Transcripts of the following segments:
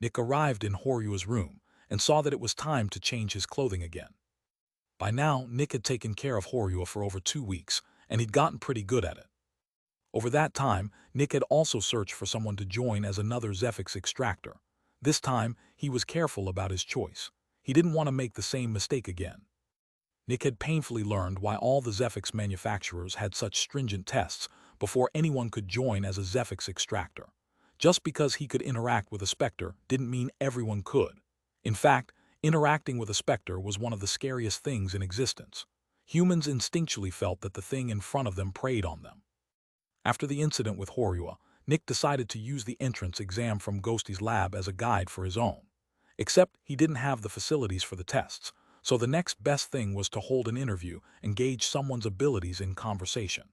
Nick arrived in Horyua's room and saw that it was time to change his clothing again. By now, Nick had taken care of Horyua for over 2 weeks, and he'd gotten pretty good at it. Over that time, Nick had also searched for someone to join as another Zephyx Extractor. This time, he was careful about his choice. He didn't want to make the same mistake again. Nick had painfully learned why all the Zephyx manufacturers had such stringent tests before anyone could join as a Zephyx Extractor. Just because he could interact with a Specter didn't mean everyone could. In fact, interacting with a Specter was one of the scariest things in existence. Humans instinctually felt that the thing in front of them preyed on them. After the incident with Horyua, Nick decided to use the entrance exam from Ghosty's lab as a guide for his own. Except he didn't have the facilities for the tests, so the next best thing was to hold an interview and gauge someone's abilities in conversation.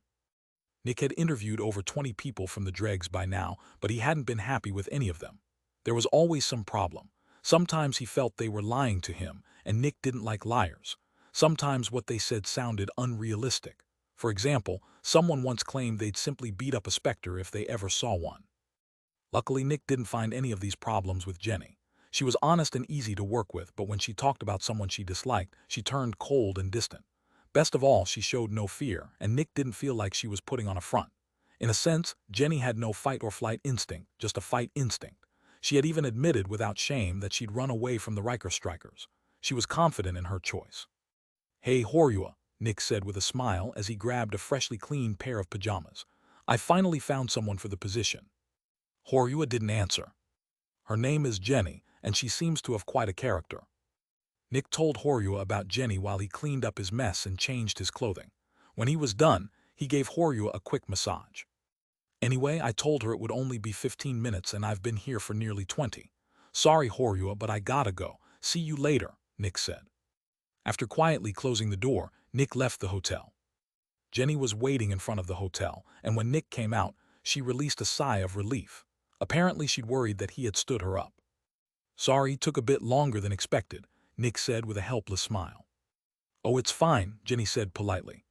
Nick had interviewed over 20 people from the Dregs by now, but he hadn't been happy with any of them. There was always some problem. Sometimes he felt they were lying to him, and Nick didn't like liars. Sometimes what they said sounded unrealistic. For example, someone once claimed they'd simply beat up a Specter if they ever saw one. Luckily, Nick didn't find any of these problems with Jenny. She was honest and easy to work with, but when she talked about someone she disliked, she turned cold and distant. Best of all, she showed no fear, and Nick didn't feel like she was putting on a front. In a sense, Jenny had no fight or flight instinct, just a fight instinct. She had even admitted without shame that she'd run away from the Riker strikers. She was confident in her choice. "Hey, Horyua," Nick said with a smile as he grabbed a freshly cleaned pair of pajamas. "I finally found someone for the position." Horyua didn't answer. "Her name is Jenny, and she seems to have quite a character." Nick told Horyua about Jenny while he cleaned up his mess and changed his clothing. When he was done, he gave Horyua a quick massage. "Anyway, I told her it would only be 15 minutes and I've been here for nearly 20. Sorry, Horyua, but I gotta go. See you later," Nick said. After quietly closing the door, Nick left the hotel. Jenny was waiting in front of the hotel, and when Nick came out, she released a sigh of relief. Apparently she'd worried that he had stood her up. "Sorry, took a bit longer than expected," Nick said with a helpless smile. "Oh, it's fine," Jenny said politely.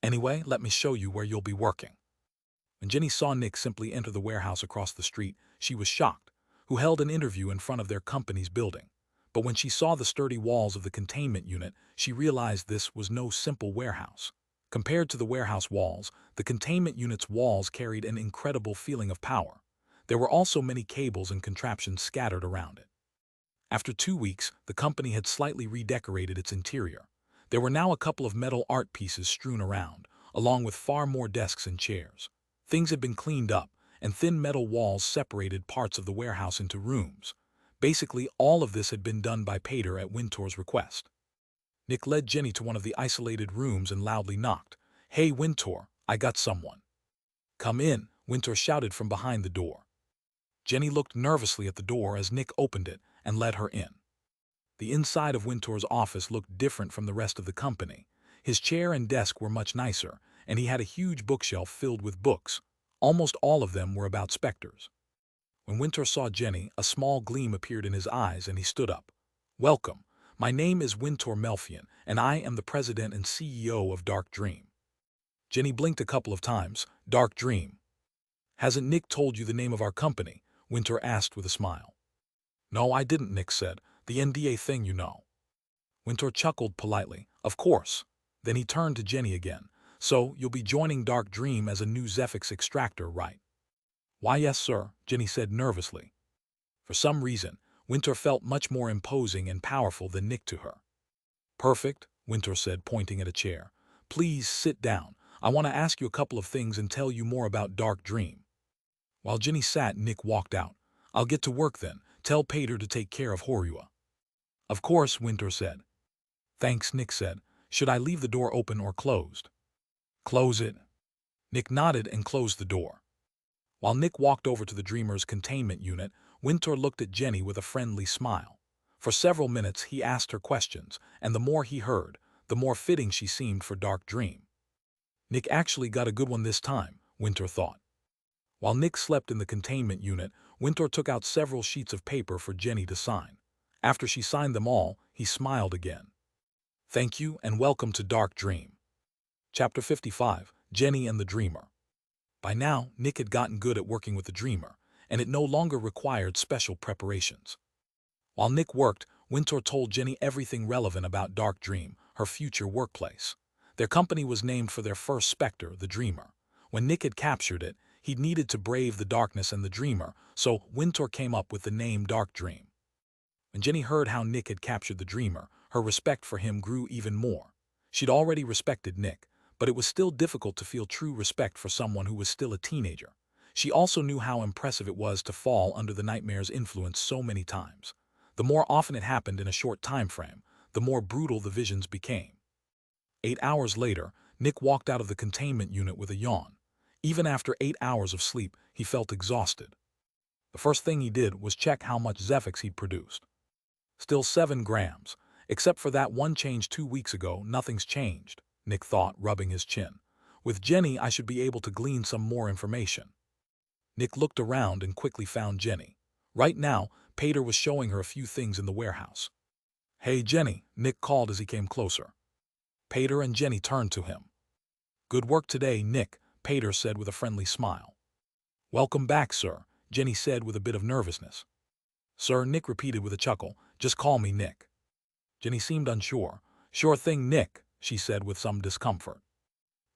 "Anyway, let me show you where you'll be working." When Jenny saw Nick simply enter the warehouse across the street, she was shocked, who held an interview in front of their company's building. But when she saw the sturdy walls of the containment unit, she realized this was no simple warehouse. Compared to the warehouse walls, the containment unit's walls carried an incredible feeling of power. There were also many cables and contraptions scattered around it. After 2 weeks, the company had slightly redecorated its interior. There were now a couple of metal art pieces strewn around, along with far more desks and chairs. Things had been cleaned up, and thin metal walls separated parts of the warehouse into rooms. Basically, all of this had been done by Pater at Wintour's request. Nick led Jenny to one of the isolated rooms and loudly knocked. "Hey, Wintour, I got someone." "Come in," Wintour shouted from behind the door. Jenny looked nervously at the door as Nick opened it and led her in. The inside of Wintour's office looked different from the rest of the company. His chair and desk were much nicer, and he had a huge bookshelf filled with books. Almost all of them were about Specters. When Wintour saw Jenny, a small gleam appeared in his eyes and he stood up. "Welcome. My name is Wintour Melfian, and I am the president and CEO of Dark Dream." Jenny blinked a couple of times. "Dark Dream. Hasn't Nick told you the name of our company?" Wintour asked with a smile. "No, I didn't," Nick said. "The NDA thing, you know." Wintour chuckled politely. "Of course." Then he turned to Jenny again. "So, you'll be joining Dark Dream as a new Zephyx Extractor, right?" "Why, yes, sir," Jenny said nervously. For some reason, Wintour felt much more imposing and powerful than Nick to her. "Perfect," Wintour said, pointing at a chair. "Please sit down. I want to ask you a couple of things and tell you more about Dark Dream." While Jenny sat, Nick walked out. "I'll get to work then. Tell Pater to take care of Horyua." "Of course," Wintour said. "Thanks," Nick said. "Should I leave the door open or closed?" "Close it." Nick nodded and closed the door. While Nick walked over to the Dreamer's containment unit, Wintour looked at Jenny with a friendly smile. For several minutes he asked her questions, and the more he heard, the more fitting she seemed for Dark Dream. Nick actually got a good one this time, Wintour thought. While Nick slept in the containment unit, Wintour took out several sheets of paper for Jenny to sign. After she signed them all, he smiled again. "Thank you and welcome to Dark Dream." Chapter 55, Jenny and the Dreamer. By now, Nick had gotten good at working with the Dreamer, and it no longer required special preparations. While Nick worked, Winter told Jenny everything relevant about Dark Dream, her future workplace. Their company was named for their first Specter, the Dreamer. When Nick had captured it, he needed to brave the darkness and the Dreamer, so Winter came up with the name Dark Dream. When Jenny heard how Nick had captured the Dreamer, her respect for him grew even more. She'd already respected Nick, but it was still difficult to feel true respect for someone who was still a teenager. She also knew how impressive it was to fall under the nightmare's influence so many times. The more often it happened in a short time frame, the more brutal the visions became. 8 hours later, Nick walked out of the containment unit with a yawn. Even after 8 hours of sleep, he felt exhausted. The first thing he did was check how much Zephyx he'd produced. Still 7 grams. Except for that one change 2 weeks ago, nothing's changed, Nick thought, rubbing his chin. With Jenny, I should be able to glean some more information. Nick looked around and quickly found Jenny. Right now, Pater was showing her a few things in the warehouse. Hey Jenny, Nick called as he came closer. Pater and Jenny turned to him. Good work today, Nick, Pater said with a friendly smile. Welcome back, sir, Jenny said with a bit of nervousness. Sir, Nick repeated with a chuckle, just call me Nick. Jenny seemed unsure. Sure thing, Nick, she said with some discomfort.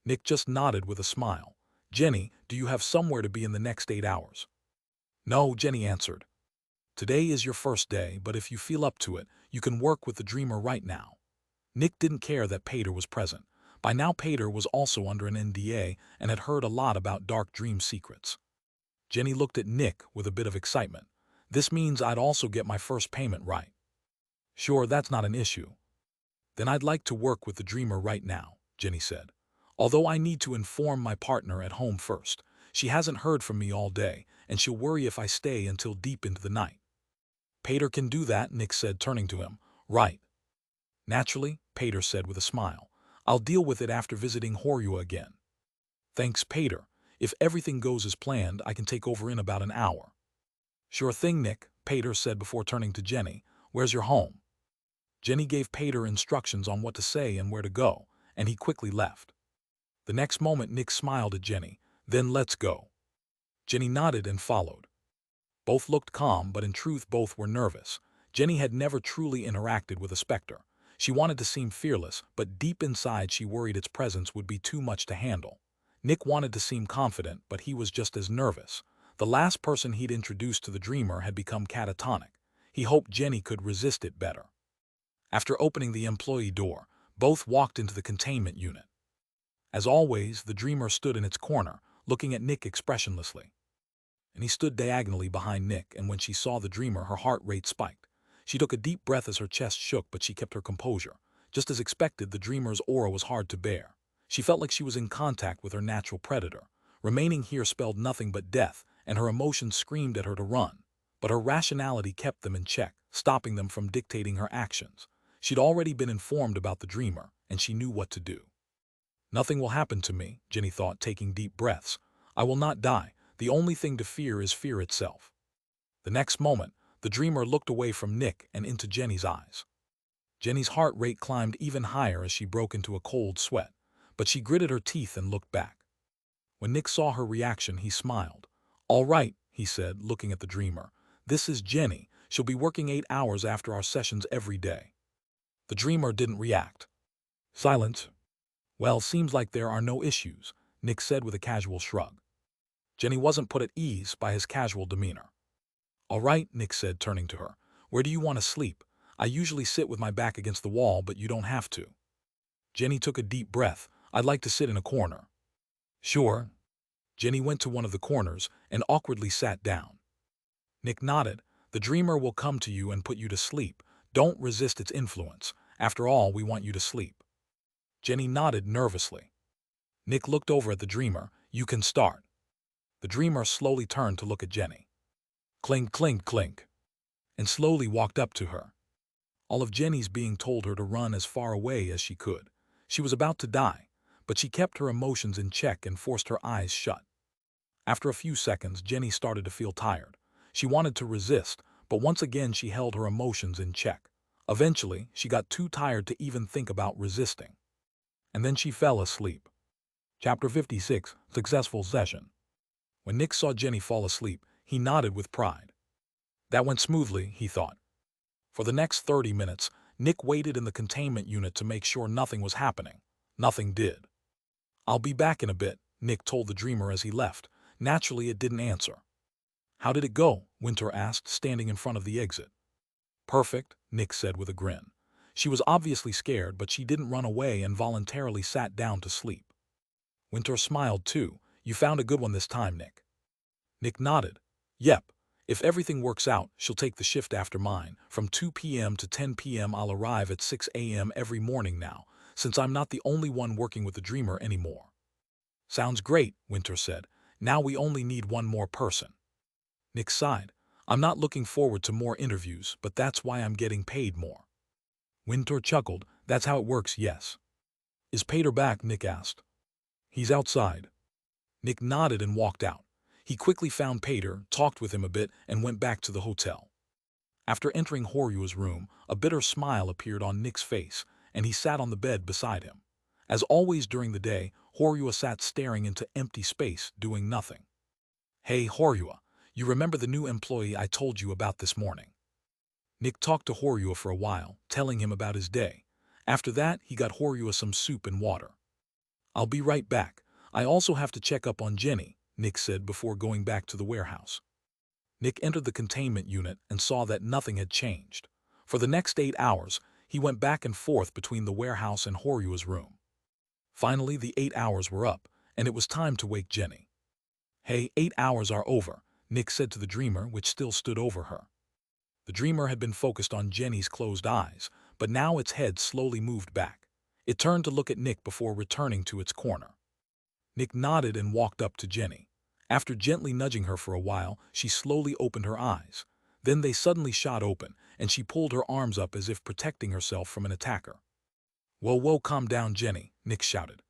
Nick just nodded with a smile. Jenny, do you have somewhere to be in the next 8 hours? No, Jenny answered. Today is your first day, but if you feel up to it, you can work with the Dreamer right now. Nick didn't care that Pater was present. By now Pater was also under an NDA and had heard a lot about Dark Dream secrets. Jenny looked at Nick with a bit of excitement. This means I'd also get my first payment right. Sure, that's not an issue. Then I'd like to work with the Dreamer right now, Jenny said. Although I need to inform my partner at home first. She hasn't heard from me all day, and she'll worry if I stay until deep into the night. Pater can do that, Nick said, turning to him. Right. Naturally, Pater said with a smile. I'll deal with it after visiting Horua again. Thanks, Pater. If everything goes as planned, I can take over in about an hour. Sure thing, Nick, Pater said before turning to Jenny. Where's your home? Jenny gave Pater instructions on what to say and where to go, and he quickly left. The next moment Nick smiled at Jenny. Then let's go. Jenny nodded and followed. Both looked calm, but in truth both were nervous. Jenny had never truly interacted with a Specter. She wanted to seem fearless, but deep inside she worried its presence would be too much to handle. Nick wanted to seem confident, but he was just as nervous. The last person he'd introduced to the Dreamer had become catatonic. He hoped Jenny could resist it better. After opening the employee door, both walked into the containment unit. As always, the Dreamer stood in its corner, looking at Nick expressionlessly. And he stood diagonally behind Nick, and when she saw the Dreamer, her heart rate spiked. She took a deep breath as her chest shook, but she kept her composure. Just as expected, the Dreamer's aura was hard to bear. She felt like she was in contact with her natural predator. Remaining here spelled nothing but death, and her emotions screamed at her to run. But her rationality kept them in check, stopping them from dictating her actions. She'd already been informed about the Dreamer, and she knew what to do. Nothing will happen to me, Jenny thought, taking deep breaths. I will not die. The only thing to fear is fear itself. The next moment, the Dreamer looked away from Nick and into Jenny's eyes. Jenny's heart rate climbed even higher as she broke into a cold sweat, but she gritted her teeth and looked back. When Nick saw her reaction, he smiled. All right, he said, looking at the Dreamer. This is Jenny. She'll be working 8 hours after our sessions every day. The Dreamer didn't react. Silence. Well, seems like there are no issues, Nick said with a casual shrug. Jenny wasn't put at ease by his casual demeanor. All right, Nick said, turning to her. Where do you want to sleep? I usually sit with my back against the wall, but you don't have to. Jenny took a deep breath. I'd like to sit in a corner. Sure. Jenny went to one of the corners and awkwardly sat down. Nick nodded. The Dreamer will come to you and put you to sleep. Don't resist its influence. After all, we want you to sleep. Jenny nodded nervously. Nick looked over at the Dreamer. You can start. The Dreamer slowly turned to look at Jenny. Clink, clink, clink, and slowly walked up to her. All of Jenny's being told her to run as far away as she could. She was about to die, but she kept her emotions in check and forced her eyes shut. After a few seconds, Jenny started to feel tired. She wanted to resist, but once again she held her emotions in check. Eventually, she got too tired to even think about resisting. And then she fell asleep. Chapter 56, Successful Session. When Nick saw Jenny fall asleep, He nodded with pride. That went smoothly, he thought. For the next 30 minutes, Nick waited in the containment unit to make sure nothing was happening. Nothing did. "I'll be back in a bit," Nick told the dreamer as he left. Naturally, it didn't answer. "How did it go?" Winter asked, standing in front of the exit. "Perfect," Nick said with a grin. She was obviously scared, but she didn't run away and voluntarily sat down to sleep. Winter smiled too. "You found a good one this time, Nick." Nick nodded. "Yep. If everything works out, she'll take the shift after mine. From 2 p.m. to 10 p.m. I'll arrive at 6 a.m. every morning now, since I'm not the only one working with the dreamer anymore." "Sounds great," Winter said. "Now we only need one more person." Nick sighed. "I'm not looking forward to more interviews, but that's why I'm getting paid more." Winter chuckled. "That's how it works, yes." "Is Pater back?" Nick asked. "He's outside." Nick nodded and walked out. He quickly found Pater, talked with him a bit, and went back to the hotel. After entering Horyua's room, a bitter smile appeared on Nick's face, and he sat on the bed beside him. As always during the day, Horyua sat staring into empty space, doing nothing. "Hey, Horyua, you remember the new employee I told you about this morning?" Nick talked to Horyua for a while, telling him about his day. After that, he got Horyua some soup and water. "I'll be right back. I also have to check up on Jenny," Nick said before going back to the warehouse. Nick entered the containment unit and saw that nothing had changed. For the next 8 hours, he went back and forth between the warehouse and Horyua's room. Finally, the 8 hours were up, and it was time to wake Jenny. "Hey, 8 hours are over," Nick said to the dreamer, which still stood over her. The dreamer had been focused on Jenny's closed eyes, but now its head slowly moved back. It turned to look at Nick before returning to its corner. Nick nodded and walked up to Jenny. After gently nudging her for a while, she slowly opened her eyes. Then they suddenly shot open, and she pulled her arms up as if protecting herself from an attacker. "Whoa, whoa, calm down, Jenny," Nick shouted.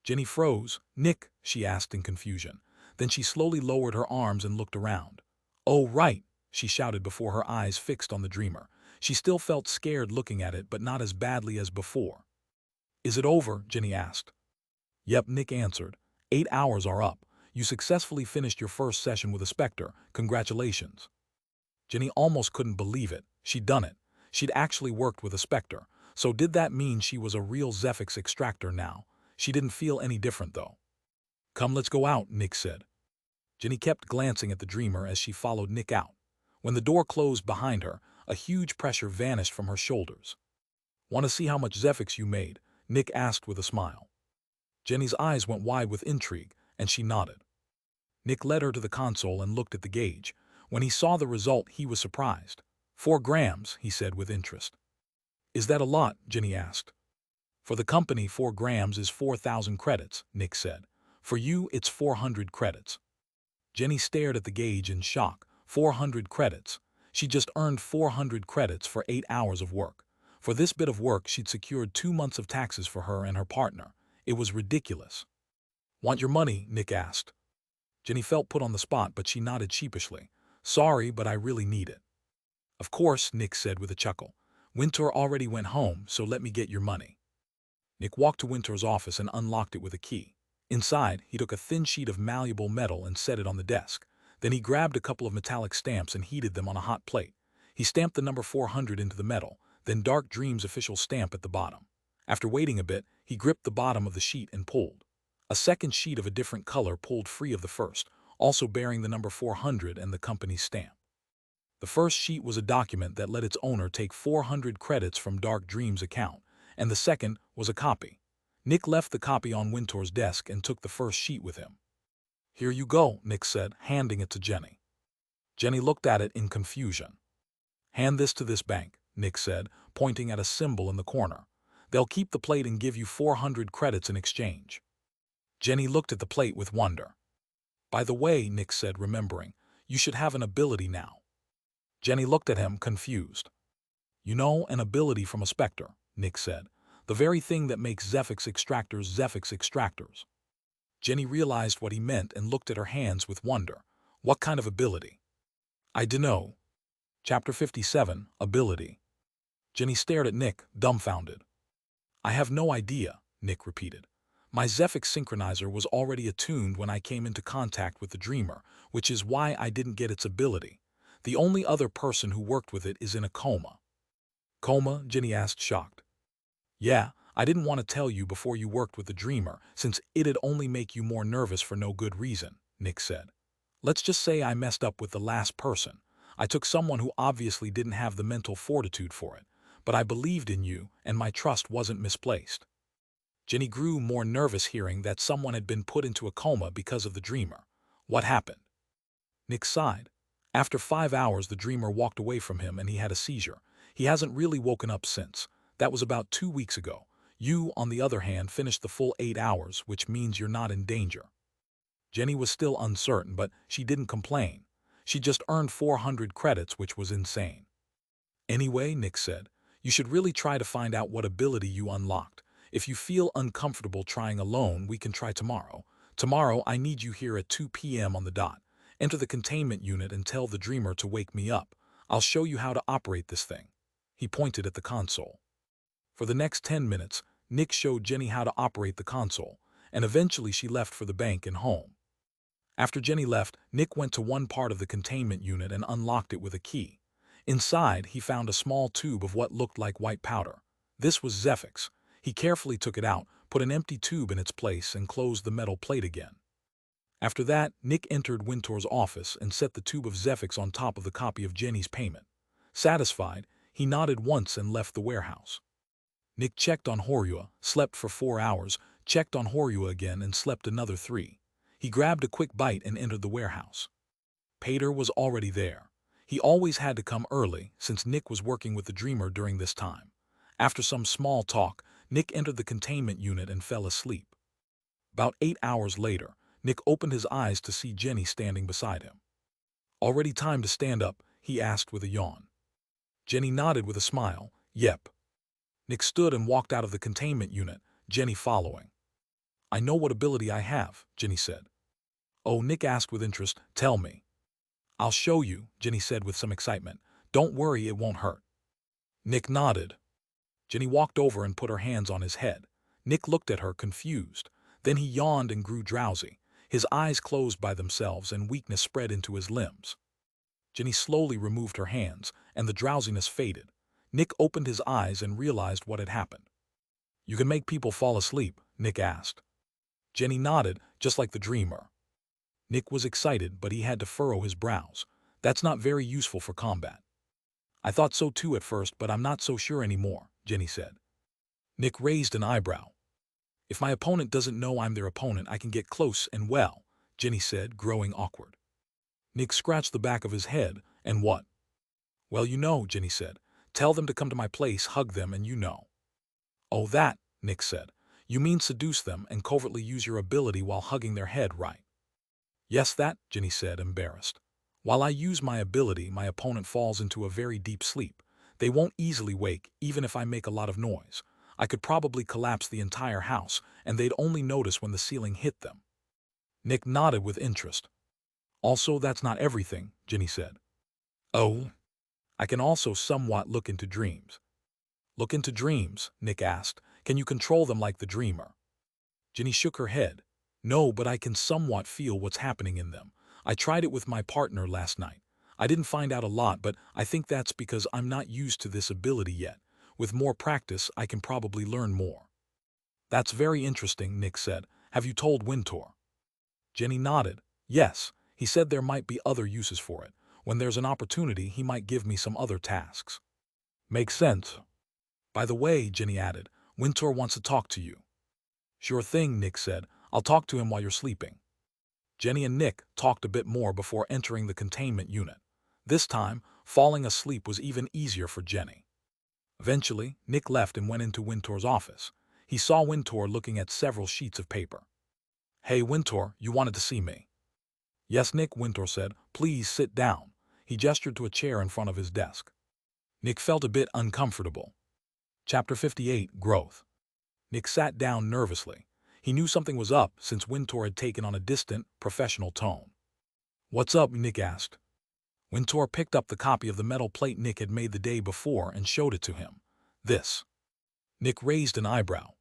Jenny froze. "Nick?" she asked in confusion. Then she slowly lowered her arms and looked around. "Oh, right," she shouted before her eyes fixed on the dreamer. She still felt scared looking at it, but not as badly as before. "Is it over?" Jenny asked. "Yep," Nick answered. 8 hours are up. You successfully finished your first session with a Specter. Congratulations." Jenny almost couldn't believe it. She'd done it. She'd actually worked with a Specter. So did that mean she was a real Zephyx Extractor now? She didn't feel any different, though. "Come, let's go out," Nick said. Jenny kept glancing at the dreamer as she followed Nick out. When the door closed behind her, a huge pressure vanished from her shoulders. "Want to see how much Zephyx you made?" Nick asked with a smile. Jenny's eyes went wide with intrigue, and she nodded. Nick led her to the console and looked at the gauge. When he saw the result, he was surprised. 4 grams, he said with interest. "Is that a lot?" Jenny asked. "For the company, 4 grams is 4,000 credits, Nick said. "For you, it's 400 credits." Jenny stared at the gauge in shock. 400 credits. She just earned 400 credits for 8 hours of work. For this bit of work, she'd secured 2 months of taxes for her and her partner. It was ridiculous. "Want your money?" Nick asked. Jenny felt put on the spot, but she nodded sheepishly. "Sorry, but I really need it." "Of course," Nick said with a chuckle. "Winter already went home, so let me get your money." Nick walked to Winter's office and unlocked it with a key. Inside, he took a thin sheet of malleable metal and set it on the desk. Then he grabbed a couple of metallic stamps and heated them on a hot plate. He stamped the number 400 into the metal, then Dark Dream's official stamp at the bottom. After waiting a bit, he gripped the bottom of the sheet and pulled. A second sheet of a different color pulled free of the first, also bearing the number 400 and the company's stamp. The first sheet was a document that let its owner take 400 credits from Dark Dream's account, and the second was a copy. Nick left the copy on Winter's desk and took the first sheet with him. "Here you go," Nick said, handing it to Jenny. Jenny looked at it in confusion. "Hand this to this bank," Nick said, pointing at a symbol in the corner. "They'll keep the plate and give you 400 credits in exchange." Jenny looked at the plate with wonder. "By the way," Nick said, remembering, "you should have an ability now." Jenny looked at him, confused. "You know, an ability from a Specter," Nick said. "The very thing that makes Zephyx Extractors Zephyx Extractors." Jenny realized what he meant and looked at her hands with wonder. "What kind of ability?" "I dunno." Chapter 57, Ability. Jenny stared at Nick, dumbfounded. "I have no idea," Nick repeated. My Zephyx synchronizer was already attuned when I came into contact with the dreamer, which is why I didn't get its ability. The only other person who worked with it is in a coma." "Coma?" Ginny asked, shocked. "Yeah, I didn't want to tell you before you worked with the dreamer, since it'd only make you more nervous for no good reason," Nick said. "Let's just say I messed up with the last person. I took someone who obviously didn't have the mental fortitude for it, but I believed in you and my trust wasn't misplaced." Ginny grew more nervous hearing that someone had been put into a coma because of the dreamer. "What happened?" Nick sighed. "After 5 hours, the dreamer walked away from him and he had a seizure. He hasn't really woken up since. That was about 2 weeks ago. You, on the other hand, finished the full 8 hours, which means you're not in danger." Jenny was still uncertain, but she didn't complain. She just earned 400 credits, which was insane. "Anyway," Nick said, "you should really try to find out what ability you unlocked. If you feel uncomfortable trying alone, we can try tomorrow. Tomorrow, I need you here at 2 p.m. on the dot. Enter the containment unit and tell the dreamer to wake me up. I'll show you how to operate this thing." He pointed at the console. For the next 10 minutes, Nick showed Jenny how to operate the console, and eventually she left for the bank and home. After Jenny left, Nick went to one part of the containment unit and unlocked it with a key. Inside, he found a small tube of what looked like white powder. This was Zephyx. He carefully took it out, put an empty tube in its place, and closed the metal plate again. After that, Nick entered Wintour's office and set the tube of Zephyx on top of the copy of Jenny's payment. Satisfied, he nodded once and left the warehouse. Nick checked on Horua, slept for 4 hours, checked on Horua again and slept another 3. He grabbed a quick bite and entered the warehouse. Pater was already there. He always had to come early, since Nick was working with the dreamer during this time. After some small talk, Nick entered the containment unit and fell asleep. About 8 hours later, Nick opened his eyes to see Jenny standing beside him. "Already time to stand up?" he asked with a yawn. Jenny nodded with a smile. "Yep." Nick stood and walked out of the containment unit, Jenny following. "I know what ability I have," Jenny said. "Oh," Nick asked with interest, "tell me." "I'll show you," Jenny said with some excitement. "Don't worry, it won't hurt." Nick nodded. Jenny walked over and put her hands on his head. Nick looked at her, confused. Then he yawned and grew drowsy. His eyes closed by themselves and weakness spread into his limbs. Jenny slowly removed her hands, and the drowsiness faded. Nick opened his eyes and realized what had happened. "You can make people fall asleep?" Nick asked. Jenny nodded, just like the dreamer. Nick was excited, but he had to furrow his brows. "That's not very useful for combat." "I thought so too at first, but I'm not so sure anymore," Jenny said. Nick raised an eyebrow. "If my opponent doesn't know I'm their opponent, I can get close and well," Jenny said, growing awkward. Nick scratched the back of his head. "And what?" "Well, you know," Jenny said. "Tell them to come to my place, hug them, and you know." "Oh, that," Nick said. "You mean seduce them and covertly use your ability while hugging their head, right?" "Yes, that," Jenny said, embarrassed. "While I use my ability, my opponent falls into a very deep sleep. They won't easily wake, even if I make a lot of noise. I could probably collapse the entire house, and they'd only notice when the ceiling hit them." Nick nodded with interest. "Also, that's not everything," Jenny said. "Oh?" "I can also somewhat look into dreams." "Look into dreams?" Nick asked. "Can you control them like the dreamer?" Jenny shook her head. "No, but I can somewhat feel what's happening in them. I tried it with my partner last night. I didn't find out a lot, but I think that's because I'm not used to this ability yet. With more practice, I can probably learn more." "That's very interesting," Nick said. "Have you told Wintour?" Jenny nodded. "Yes, he said there might be other uses for it. When there's an opportunity, he might give me some other tasks." "Makes sense." "By the way," Jenny added, "Wintour wants to talk to you." "Sure thing," Nick said. "I'll talk to him while you're sleeping." Jenny and Nick talked a bit more before entering the containment unit. This time, falling asleep was even easier for Jenny. Eventually, Nick left and went into Wintour's office. He saw Wintour looking at several sheets of paper. "Hey, Wintour, you wanted to see me?" "Yes, Nick," Wintour said. "Please sit down." He gestured to a chair in front of his desk. Nick felt a bit uncomfortable. Chapter 58, Growth. Nick sat down nervously. He knew something was up since Wintour had taken on a distant, professional tone. "What's up?" Nick asked. Wintour picked up the copy of the metal plate Nick had made the day before and showed it to him. "This." Nick raised an eyebrow.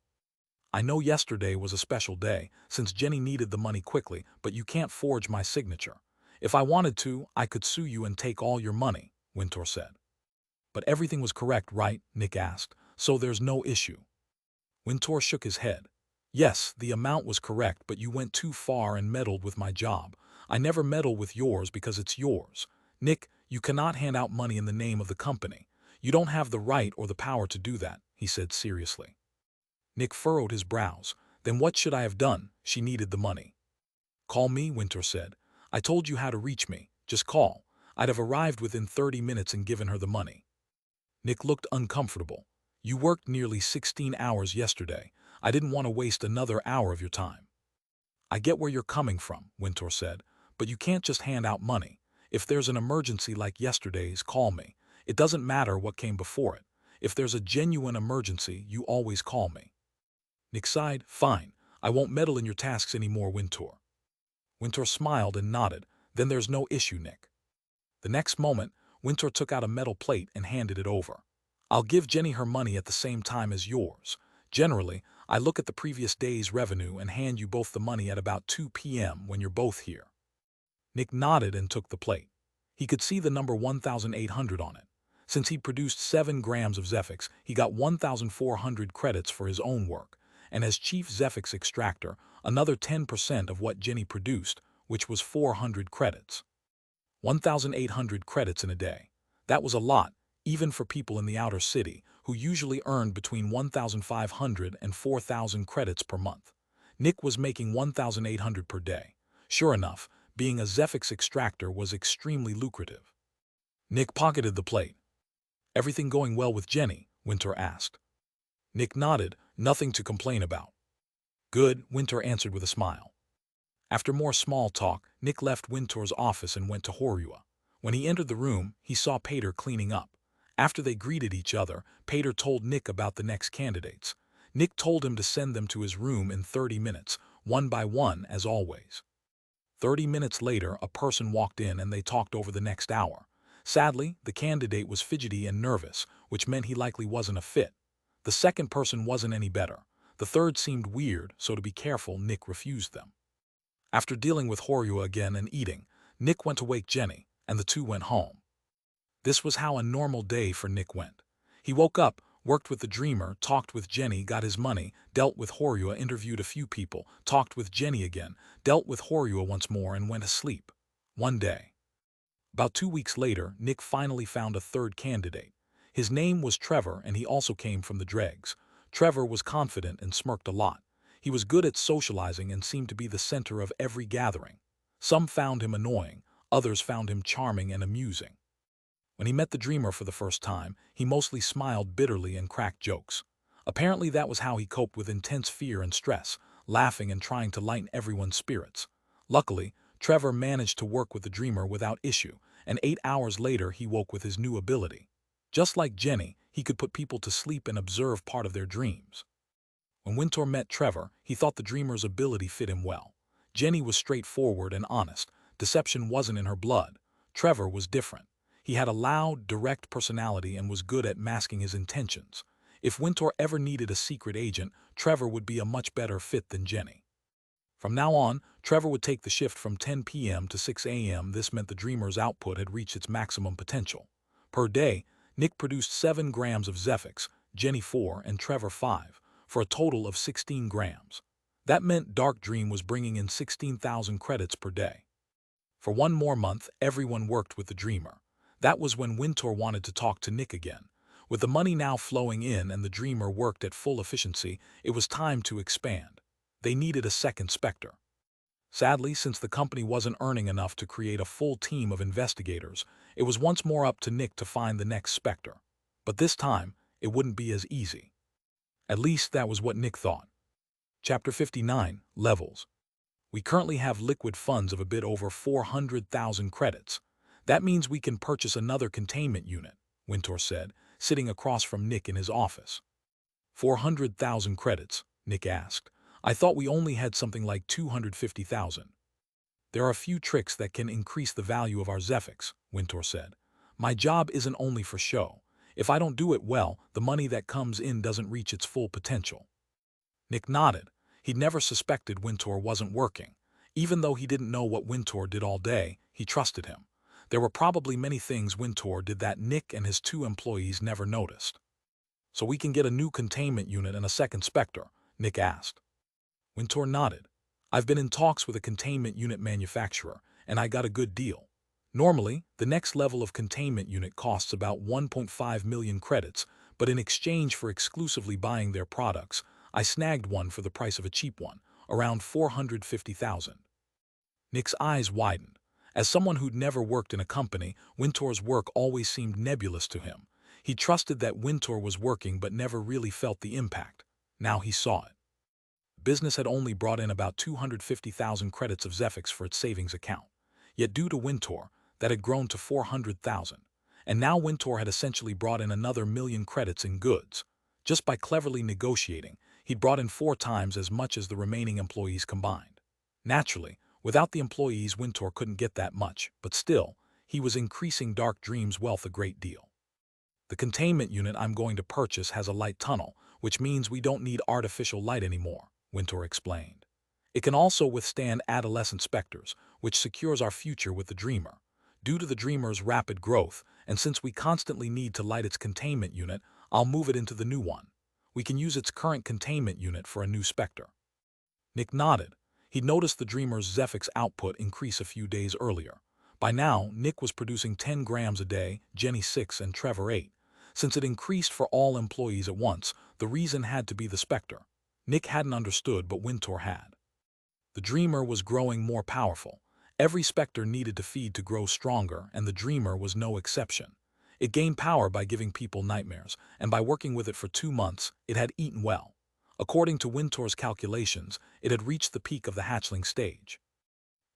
I know yesterday was a special day, since Jenny needed the money quickly, but you can't forge my signature. If I wanted to, I could sue you and take all your money, Wintour said. But everything was correct, right? Nick asked, so there's no issue. Wintour shook his head. Yes, the amount was correct, but you went too far and meddled with my job. I never meddle with yours because it's yours. Nick, you cannot hand out money in the name of the company. You don't have the right or the power to do that, he said seriously. Nick furrowed his brows. Then what should I have done? She needed the money. Call me, Wintour said. I told you how to reach me. Just call. I'd have arrived within 30 minutes and given her the money. Nick looked uncomfortable. You worked nearly 16 hours yesterday. I didn't want to waste another hour of your time. I get where you're coming from, Wintour said, but you can't just hand out money. If there's an emergency like yesterday's, call me. It doesn't matter what came before it. If there's a genuine emergency, you always call me. Nick sighed. Fine. I won't meddle in your tasks anymore, Wintour. Wintour smiled and nodded. Then there's no issue, Nick. The next moment, Wintour took out a metal plate and handed it over. I'll give Jenny her money at the same time as yours. Generally, I look at the previous day's revenue and hand you both the money at about 2 p.m. when you're both here. Nick nodded and took the plate. He could see the number 1,800 on it. Since he produced 7 grams of Zephyx, he got 1,400 credits for his own work, and as chief Zephyx Extractor, another 10% of what Jenny produced, which was 400 credits. 1,800 credits in a day. That was a lot, even for people in the outer city, who usually earned between 1,500 and 4,000 credits per month. Nick was making 1,800 per day. Sure enough, being a Zephyx Extractor was extremely lucrative. Nick pocketed the plate. Everything going well with Jenny? Wintour asked. Nick nodded, nothing to complain about. Good, Wintour answered with a smile. After more small talk, Nick left Wintour's office and went to Horua. When he entered the room, he saw Pater cleaning up. After they greeted each other, Pater told Nick about the next candidates. Nick told him to send them to his room in 30 minutes, one by one as always. 30 minutes later, a person walked in and they talked over the next hour. Sadly, the candidate was fidgety and nervous, which meant he likely wasn't a fit. The second person wasn't any better. The third seemed weird, so to be careful, Nick refused them. After dealing with Horua again and eating, Nick went to wake Jenny, and the two went home. This was how a normal day for Nick went. He woke up, worked with the dreamer, talked with Jenny, got his money, dealt with Horua, interviewed a few people, talked with Jenny again, dealt with Horua once more, and went asleep. One day. About 2 weeks later, Nick finally found a third candidate. His name was Trevor, and he also came from the Dregs. Trevor was confident and smirked a lot. He was good at socializing and seemed to be the center of every gathering. Some found him annoying, others found him charming and amusing. When he met the dreamer for the first time, he mostly smiled bitterly and cracked jokes. Apparently that was how he coped with intense fear and stress, laughing and trying to lighten everyone's spirits. Luckily, Trevor managed to work with the dreamer without issue, and 8 hours later he woke with his new ability. Just like Jenny, he could put people to sleep and observe part of their dreams. When Wintour met Trevor, he thought the dreamer's ability fit him well. Jenny was straightforward and honest. Deception wasn't in her blood. Trevor was different. He had a loud, direct personality and was good at masking his intentions. If Wintour ever needed a secret agent, Trevor would be a much better fit than Jenny. From now on, Trevor would take the shift from 10 p.m. to 6 a.m. This meant the dreamer's output had reached its maximum potential. Per day, Nick produced 7 grams of Zephyx, Jenny 4, and Trevor 5, for a total of 16 grams. That meant Dark Dream was bringing in 16,000 credits per day. For 1 more month, everyone worked with the dreamer. That was when Wintour wanted to talk to Nick again. With the money now flowing in and the dreamer worked at full efficiency, it was time to expand. They needed a second Specter. Sadly, since the company wasn't earning enough to create a full team of investigators, it was once more up to Nick to find the next Specter. But this time, it wouldn't be as easy. At least that was what Nick thought. Chapter 59, Levels. We currently have liquid funds of a bit over 400,000 credits. That means we can purchase another containment unit, Wintour said, sitting across from Nick in his office. 400,000 credits, Nick asked. I thought we only had something like 250,000. There are a few tricks that can increase the value of our Zephyx, Wintour said. My job isn't only for show. If I don't do it well, the money that comes in doesn't reach its full potential. Nick nodded. He'd never suspected Wintour wasn't working. Even though he didn't know what Wintour did all day, he trusted him. There were probably many things Wintour did that Nick and his two employees never noticed. "So we can get a new containment unit and a second Specter?" Nick asked. Wintour nodded. "I've been in talks with a containment unit manufacturer, and I got a good deal. Normally, the next level of containment unit costs about 1.5 million credits, but in exchange for exclusively buying their products, I snagged one for the price of a cheap one, around 450,000. Nick's eyes widened. As someone who'd never worked in a company, Wintour's work always seemed nebulous to him. He trusted that Wintour was working but never really felt the impact. Now he saw it. Business had only brought in about 250,000 credits of Zephyx for its savings account. Yet due to Wintour, that had grown to 400,000. And now Wintour had essentially brought in another million credits in goods. Just by cleverly negotiating, he'd brought in 4 times as much as the remaining employees combined. Naturally, without the employees, Wintour couldn't get that much, but still, he was increasing Dark Dream's wealth a great deal. "The containment unit I'm going to purchase has a light tunnel, which means we don't need artificial light anymore," Wintour explained. "It can also withstand adolescent specters, which secures our future with the Dreamer. Due to the Dreamer's rapid growth, and since we constantly need to light its containment unit, I'll move it into the new one. We can use its current containment unit for a new Specter." Nick nodded. He'd noticed the Dreamer's Zephyx output increase a few days earlier. By now, Nick was producing 10 grams a day, Jenny 6 and Trevor 8. Since it increased for all employees at once, the reason had to be the Specter. Nick hadn't understood, but Wintour had. The Dreamer was growing more powerful. Every Specter needed to feed to grow stronger, and the Dreamer was no exception. It gained power by giving people nightmares, and by working with it for 2 months, it had eaten well. According to Wintour's calculations, it had reached the peak of the hatchling stage.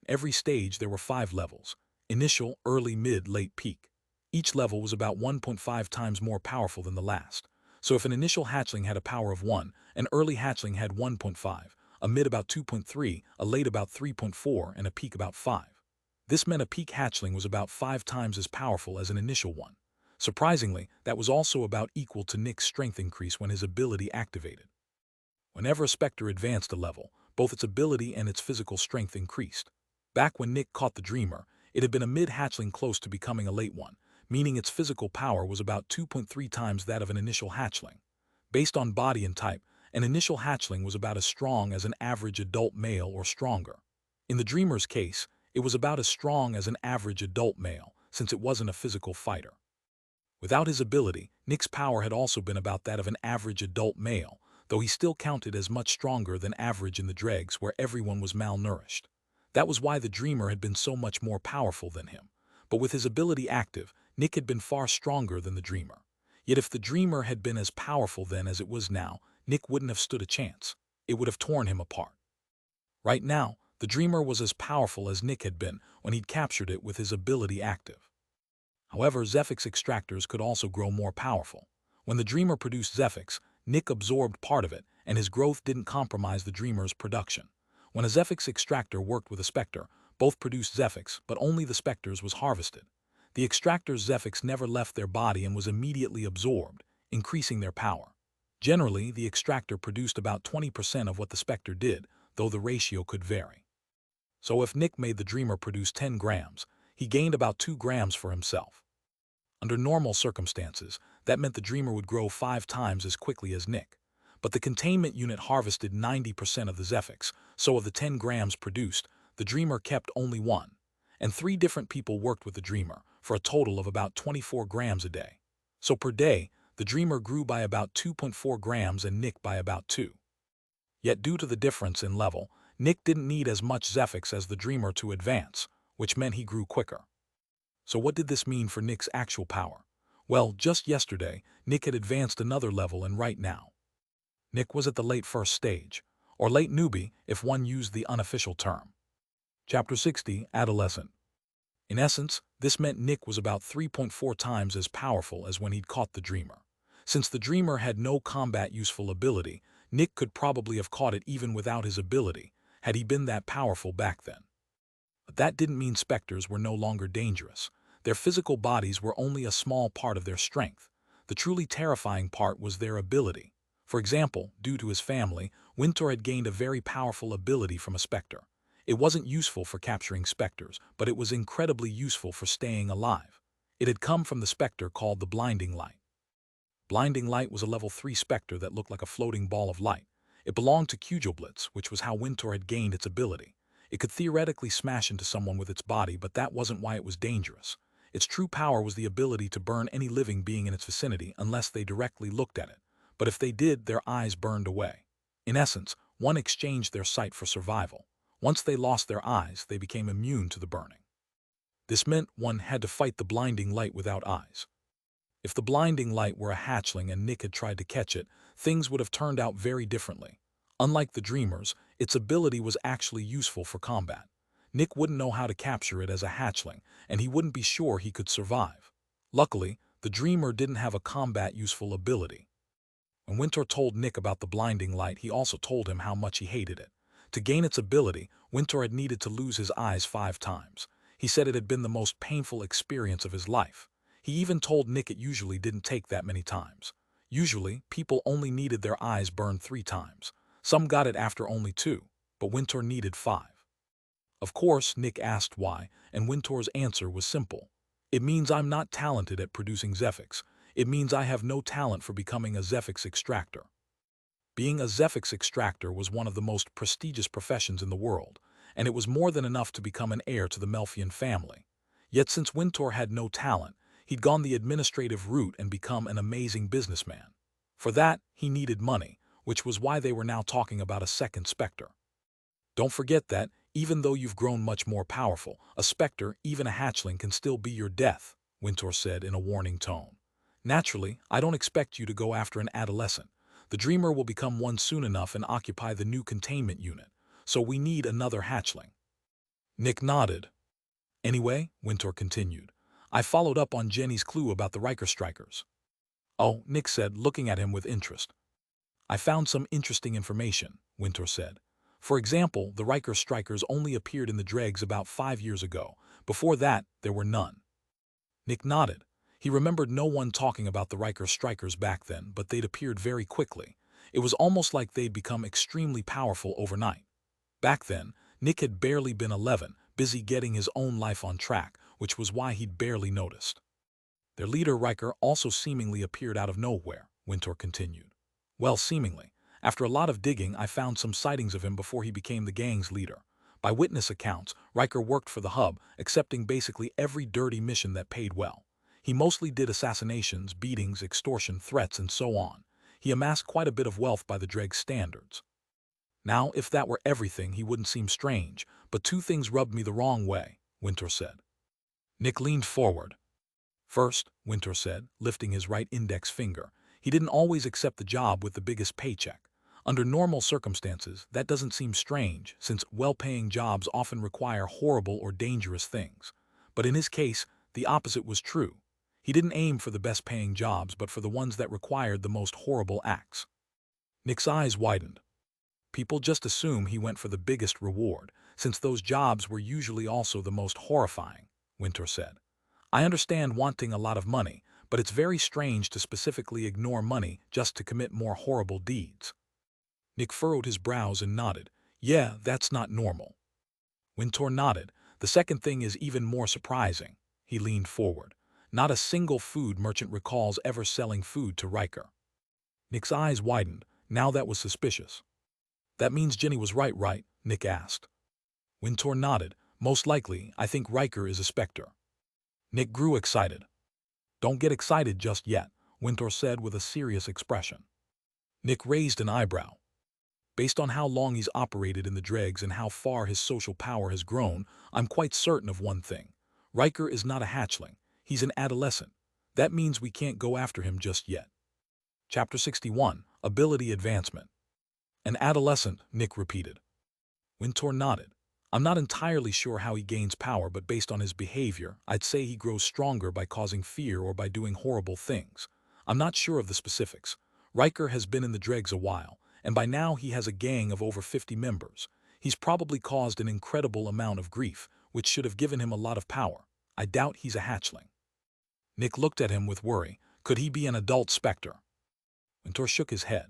Every stage there were 5 levels: initial, early, mid, late, peak. Each level was about 1.5 times more powerful than the last. So if an initial hatchling had a power of 1, an early hatchling had 1.5, a mid about 2.3, a late about 3.4, and a peak about 5. This meant a peak hatchling was about 5 times as powerful as an initial one. Surprisingly, that was also about equal to Nick's strength increase when his ability activated. Whenever a Specter advanced a level, both its ability and its physical strength increased. Back when Nick caught the Dreamer, it had been a mid-hatchling close to becoming a late one, meaning its physical power was about 2.3 times that of an initial hatchling. Based on body and type, an initial hatchling was about as strong as an average adult male or stronger. In the Dreamer's case, it was about as strong as an average adult male, since it wasn't a physical fighter. Without his ability, Nick's power had also been about that of an average adult male, though he still counted as much stronger than average in the Dregs, where everyone was malnourished. That was why the Dreamer had been so much more powerful than him. But with his ability active, Nick had been far stronger than the Dreamer. Yet if the Dreamer had been as powerful then as it was now, Nick wouldn't have stood a chance. It would have torn him apart. Right now, the Dreamer was as powerful as Nick had been when he'd captured it with his ability active. However, Zephyx Extractors could also grow more powerful. When the Dreamer produced Zephyx, Nick absorbed part of it, and his growth didn't compromise the Dreamer's production. When a Zephyx Extractor worked with a Specter, both produced Zephyx, but only the Specter's was harvested. The Extractor's Zephyx never left their body and was immediately absorbed, increasing their power. Generally, the Extractor produced about 20% of what the Specter did, though the ratio could vary. So if Nick made the Dreamer produce 10 grams, he gained about 2 grams for himself. Under normal circumstances, that meant the Dreamer would grow 5 times as quickly as Nick. But the containment unit harvested 90% of the Zephyx, so of the 10 grams produced, the Dreamer kept only 1. And 3 different people worked with the Dreamer, for a total of about 24 grams a day. So per day, the Dreamer grew by about 2.4 grams and Nick by about 2. Yet due to the difference in level, Nick didn't need as much Zephyx as the Dreamer to advance, which meant he grew quicker. So what did this mean for Nick's actual power? Well, just yesterday, Nick had advanced another level, and right now, Nick was at the late first stage, or late newbie if one used the unofficial term. Chapter 60, Adolescent. In essence, this meant Nick was about 3.4 times as powerful as when he'd caught the Dreamer. Since the Dreamer had no combat-useful ability, Nick could probably have caught it even without his ability, had he been that powerful back then. But that didn't mean Specters were no longer dangerous. Their physical bodies were only a small part of their strength. The truly terrifying part was their ability. For example, due to his family, Winter had gained a very powerful ability from a Specter. It wasn't useful for capturing Specters, but it was incredibly useful for staying alive. It had come from the Specter called the Blinding Light. Blinding Light was a level 3 Specter that looked like a floating ball of light. It belonged to Cujoblitz, which was how Winter had gained its ability. It could theoretically smash into someone with its body, but that wasn't why it was dangerous. Its true power was the ability to burn any living being in its vicinity unless they directly looked at it. But if they did, their eyes burned away. In essence, one exchanged their sight for survival. Once they lost their eyes, they became immune to the burning. This meant one had to fight the blinding light without eyes. If the blinding light were a hatchling and Nick had tried to catch it, things would have turned out very differently. Unlike the Dreamers, its ability was actually useful for combat. Nick wouldn't know how to capture it as a hatchling, and he wouldn't be sure he could survive. Luckily, the Dreamer didn't have a combat-useful ability. When Winter told Nick about the blinding light, he also told him how much he hated it. To gain its ability, Winter had needed to lose his eyes 5 times. He said it had been the most painful experience of his life. He even told Nick it usually didn't take that many times. Usually, people only needed their eyes burned 3 times. Some got it after only 2, but Winter needed 5. Of course, Nick asked why, and Winter's answer was simple. It means I'm not talented at producing Zephyx. It means I have no talent for becoming a Zephyx Extractor. Being a Zephyx Extractor was one of the most prestigious professions in the world, and it was more than enough to become an heir to the Melfian family. Yet since Winter had no talent, he'd gone the administrative route and become an amazing businessman. For that, he needed money, which was why they were now talking about a second Specter. Don't forget that, even though you've grown much more powerful, a Specter, even a hatchling, can still be your death, Winter said in a warning tone. Naturally, I don't expect you to go after an adolescent. The Dreamer will become one soon enough and occupy the new containment unit, so we need another hatchling. Nick nodded. Anyway, Winter continued, I followed up on Jenny's clue about the Riker strikers. Oh, Nick said, looking at him with interest. I found some interesting information, Winter said. For example, the Riker strikers only appeared in the Dregs about 5 years ago. Before that, there were none. Nick nodded. He remembered no one talking about the Riker strikers back then, but they'd appeared very quickly. It was almost like they'd become extremely powerful overnight. Back then, Nick had barely been 11, busy getting his own life on track, which was why he'd barely noticed. Their leader Riker also seemingly appeared out of nowhere, Winter continued. Well, seemingly. After a lot of digging, I found some sightings of him before he became the gang's leader. By witness accounts, Riker worked for the Hub, accepting basically every dirty mission that paid well. He mostly did assassinations, beatings, extortion, threats, and so on. He amassed quite a bit of wealth by the Dregs standards. Now, if that were everything, he wouldn't seem strange, but 2 things rubbed me the wrong way, Winter said. Nick leaned forward. First, Winter said, lifting his right index finger, he didn't always accept the job with the biggest paycheck. Under normal circumstances, that doesn't seem strange, since well-paying jobs often require horrible or dangerous things. But in his case, the opposite was true. He didn't aim for the best-paying jobs, but for the ones that required the most horrible acts. Nick's eyes widened. People just assume he went for the biggest reward, since those jobs were usually also the most horrifying, Winter said. I understand wanting a lot of money, but it's very strange to specifically ignore money just to commit more horrible deeds. Nick furrowed his brows and nodded. Yeah, that's not normal. Winter nodded. The second thing is even more surprising. He leaned forward. Not a single food merchant recalls ever selling food to Riker. Nick's eyes widened. Now that was suspicious. That means Jenny was right, Nick asked. Winter nodded. Most likely, I think Riker is a Specter. Nick grew excited. Don't get excited just yet, Winter said with a serious expression. Nick raised an eyebrow. Based on how long he's operated in the Dregs and how far his social power has grown, I'm quite certain of one thing. Riker is not a hatchling. He's an adolescent. That means we can't go after him just yet. Chapter 61, Ability Advancement. An adolescent, Nick repeated. Winter nodded. I'm not entirely sure how he gains power, but based on his behavior, I'd say he grows stronger by causing fear or by doing horrible things. I'm not sure of the specifics. Riker has been in the Dregs a while, and by now he has a gang of over 50 members. He's probably caused an incredible amount of grief, which should have given him a lot of power. I doubt he's a hatchling. Nick looked at him with worry. Could he be an adult Specter? Winter shook his head.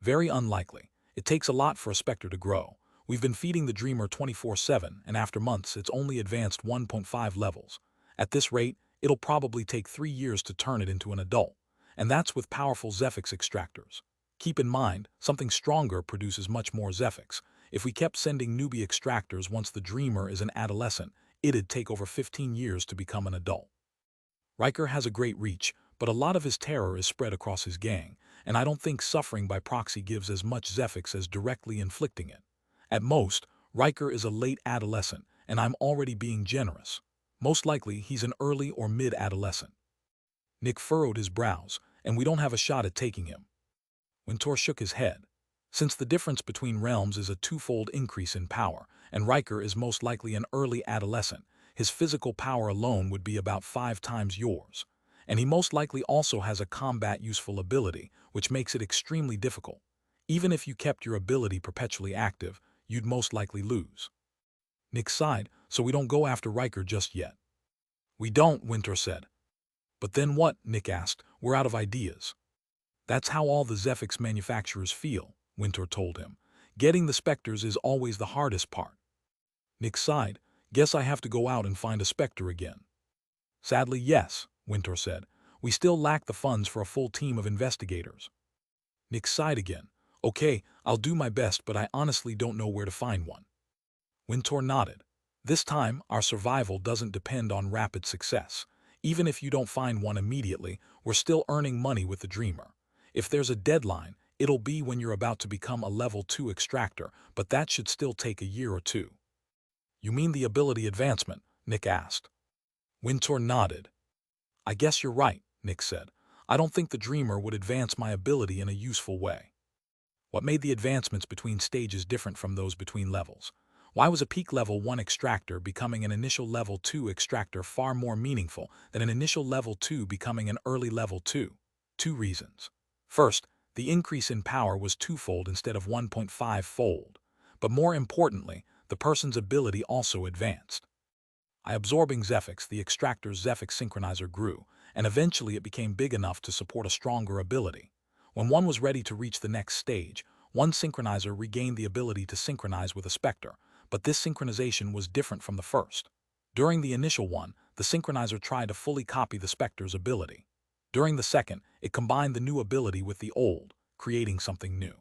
Very unlikely. It takes a lot for a Specter to grow. We've been feeding the Dreamer 24/7, and after months it's only advanced 1.5 levels. At this rate, it'll probably take 3 years to turn it into an adult. And that's with powerful Zephyx Extractors. Keep in mind, something stronger produces much more Zephyx. If we kept sending newbie Extractors once the Dreamer is an adolescent, it'd take over 15 years to become an adult. Riker has a great reach, but a lot of his terror is spread across his gang, and I don't think suffering by proxy gives as much Zephyx as directly inflicting it. At most, Riker is a late adolescent, and I'm already being generous. Most likely, he's an early or mid-adolescent. Nick furrowed his brows, and we don't have a shot at taking him. Wintour shook his head. Since the difference between realms is a twofold increase in power, and Riker is most likely an early adolescent, his physical power alone would be about 5 times yours. And he most likely also has a combat-useful ability, which makes it extremely difficult. Even if you kept your ability perpetually active, you'd most likely lose. Nick sighed, so we don't go after Riker just yet. We don't, Wintour said. But then what? Nick asked. We're out of ideas. That's how all the Zephyx manufacturers feel, Wintour told him. Getting the Specters is always the hardest part. Nick sighed. Guess I have to go out and find a Specter again. Sadly, yes, Wintour said. We still lack the funds for a full team of investigators. Nick sighed again. Okay, I'll do my best, but I honestly don't know where to find one. Wintour nodded. This time, our survival doesn't depend on rapid success. Even if you don't find one immediately, we're still earning money with the Dreamer. If there's a deadline, it'll be when you're about to become a level 2 extractor, but that should still take a year or two. You mean the ability advancement? Nick asked. Wintour nodded. I guess you're right, Nick said. I don't think the Dreamer would advance my ability in a useful way. What made the advancements between stages different from those between levels? Why was a peak level 1 extractor becoming an initial level 2 extractor far more meaningful than an initial level 2 becoming an early level 2? 2 reasons. First, the increase in power was twofold instead of 1.5-fold. But more importantly, the person's ability also advanced. By absorbing Zephyx, the extractor's Zephyx synchronizer grew, and eventually it became big enough to support a stronger ability. When one was ready to reach the next stage, one synchronizer regained the ability to synchronize with a Specter, but this synchronization was different from the first. During the initial one, the synchronizer tried to fully copy the Specter's ability. During the second, it combined the new ability with the old, creating something new.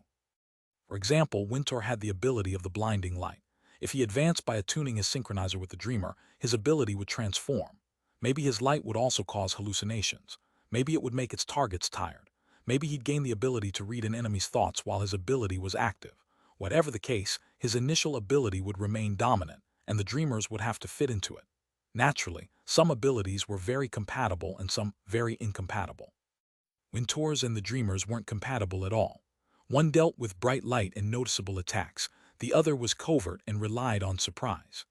For example, Wintour had the ability of the blinding light. If he advanced by attuning his synchronizer with the Dreamer, his ability would transform. Maybe his light would also cause hallucinations. Maybe it would make its targets tired. Maybe he'd gain the ability to read an enemy's thoughts while his ability was active. Whatever the case, his initial ability would remain dominant, and the Dreamers would have to fit into it. Naturally, some abilities were very compatible and some very incompatible. Wintour's and the Dreamers weren't compatible at all. One dealt with bright light and noticeable attacks. The other was covert and relied on surprise.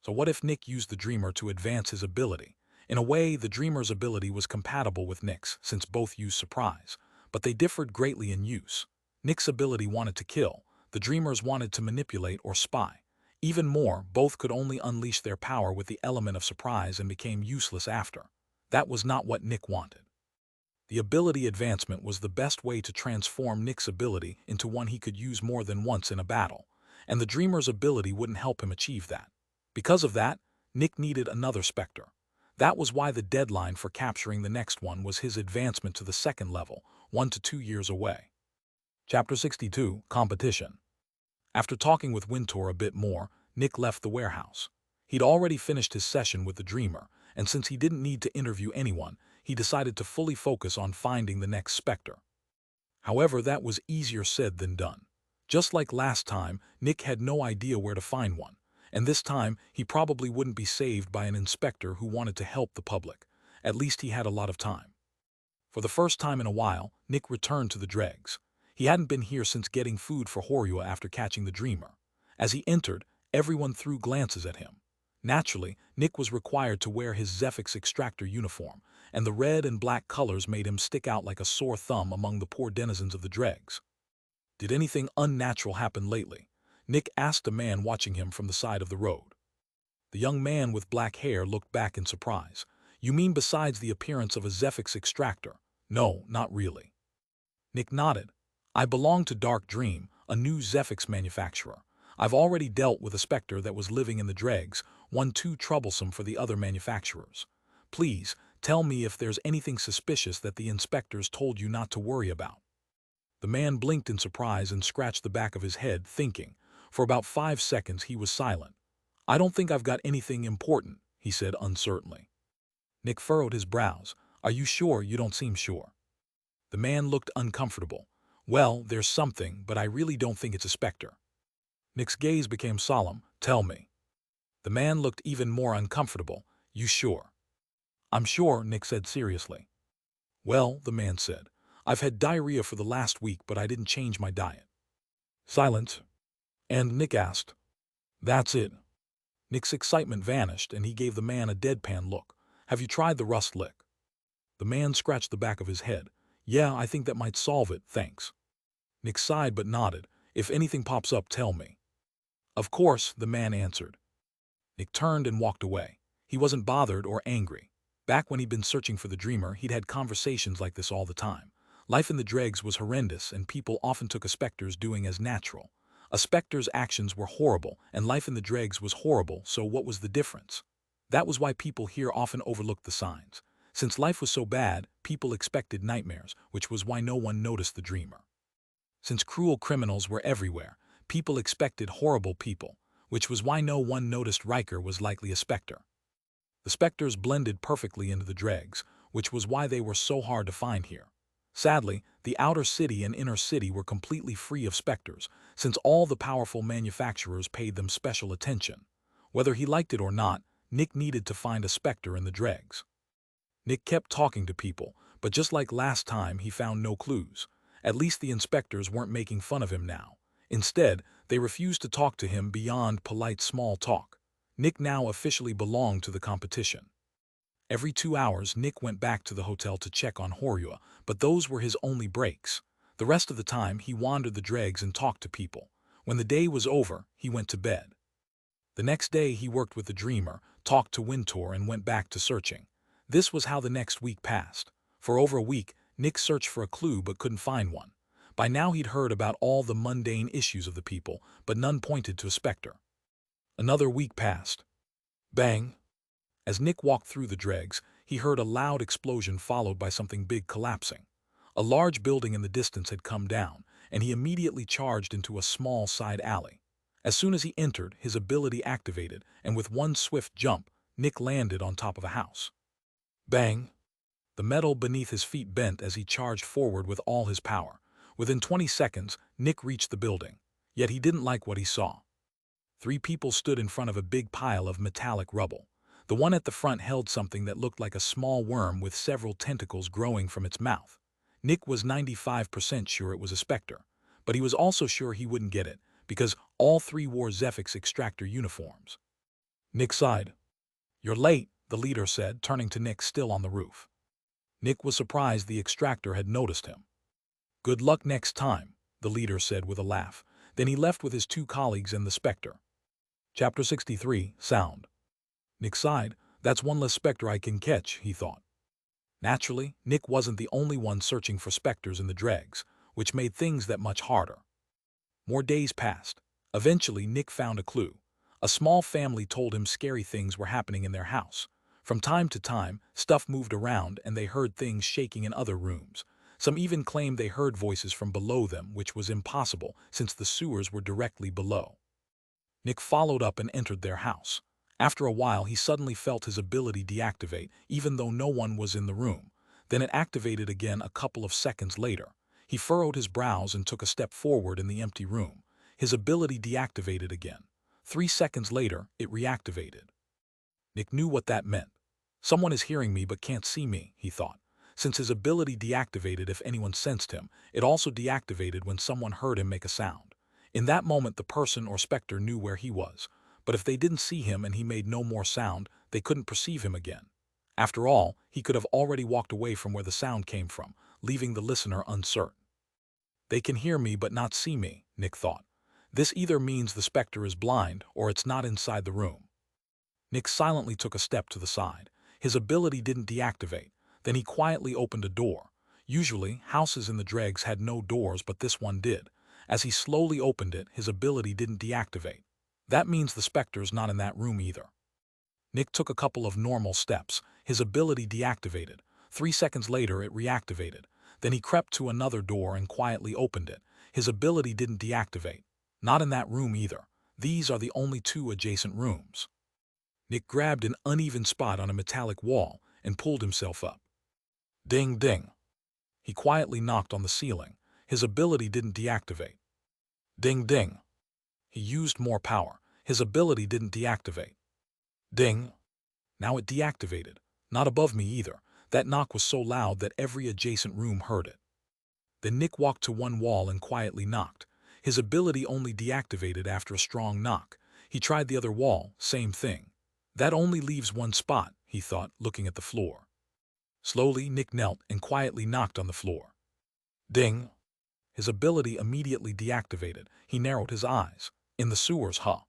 So what if Nick used the Dreamer to advance his ability? In a way, the Dreamer's ability was compatible with Nick's, since both used surprise, but they differed greatly in use. Nick's ability wanted to kill, the Dreamer's wanted to manipulate or spy. Even more, both could only unleash their power with the element of surprise and became useless after. That was not what Nick wanted. The ability advancement was the best way to transform Nick's ability into one he could use more than once in a battle, and the Dreamer's ability wouldn't help him achieve that. Because of that, Nick needed another Specter. That was why the deadline for capturing the next one was his advancement to the second level, 1 to 2 years away. Chapter 62, Competition. After talking with Wintour a bit more, Nick left the warehouse. He'd already finished his session with the Dreamer, and since he didn't need to interview anyone, he decided to fully focus on finding the next Specter. However, that was easier said than done. Just like last time, Nick had no idea where to find one, and this time he probably wouldn't be saved by an inspector who wanted to help the public. At least he had a lot of time. For the first time in a while, Nick returned to the Dregs. He hadn't been here since getting food for Horua after catching the Dreamer. As he entered, everyone threw glances at him. Naturally, Nick was required to wear his Zephyx Extractor uniform, and the red and black colors made him stick out like a sore thumb among the poor denizens of the Dregs. Did anything unnatural happen lately? Nick asked a man watching him from the side of the road. The young man with black hair looked back in surprise. You mean besides the appearance of a Zephyx Extractor? No, not really. Nick nodded. I belong to Dark Dream. a new Zephyx manufacturer. I've already dealt with a Specter that was living in the Dregs, one too troublesome for the other manufacturers. Please, tell me if there's anything suspicious that the inspectors told you not to worry about." The man blinked in surprise and scratched the back of his head, thinking. For about 5 seconds he was silent. "I don't think I've got anything important," he said uncertainly. Nick furrowed his brows. "Are you sure? You don't seem sure." The man looked uncomfortable. "Well, there's something, but I really don't think it's a Specter." Nick's gaze became solemn. "Tell me." The man looked even more uncomfortable. "You sure?" "I'm sure," Nick said seriously. "Well," the man said, "I've had diarrhea for the last week, but I didn't change my diet." Silence. And Nick asked, "That's it?" Nick's excitement vanished, and he gave the man a deadpan look. "Have you tried the rust lick?" The man scratched the back of his head. "Yeah, I think that might solve it, thanks." Nick sighed but nodded. "If anything pops up, tell me." "Of course," the man answered. Nick turned and walked away. He wasn't bothered or angry. Back when he'd been searching for the dreamer, he'd had conversations like this all the time. Life in the Dregs was horrendous, and people often took a Specter's doing as natural. A Specter's actions were horrible, and life in the Dregs was horrible, so what was the difference? That was why people here often overlooked the signs. Since life was so bad, people expected nightmares, which was why no one noticed the dreamer. Since cruel criminals were everywhere, people expected horrible people, which was why no one noticed Riker was likely a Specter. The Specters blended perfectly into the Dregs, which was why they were so hard to find here. Sadly, the outer city and inner city were completely free of Specters, since all the powerful manufacturers paid them special attention. Whether he liked it or not, Nick needed to find a Specter in the Dregs. Nick kept talking to people, but just like last time, he found no clues. At least the inspectors weren't making fun of him now. Instead, they refused to talk to him beyond polite small talk. Nick now officially belonged to the competition. Every 2 hours, Nick went back to the hotel to check on Horua, but those were his only breaks. The rest of the time, he wandered the Dregs and talked to people. When the day was over, he went to bed. The next day, he worked with the Dreamer, talked to Wintor, and went back to searching. This was how the next week passed. For over a week, Nick searched for a clue but couldn't find one. By now he'd heard about all the mundane issues of the people, but none pointed to a Specter. Another week passed. Bang! As Nick walked through the Dregs, he heard a loud explosion followed by something big collapsing. A large building in the distance had come down, and he immediately charged into a small side alley. As soon as he entered, his ability activated, and with one swift jump, Nick landed on top of a house. Bang! The metal beneath his feet bent as he charged forward with all his power. Within 20 seconds, Nick reached the building. Yet he didn't like what he saw. 3 people stood in front of a big pile of metallic rubble. The one at the front held something that looked like a small worm with several tentacles growing from its mouth. Nick was 95% sure it was a Specter, but he was also sure he wouldn't get it, because all 3 wore Zephyx Extractor uniforms. Nick sighed. "You're late," the leader said, turning to Nick still on the roof. Nick was surprised the Extractor had noticed him. "Good luck next time," the leader said with a laugh. Then he left with his 2 colleagues and the Specter. Chapter 63, Sound. Nick sighed. "That's one less Specter I can catch," he thought. Naturally, Nick wasn't the only one searching for Specters in the Dregs, which made things that much harder. More days passed. Eventually, Nick found a clue. A small family told him scary things were happening in their house. From time to time, stuff moved around and they heard things shaking in other rooms. Some even claimed they heard voices from below them, which was impossible since the sewers were directly below. Nick followed up and entered their house. After a while, he suddenly felt his ability deactivate, even though no one was in the room. Then it activated again a couple of seconds later. He furrowed his brows and took a step forward in the empty room. His ability deactivated again. 3 seconds later, it reactivated. Nick knew what that meant. Someone is hearing me but can't see me, he thought. Since his ability deactivated if anyone sensed him, it also deactivated when someone heard him make a sound. In that moment, the person or Specter knew where he was, but if they didn't see him and he made no more sound, they couldn't perceive him again. After all, he could have already walked away from where the sound came from, leaving the listener uncertain. They can hear me but not see me, Nick thought. This either means the Specter is blind or it's not inside the room. Nick silently took a step to the side. His ability didn't deactivate. Then he quietly opened a door. Usually, houses in the Dregs had no doors, but this one did. As he slowly opened it, his ability didn't deactivate. That means the Specter's not in that room either. Nick took a couple of normal steps. His ability deactivated. 3 seconds later, it reactivated. Then he crept to another door and quietly opened it. His ability didn't deactivate. Not in that room either. These are the only 2 adjacent rooms. Nick grabbed an uneven spot on a metallic wall and pulled himself up. Ding ding. He quietly knocked on the ceiling. His ability didn't deactivate. Ding ding. He used more power. His ability didn't deactivate. Ding. Now it deactivated. Not above me either. That knock was so loud that every adjacent room heard it. Then Nick walked to one wall and quietly knocked. His ability only deactivated after a strong knock. He tried the other wall, same thing. That only leaves one spot, he thought, looking at the floor. Slowly, Nick knelt and quietly knocked on the floor. Ding. His ability immediately deactivated. He narrowed his eyes. In the sewers, huh?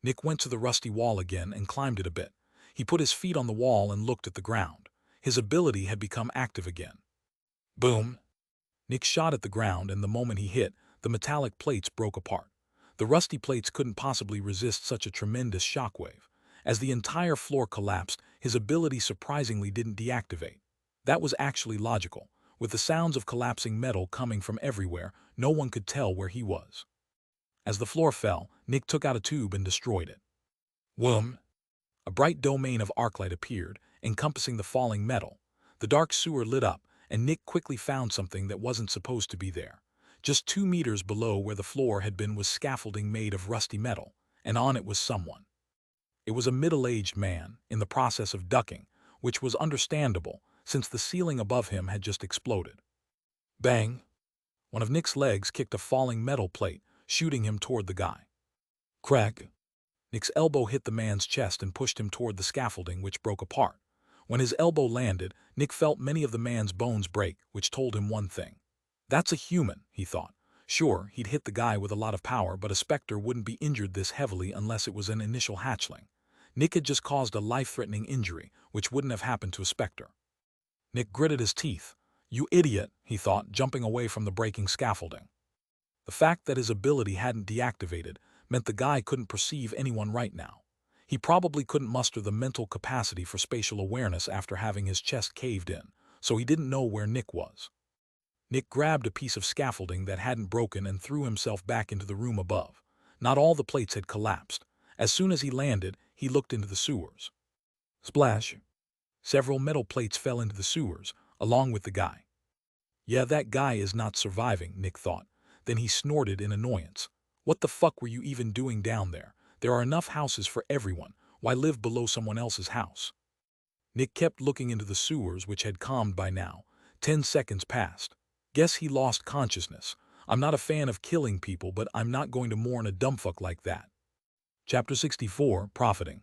Nick went to the rusty wall again and climbed it a bit. He put his feet on the wall and looked at the ground. His ability had become active again. Boom! Nick shot at the ground, and the moment he hit, the metallic plates broke apart. The rusty plates couldn't possibly resist such a tremendous shockwave. As the entire floor collapsed, his ability surprisingly didn't deactivate. That was actually logical. With the sounds of collapsing metal coming from everywhere, no one could tell where he was. As the floor fell, Nick took out a tube and destroyed it. Whoom! A bright domain of arclight appeared, encompassing the falling metal. The dark sewer lit up, and Nick quickly found something that wasn't supposed to be there. Just 2 meters below where the floor had been was scaffolding made of rusty metal, and on it was someone. It was a middle-aged man, in the process of ducking, which was understandable, since the ceiling above him had just exploded. Bang! One of Nick's legs kicked a falling metal plate, shooting him toward the guy. Crack! Nick's elbow hit the man's chest and pushed him toward the scaffolding, which broke apart. When his elbow landed, Nick felt many of the man's bones break, which told him one thing. That's a human, he thought. Sure, he'd hit the guy with a lot of power, but a Specter wouldn't be injured this heavily unless it was an initial hatchling. Nick had just caused a life-threatening injury, which wouldn't have happened to a Specter. Nick gritted his teeth. You idiot, he thought, jumping away from the breaking scaffolding. The fact that his ability hadn't deactivated meant the guy couldn't perceive anyone right now. He probably couldn't muster the mental capacity for spatial awareness after having his chest caved in, so he didn't know where Nick was. Nick grabbed a piece of scaffolding that hadn't broken and threw himself back into the room above. Not all the plates had collapsed. As soon as he landed, he looked into the sewers. Splash! Several metal plates fell into the sewers, along with the guy. Yeah, that guy is not surviving, Nick thought. Then he snorted in annoyance. What the fuck were you even doing down there? There are enough houses for everyone. Why live below someone else's house? Nick kept looking into the sewers, which had calmed by now. 10 seconds passed. Guess he lost consciousness. I'm not a fan of killing people, but I'm not going to mourn a dumbfuck like that. Chapter 64, Profiting.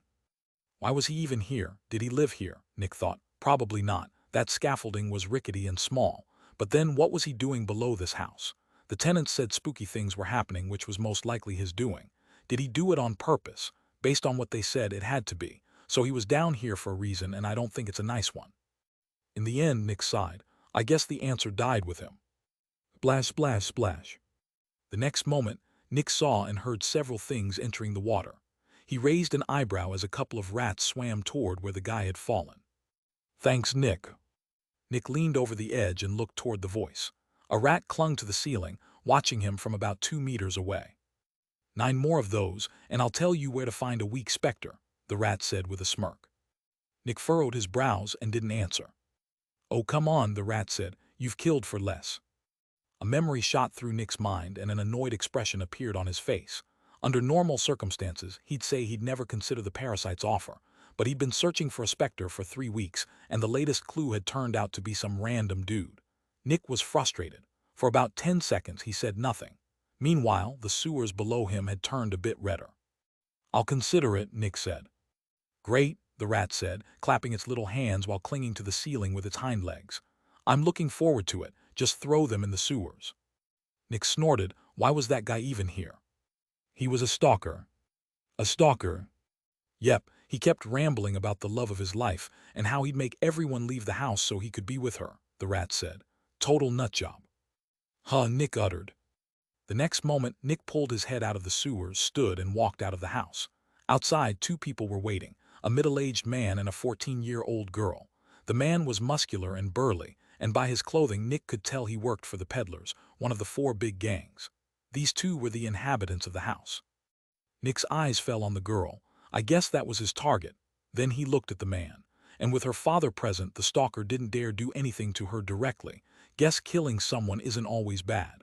Why was he even here? Did he live here? Nick thought. Probably not. That scaffolding was rickety and small. But then what was he doing below this house? The tenants said spooky things were happening, which was most likely his doing. Did he do it on purpose? Based on what they said, it had to be. So he was down here for a reason, and I don't think it's a nice one. In the end, Nick sighed. I guess the answer died with him. Splash, splash, splash. The next moment, Nick saw and heard several things entering the water. He raised an eyebrow as a couple of rats swam toward where the guy had fallen. Thanks, Nick. Nick leaned over the edge and looked toward the voice. A rat clung to the ceiling, watching him from about 2 meters away. 9 more of those, and I'll tell you where to find a weak Specter, the rat said with a smirk. Nick furrowed his brows and didn't answer. Oh, come on, the rat said. You've killed for less. A memory shot through Nick's mind and an annoyed expression appeared on his face. Under normal circumstances, he'd say he'd never consider the parasite's offer, but he'd been searching for a Specter for 3 weeks, and the latest clue had turned out to be some random dude. Nick was frustrated. For about 10 seconds, he said nothing. Meanwhile, the sewers below him had turned a bit redder. I'll consider it, Nick said. Great, the rat said, clapping its little hands while clinging to the ceiling with its hind legs. I'm looking forward to it. Just throw them in the sewers. Nick snorted. Why was that guy even here? He was a stalker. A stalker? Yep, he kept rambling about the love of his life and how he'd make everyone leave the house so he could be with her, the rat said. Total nutjob. Huh, Nick uttered. The next moment, Nick pulled his head out of the sewers, stood, and walked out of the house. Outside, two people were waiting, a middle-aged man and a 14-year-old girl. The man was muscular and burly, and by his clothing Nick could tell he worked for the peddlers, one of the four big gangs. These two were the inhabitants of the house. Nick's eyes fell on the girl. I guess that was his target. Then he looked at the man. And with her father present, the stalker didn't dare do anything to her directly. Guess killing someone isn't always bad.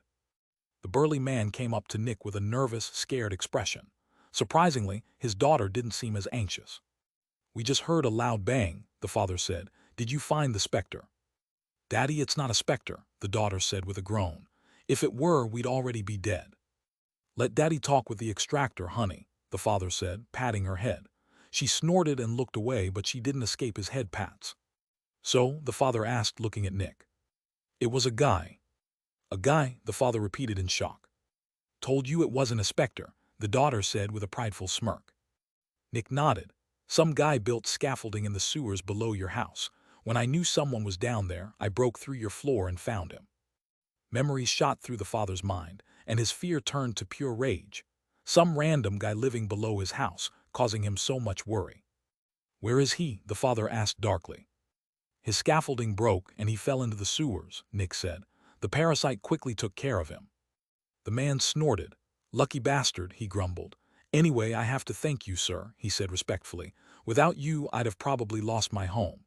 The burly man came up to Nick with a nervous, scared expression. Surprisingly, his daughter didn't seem as anxious. "We just heard a loud bang," the father said. "Did you find the Specter?" "Daddy, it's not a Specter," the daughter said with a groan. "If it were, we'd already be dead." "Let Daddy talk with the Extractor, honey," the father said, patting her head. She snorted and looked away, but she didn't escape his head pats. "So?" the father asked, looking at Nick. "It was a guy." "A guy?" the father repeated in shock. "Told you it wasn't a Specter," the daughter said with a prideful smirk. Nick nodded. "Some guy built scaffolding in the sewers below your house. When I knew someone was down there, I broke through your floor and found him." Memories shot through the father's mind, and his fear turned to pure rage. Some random guy living below his house, causing him so much worry. "Where is he?" the father asked darkly. "His scaffolding broke and he fell into the sewers," Nick said. "The parasite quickly took care of him." The man snorted. "Lucky bastard," he grumbled. "Anyway, I have to thank you, sir," he said respectfully. "Without you, I'd have probably lost my home."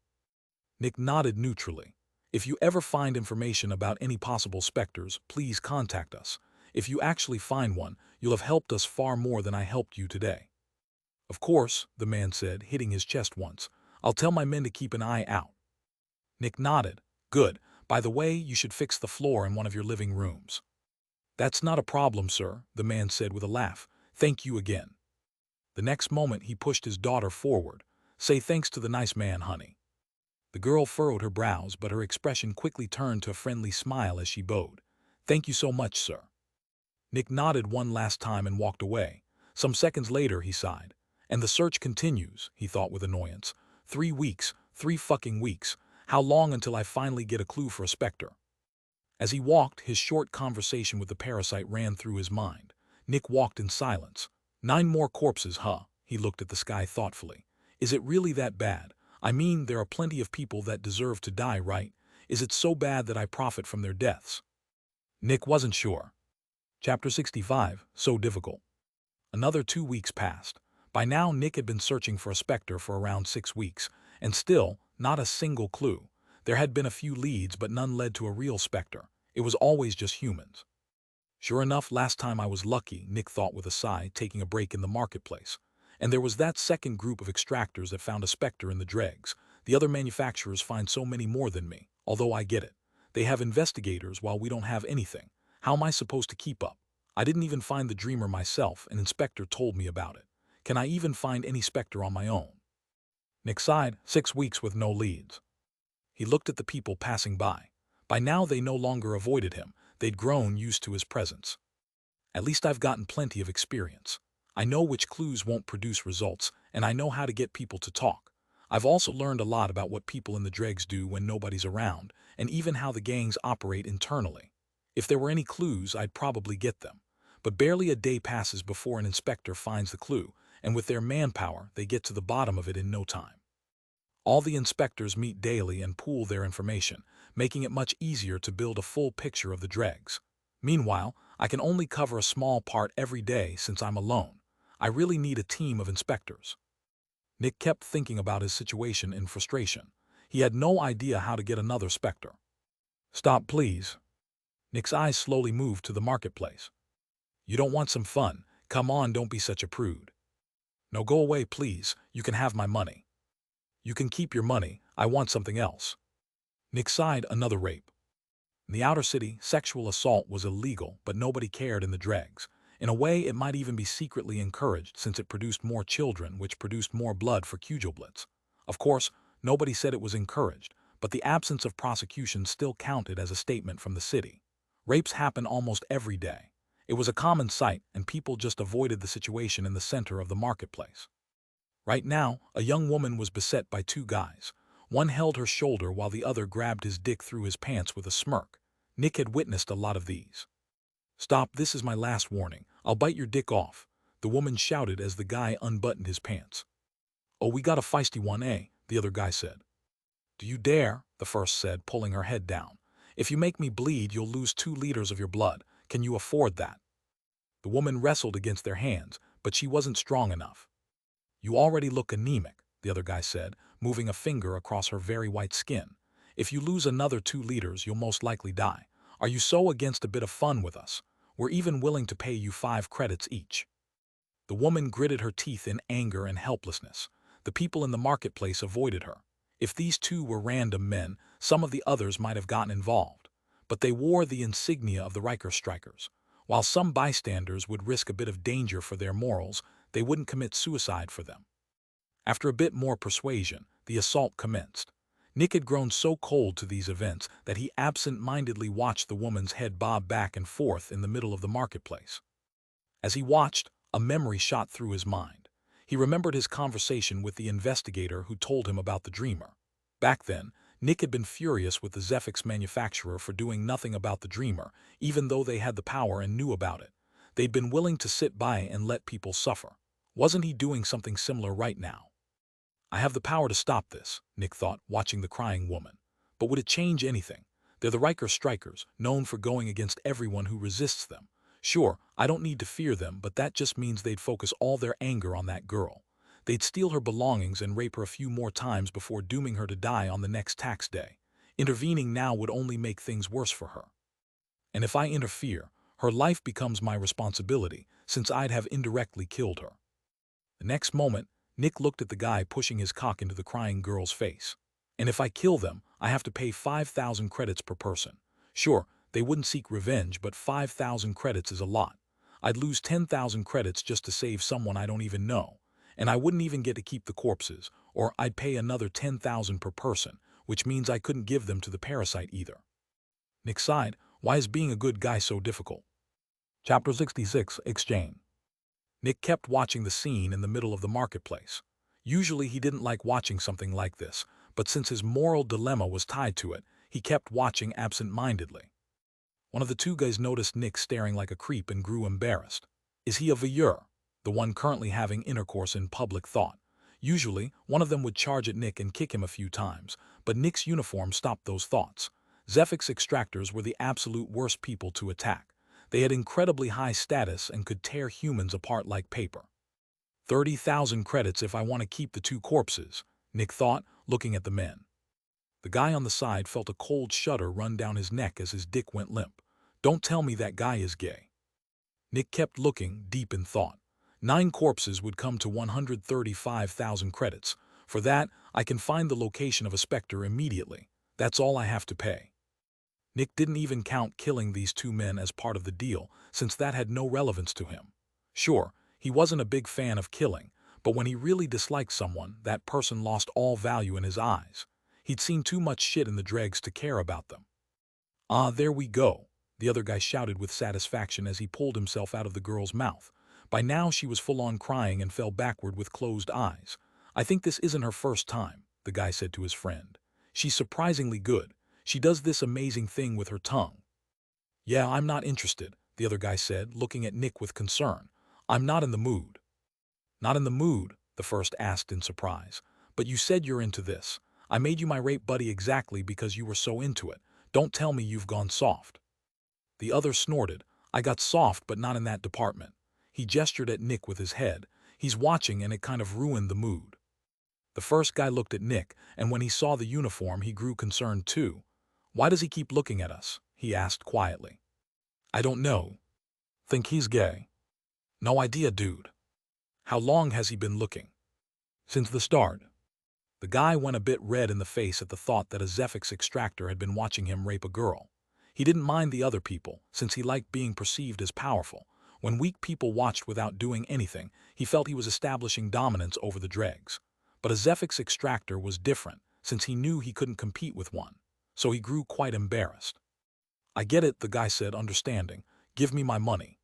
Nick nodded neutrally. "If you ever find information about any possible Specters, please contact us. If you actually find one, you'll have helped us far more than I helped you today." "Of course," the man said, hitting his chest once. "I'll tell my men to keep an eye out." Nick nodded. "Good. By the way, you should fix the floor in one of your living rooms." "That's not a problem, sir," the man said with a laugh. "Thank you again." The next moment he pushed his daughter forward. "Say thanks to the nice man, honey." The girl furrowed her brows, but her expression quickly turned to a friendly smile as she bowed. "Thank you so much, sir." Nick nodded one last time and walked away. Some seconds later he sighed. "And the search continues," he thought with annoyance. 3 weeks, 3 fucking weeks. How long until I finally get a clue for a Specter?" As he walked, his short conversation with the parasite ran through his mind. Nick walked in silence. 9 more corpses, huh? He looked at the sky thoughtfully. "Is it really that bad? I mean, there are plenty of people that deserve to die, right? Is it so bad that I profit from their deaths?" Nick wasn't sure. Chapter 65, So Difficult. Another 2 weeks passed. By now, Nick had been searching for a Specter for around 6 weeks, and still, not a single clue. There had been a few leads, but none led to a real Specter. It was always just humans. Sure enough, last time I was lucky, Nick thought with a sigh, taking a break in the marketplace. And there was that second group of extractors that found a Specter in the Dregs. The other manufacturers find so many more than me, although I get it. They have investigators while we don't have anything. How am I supposed to keep up? I didn't even find the Dreamer myself, an inspector told me about it. Can I even find any Specter on my own? Nick sighed, 6 weeks with no leads. He looked at the people passing by. By now they no longer avoided him. They'd grown used to his presence. "At least I've gotten plenty of experience. I know which clues won't produce results, and I know how to get people to talk. I've also learned a lot about what people in the Dregs do when nobody's around, and even how the gangs operate internally. If there were any clues, I'd probably get them. But barely a day passes before an inspector finds the clue, and with their manpower, they get to the bottom of it in no time. All the inspectors meet daily and pool their information, making it much easier to build a full picture of the Dregs. Meanwhile, I can only cover a small part every day since I'm alone. I really need a team of inspectors." Nick kept thinking about his situation in frustration. He had no idea how to get another Specter. "Stop, please." Nick's eyes slowly moved to the marketplace. "You don't want some fun? Come on, don't be such a prude." "No, go away, please. You can have my money." "You can keep your money. I want something else." Nick sighed. Another rape. In the outer city, sexual assault was illegal, but nobody cared in the Dregs. In a way, it might even be secretly encouraged since it produced more children, which produced more blood for Cujoblitz. Of course, nobody said it was encouraged, but the absence of prosecution still counted as a statement from the city. Rapes happen almost every day. It was a common sight, and people just avoided the situation in the center of the marketplace. Right now, a young woman was beset by 2 guys. One held her shoulder while the other grabbed his dick through his pants with a smirk. Nick had witnessed a lot of these. Stop, this is my last warning. I'll bite your dick off, the woman shouted as the guy unbuttoned his pants. Oh, we got a feisty one, eh? The other guy said. Do you dare? The first said, pulling her head down. If you make me bleed, you'll lose 2 liters of your blood. Can you afford that? The woman wrestled against their hands, but she wasn't strong enough. You already look anemic, the other guy said, moving a finger across her very white skin. If you lose another 2 liters, you'll most likely die. Are you so against a bit of fun with us? We're even willing to pay you 5 credits each. The woman gritted her teeth in anger and helplessness. The people in the marketplace avoided her. If these 2 were random men, some of the others might have gotten involved. But they wore the insignia of the Strikers. While some bystanders would risk a bit of danger for their morals, they wouldn't commit suicide for them. After a bit more persuasion, the assault commenced. Nick had grown so cold to these events that he absent-mindedly watched the woman's head bob back and forth in the middle of the marketplace. As he watched, a memory shot through his mind. He remembered his conversation with the investigator who told him about the dreamer. Back then, Nick had been furious with the Zephyx manufacturer for doing nothing about the dreamer, even though they had the power and knew about it. They'd been willing to sit by and let people suffer. Wasn't he doing something similar right now? I have the power to stop this, Nick thought, watching the crying woman. But would it change anything? They're the Strikers, known for going against everyone who resists them. Sure, I don't need to fear them, but that just means they'd focus all their anger on that girl. They'd steal her belongings and rape her a few more times before dooming her to die on the next tax day. Intervening now would only make things worse for her. And if I interfere, her life becomes my responsibility, since I'd have indirectly killed her. The next moment, Nick looked at the guy pushing his cock into the crying girl's face. And if I kill them, I have to pay 5,000 credits per person. Sure, they wouldn't seek revenge, but 5,000 credits is a lot. I'd lose 10,000 credits just to save someone I don't even know. And I wouldn't even get to keep the corpses, or I'd pay another 10,000 per person, which means I couldn't give them to the parasite either. Nick sighed. Why is being a good guy so difficult? Chapter 66, Exchange. Nick kept watching the scene in the middle of the marketplace. Usually he didn't like watching something like this, but since his moral dilemma was tied to it, he kept watching absent-mindedly. One of the 2 guys noticed Nick staring like a creep and grew embarrassed. Is he a voyeur? The one currently having intercourse in public thought. Usually, one of them would charge at Nick and kick him a few times, but Nick's uniform stopped those thoughts. Zephyx Extractors were the absolute worst people to attack. They had incredibly high status and could tear humans apart like paper. 30,000 credits if I want to keep the 2 corpses, Nick thought, looking at the men. The guy on the side felt a cold shudder run down his neck as his dick went limp. Don't tell me that guy is gay. Nick kept looking, deep in thought. 9 corpses would come to 135,000 credits. For that, I can find the location of a Specter immediately. That's all I have to pay. Nick didn't even count killing these 2 men as part of the deal, since that had no relevance to him. Sure, he wasn't a big fan of killing, but when he really disliked someone, that person lost all value in his eyes. He'd seen too much shit in the Dregs to care about them. Ah, there we go, the other guy shouted with satisfaction as he pulled himself out of the girl's mouth. By now she was full-on crying and fell backward with closed eyes. I think this isn't her first time, the guy said to his friend. She's surprisingly good. She does this amazing thing with her tongue. Yeah, I'm not interested, the other guy said, looking at Nick with concern. I'm not in the mood. Not in the mood, the first asked in surprise. But you said you're into this. I made you my rape buddy exactly because you were so into it. Don't tell me you've gone soft. The other snorted. I got soft, but not in that department. He gestured at Nick with his head. He's watching and it kind of ruined the mood. The first guy looked at Nick, and when he saw the uniform he grew concerned too. Why does he keep looking at us? He asked quietly. I don't know. Think he's gay? No idea, dude. How long has he been looking? Since the start. The guy went a bit red in the face at the thought that a Zephyx Extractor had been watching him rape a girl. He didn't mind the other people, since he liked being perceived as powerful. When weak people watched without doing anything, he felt he was establishing dominance over the Dregs. But a Zephyx Extractor was different, since he knew he couldn't compete with one. So he grew quite embarrassed. I get it, the guy said, understanding. Give me my money.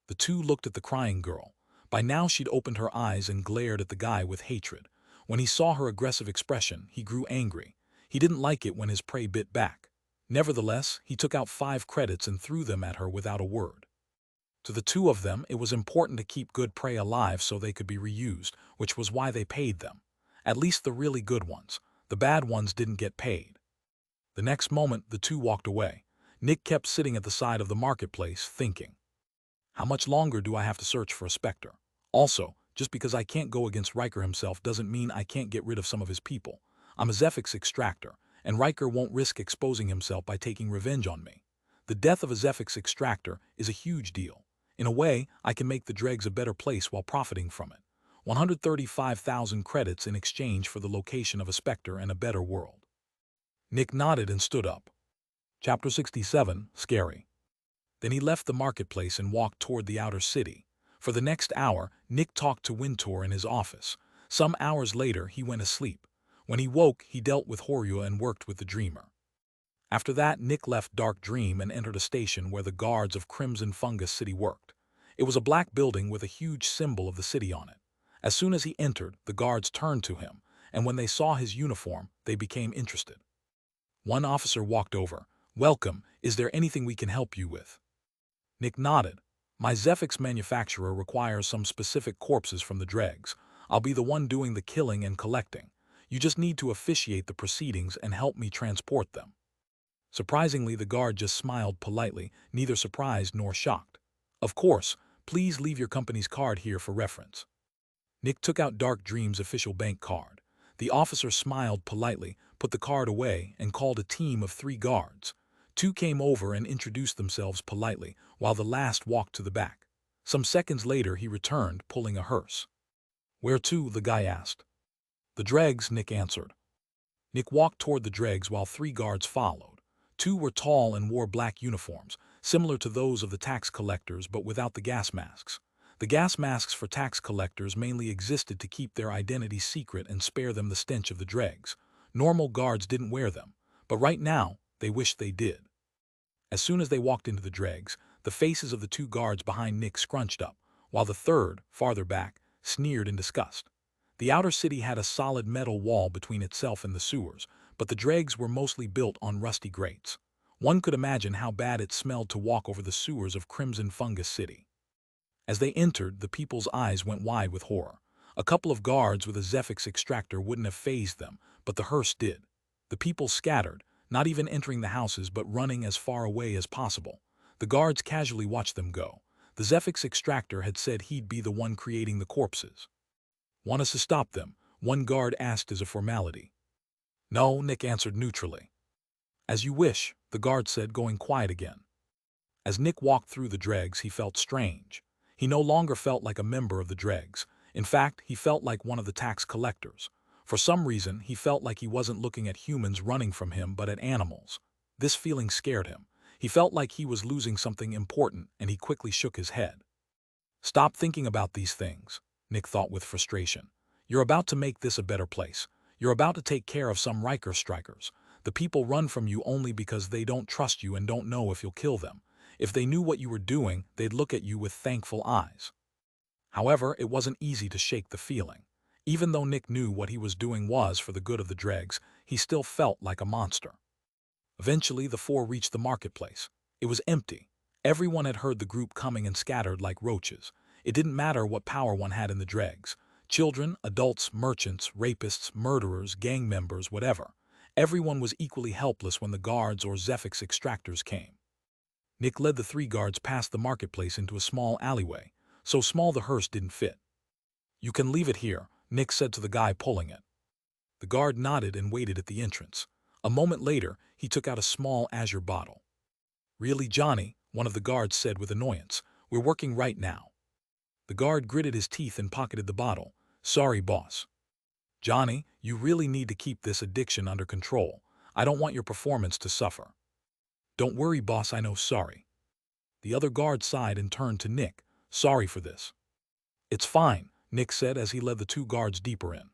The 2 looked at the crying girl. By now she'd opened her eyes and glared at the guy with hatred. When he saw her aggressive expression, he grew angry. He didn't like it when his prey bit back. Nevertheless, he took out 5 credits and threw them at her without a word. To the two of them, it was important to keep good prey alive so they could be reused, which was why they paid them. At least the really good ones. The bad ones didn't get paid. The next moment, the two walked away. Nick kept sitting at the side of the marketplace, thinking, how much longer do I have to search for a Specter? Also, just because I can't go against Riker himself doesn't mean I can't get rid of some of his people. I'm a Zephyx Extractor, and Riker won't risk exposing himself by taking revenge on me. The death of a Zephyx Extractor is a huge deal. In a way, I can make the Dregs a better place while profiting from it. 135,000 credits in exchange for the location of a Specter and a better world. Nick nodded and stood up. Chapter 67, Scary. Then he left the marketplace and walked toward the outer city. For the next hour, Nick talked to Wintour in his office. Some hours later, he went asleep. When he woke, he dealt with Horua and worked with the Dreamer. After that, Nick left Dark Dream and entered a station where the guards of Crimson Fungus City worked. It was a black building with a huge symbol of the city on it. As soon as he entered, the guards turned to him, and when they saw his uniform, they became interested. One officer walked over. "Welcome, is there anything we can help you with?" Nick nodded. "My Zephyx manufacturer requires some specific corpses from the Dregs. I'll be the one doing the killing and collecting. You just need to officiate the proceedings and help me transport them." Surprisingly, the guard just smiled politely, neither surprised nor shocked. "Of course, please leave your company's card here for reference." Nick took out Dark Dream's official bank card. The officer smiled politely, put the card away, and called a team of 3 guards. 2 came over and introduced themselves politely, while the last walked to the back. Some seconds later, he returned, pulling a hearse. "Where to?" the guy asked. "The Dregs," Nick answered. Nick walked toward the Dregs while 3 guards followed. 2 were tall and wore black uniforms, similar to those of the tax collectors but without the gas masks. The gas masks for tax collectors mainly existed to keep their identities secret and spare them the stench of the Dregs. Normal guards didn't wear them, but right now, they wished they did. As soon as they walked into the Dregs, the faces of the 2 guards behind Nick scrunched up, while the third, farther back, sneered in disgust. The outer city had a solid metal wall between itself and the sewers, but the Dregs were mostly built on rusty grates. One could imagine how bad it smelled to walk over the sewers of Crimson Fungus City. As they entered, the people's eyes went wide with horror. A couple of guards with a Zephyx Extractor wouldn't have fazed them, but the hearse did. The people scattered, not even entering the houses but running as far away as possible. The guards casually watched them go. The Zephyx Extractor had said he'd be the one creating the corpses. "Want us to stop them?" one guard asked as a formality. "No," Nick answered neutrally. "As you wish," the guard said, going quiet again. As Nick walked through the Dregs, he felt strange. He no longer felt like a member of the Dregs. In fact, he felt like one of the tax collectors. For some reason, he felt like he wasn't looking at humans running from him but at animals. This feeling scared him. He felt like he was losing something important, and he quickly shook his head. "Stop thinking about these things," Nick thought with frustration. "You're about to make this a better place. You're about to take care of some Riker strikers. The people run from you only because they don't trust you and don't know if you'll kill them. If they knew what you were doing, they'd look at you with thankful eyes." However, it wasn't easy to shake the feeling. Even though Nick knew what he was doing was for the good of the Dregs, he still felt like a monster. Eventually, the 4 reached the marketplace. It was empty. Everyone had heard the group coming and scattered like roaches. It didn't matter what power one had in the Dregs. Children, adults, merchants, rapists, murderers, gang members, whatever. Everyone was equally helpless when the guards or Zephyx Extractors came. Nick led the 3 guards past the marketplace into a small alleyway, so small the hearse didn't fit. "You can leave it here," Nick said to the guy pulling it. The guard nodded and waited at the entrance. A moment later, he took out a small azure bottle. "Really, Johnny?" one of the guards said with annoyance. "We're working right now." The guard gritted his teeth and pocketed the bottle. "Sorry, boss." "Johnny, you really need to keep this addiction under control. I don't want your performance to suffer." "Don't worry, boss, I know, sorry." The other guard sighed and turned to Nick. "Sorry for this." "It's fine," Nick said as he led the 2 guards deeper in.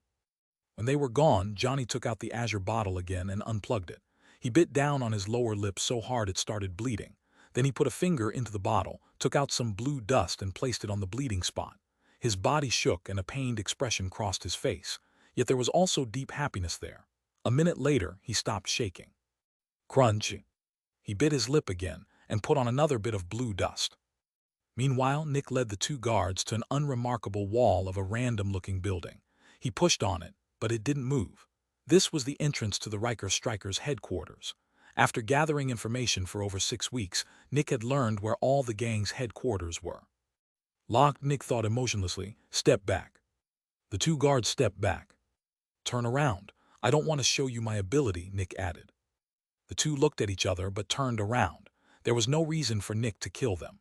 When they were gone, Johnny took out the azure bottle again and unplugged it. He bit down on his lower lip so hard it started bleeding. Then he put a finger into the bottle, took out some blue dust and placed it on the bleeding spot. His body shook and a pained expression crossed his face. Yet there was also deep happiness there. A minute later, he stopped shaking. Crunch. He bit his lip again and put on another bit of blue dust. Meanwhile, Nick led the two guards to an unremarkable wall of a random-looking building. He pushed on it, but it didn't move. This was the entrance to the Riker Strikers' headquarters. After gathering information for over 6 weeks, Nick had learned where all the gang's headquarters were. Locked, Nick thought emotionlessly. Step back. The two guards stepped back. Turn around. I don't want to show you my ability, Nick added. The two looked at each other but turned around. There was no reason for Nick to kill them.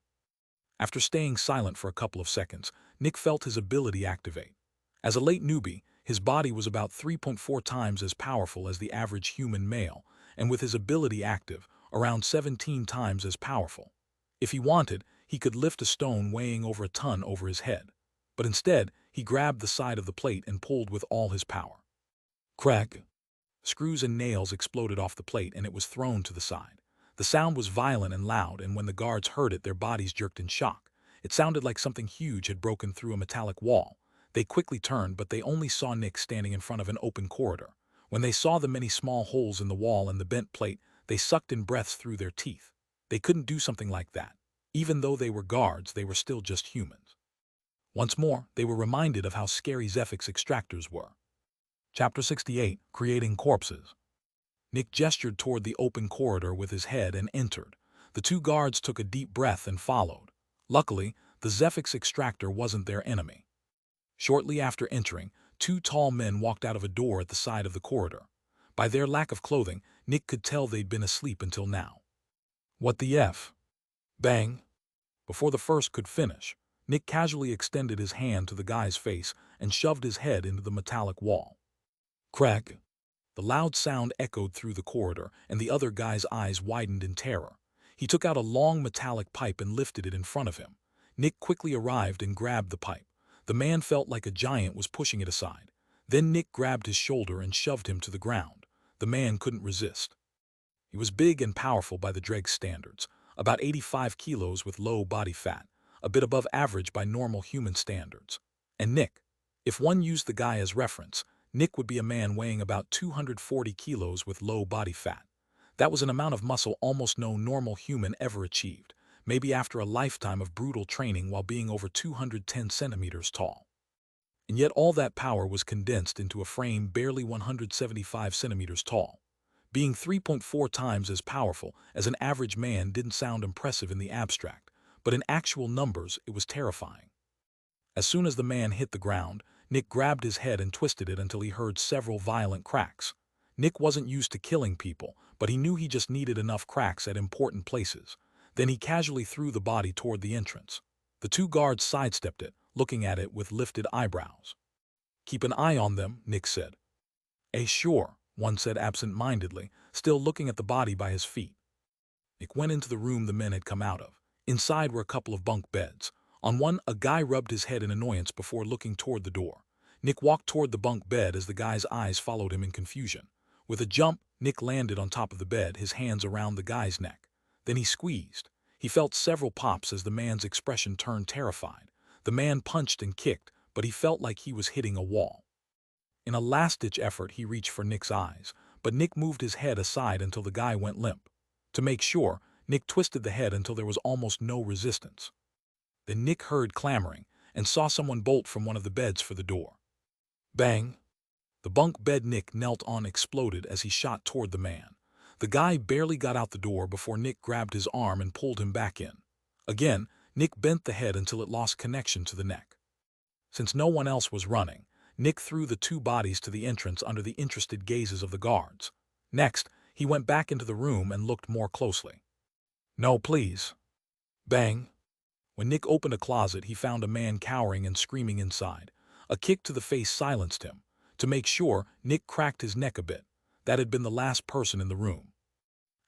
After staying silent for a couple of seconds, Nick felt his ability activate. As a late newbie, his body was about 3.4 times as powerful as the average human male, and with his ability active, around 17 times as powerful. If he wanted, he could lift a stone weighing over a ton over his head. But instead, he grabbed the side of the plate and pulled with all his power. Crack! Screws and nails exploded off the plate and it was thrown to the side. The sound was violent and loud, and when the guards heard it, their bodies jerked in shock. It sounded like something huge had broken through a metallic wall. They quickly turned, but they only saw Nick standing in front of an open corridor. When they saw the many small holes in the wall and the bent plate, they sucked in breaths through their teeth. They couldn't do something like that. Even though they were guards, they were still just humans. Once more, they were reminded of how scary Zephyx Extractors were. Chapter 68, Creating Corpses. Nick gestured toward the open corridor with his head and entered. The two guards took a deep breath and followed. Luckily, the Zephyx Extractor wasn't their enemy. Shortly after entering, two tall men walked out of a door at the side of the corridor. By their lack of clothing, Nick could tell they'd been asleep until now. What the F? Bang! Before the first could finish, Nick casually extended his hand to the guy's face and shoved his head into the metallic wall. Crack! The loud sound echoed through the corridor, and the other guy's eyes widened in terror. He took out a long metallic pipe and lifted it in front of him. Nick quickly arrived and grabbed the pipe. The man felt like a giant was pushing it aside. Then Nick grabbed his shoulder and shoved him to the ground. The man couldn't resist. He was big and powerful by the Dregs standards, about 85 kilos with low body fat, a bit above average by normal human standards. And Nick, if one used the guy as reference, Nick would be a man weighing about 240 kilos with low body fat. That was an amount of muscle almost no normal human ever achieved, maybe after a lifetime of brutal training while being over 210 centimeters tall. And yet all that power was condensed into a frame barely 175 centimeters tall. Being 3.4 times as powerful as an average man didn't sound impressive in the abstract, but in actual numbers it was terrifying. As soon as the man hit the ground, Nick grabbed his head and twisted it until he heard several violent cracks. Nick wasn't used to killing people, but he knew he just needed enough cracks at important places. Then he casually threw the body toward the entrance. The two guards sidestepped it, looking at it with lifted eyebrows. Keep an eye on them, Nick said. Sure, one said absent-mindedly, still looking at the body by his feet. Nick went into the room the men had come out of. Inside were a couple of bunk beds. On one, a guy rubbed his head in annoyance before looking toward the door. Nick walked toward the bunk bed as the guy's eyes followed him in confusion. With a jump, Nick landed on top of the bed, his hands around the guy's neck. Then he squeezed. He felt several pops as the man's expression turned terrified. The man punched and kicked, but he felt like he was hitting a wall. In a last-ditch effort, he reached for Nick's eyes, but Nick moved his head aside until the guy went limp. To make sure, Nick twisted the head until there was almost no resistance. Then Nick heard clamoring and saw someone bolt from one of the beds for the door. Bang! The bunk bed Nick knelt on exploded as he shot toward the man. The guy barely got out the door before Nick grabbed his arm and pulled him back in. Again, Nick bent the head until it lost connection to the neck. Since no one else was running, Nick threw the two bodies to the entrance under the interested gazes of the guards. Next, he went back into the room and looked more closely. No, please. Bang! When Nick opened a closet, he found a man cowering and screaming inside. A kick to the face silenced him. To make sure, Nick cracked his neck a bit. That had been the last person in the room.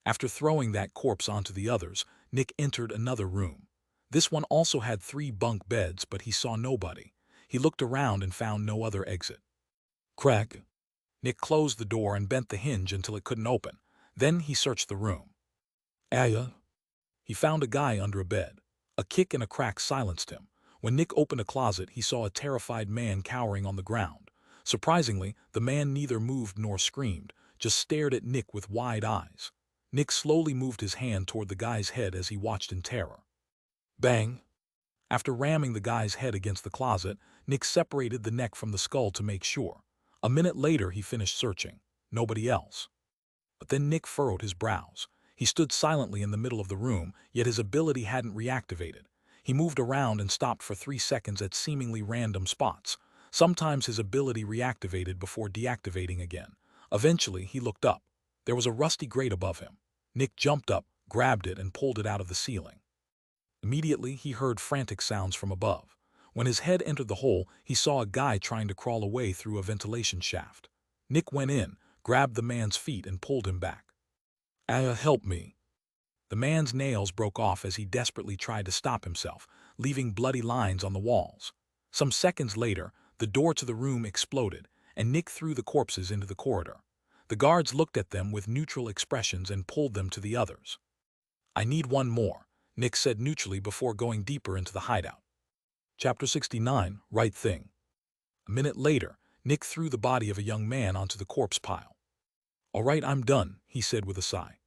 After throwing that corpse onto the others, Nick entered another room. This one also had 3 bunk beds, but he saw nobody. He looked around and found no other exit. Crack! Nick closed the door and bent the hinge until it couldn't open. Then he searched the room. Aya! He found a guy under a bed. A kick and a crack silenced him. When Nick opened a closet, he saw a terrified man cowering on the ground. Surprisingly, the man neither moved nor screamed, just stared at Nick with wide eyes. Nick slowly moved his hand toward the guy's head as he watched in terror. Bang! After ramming the guy's head against the closet, Nick separated the neck from the skull to make sure. A minute later, he finished searching. Nobody else. But then Nick furrowed his brows. He stood silently in the middle of the room, yet his ability hadn't reactivated. He moved around and stopped for 3 seconds at seemingly random spots. Sometimes his ability reactivated before deactivating again. Eventually, he looked up. There was a rusty grate above him. Nick jumped up, grabbed it, and pulled it out of the ceiling. Immediately, he heard frantic sounds from above. When his head entered the hole, he saw a guy trying to crawl away through a ventilation shaft. Nick went in, grabbed the man's feet, and pulled him back. Help me." The man's nails broke off as he desperately tried to stop himself, leaving bloody lines on the walls. Some seconds later, the door to the room exploded, and Nick threw the corpses into the corridor. The guards looked at them with neutral expressions and pulled them to the others. "I need one more," Nick said neutrally before going deeper into the hideout. Chapter 69, Right Thing. A minute later, Nick threw the body of a young man onto the corpse pile. "All right, I'm done," he said with a sigh.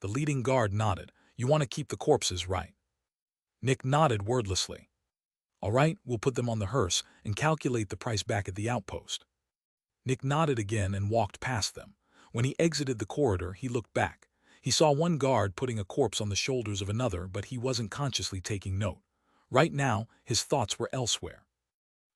The leading guard nodded. "You want to keep the corpses, right?" Nick nodded wordlessly. "All right, we'll put them on the hearse and calculate the price back at the outpost." Nick nodded again and walked past them. When he exited the corridor, he looked back. He saw one guard putting a corpse on the shoulders of another, but he wasn't consciously taking note. Right now, his thoughts were elsewhere.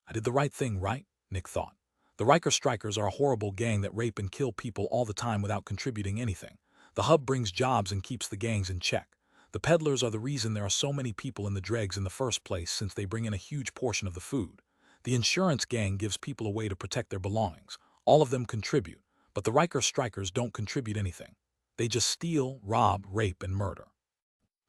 "I did the right thing, right?" Nick thought. "The Riker Strikers are a horrible gang that rape and kill people all the time without contributing anything. The hub brings jobs and keeps the gangs in check. The peddlers are the reason there are so many people in the Dregs in the first place, since they bring in a huge portion of the food. The insurance gang gives people a way to protect their belongings. All of them contribute, but the Riker Strikers don't contribute anything. They just steal, rob, rape, and murder."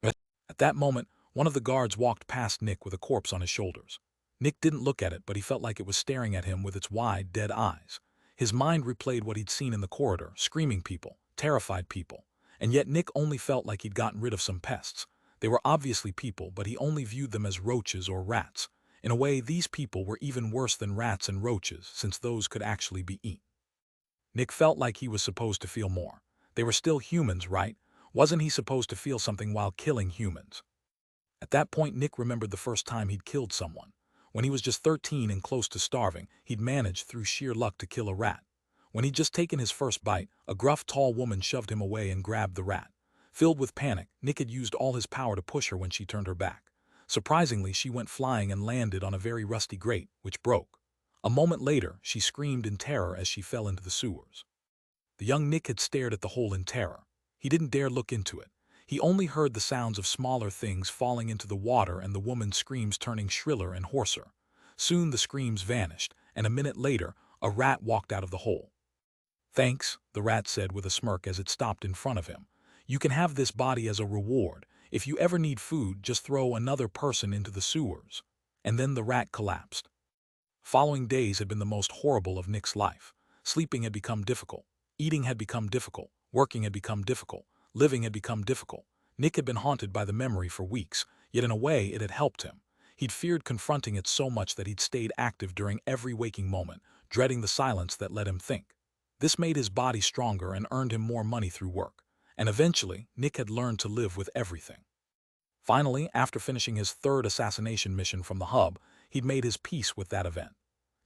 At that moment, one of the guards walked past Nick with a corpse on his shoulders. Nick didn't look at it, but he felt like it was staring at him with its wide, dead eyes. His mind replayed what he'd seen in the corridor: screaming people, terrified people. And yet Nick only felt like he'd gotten rid of some pests. They were obviously people, but he only viewed them as roaches or rats. In a way, these people were even worse than rats and roaches, since those could actually be eaten. Nick felt like he was supposed to feel more. They were still humans, right? Wasn't he supposed to feel something while killing humans? At that point, Nick remembered the first time he'd killed someone. When he was just 13 and close to starving, he'd managed through sheer luck to kill a rat. When he'd just taken his first bite, a gruff, tall woman shoved him away and grabbed the rat. Filled with panic, Nick had used all his power to push her when she turned her back. Surprisingly, she went flying and landed on a very rusty grate, which broke. A moment later, she screamed in terror as she fell into the sewers. The young Nick had stared at the hole in terror. He didn't dare look into it. He only heard the sounds of smaller things falling into the water and the woman's screams turning shriller and hoarser. Soon the screams vanished, and a minute later, a rat walked out of the hole. "Thanks," the rat said with a smirk as it stopped in front of him. "You can have this body as a reward. If you ever need food, just throw another person into the sewers." And then the rat collapsed. Following days had been the most horrible of Nick's life. Sleeping had become difficult. Eating had become difficult. Working had become difficult. Living had become difficult. Nick had been haunted by the memory for weeks, yet in a way it had helped him. He'd feared confronting it so much that he'd stayed active during every waking moment, dreading the silence that let him think. This made his body stronger and earned him more money through work. And eventually, Nick had learned to live with everything. Finally, after finishing his third assassination mission from the hub, he'd made his peace with that event.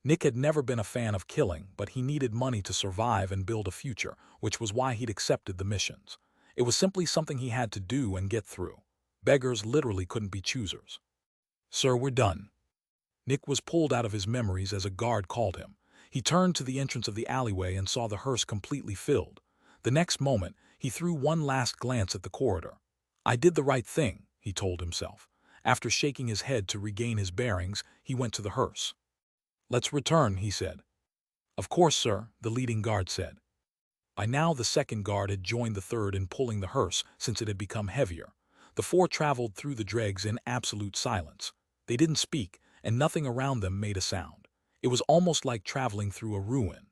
Nick had never been a fan of killing, but he needed money to survive and build a future, which was why he'd accepted the missions. It was simply something he had to do and get through. Beggars literally couldn't be choosers. "Sir, we're done." Nick was pulled out of his memories as a guard called him. He turned to the entrance of the alleyway and saw the hearse completely filled. The next moment, he threw one last glance at the corridor. "I did the right thing," he told himself. After shaking his head to regain his bearings, he went to the hearse. "Let's return," he said. "Of course, sir," the leading guard said. By now, the second guard had joined the third in pulling the hearse, since it had become heavier. The four traveled through the Dregs in absolute silence. They didn't speak, and nothing around them made a sound. It was almost like traveling through a ruin.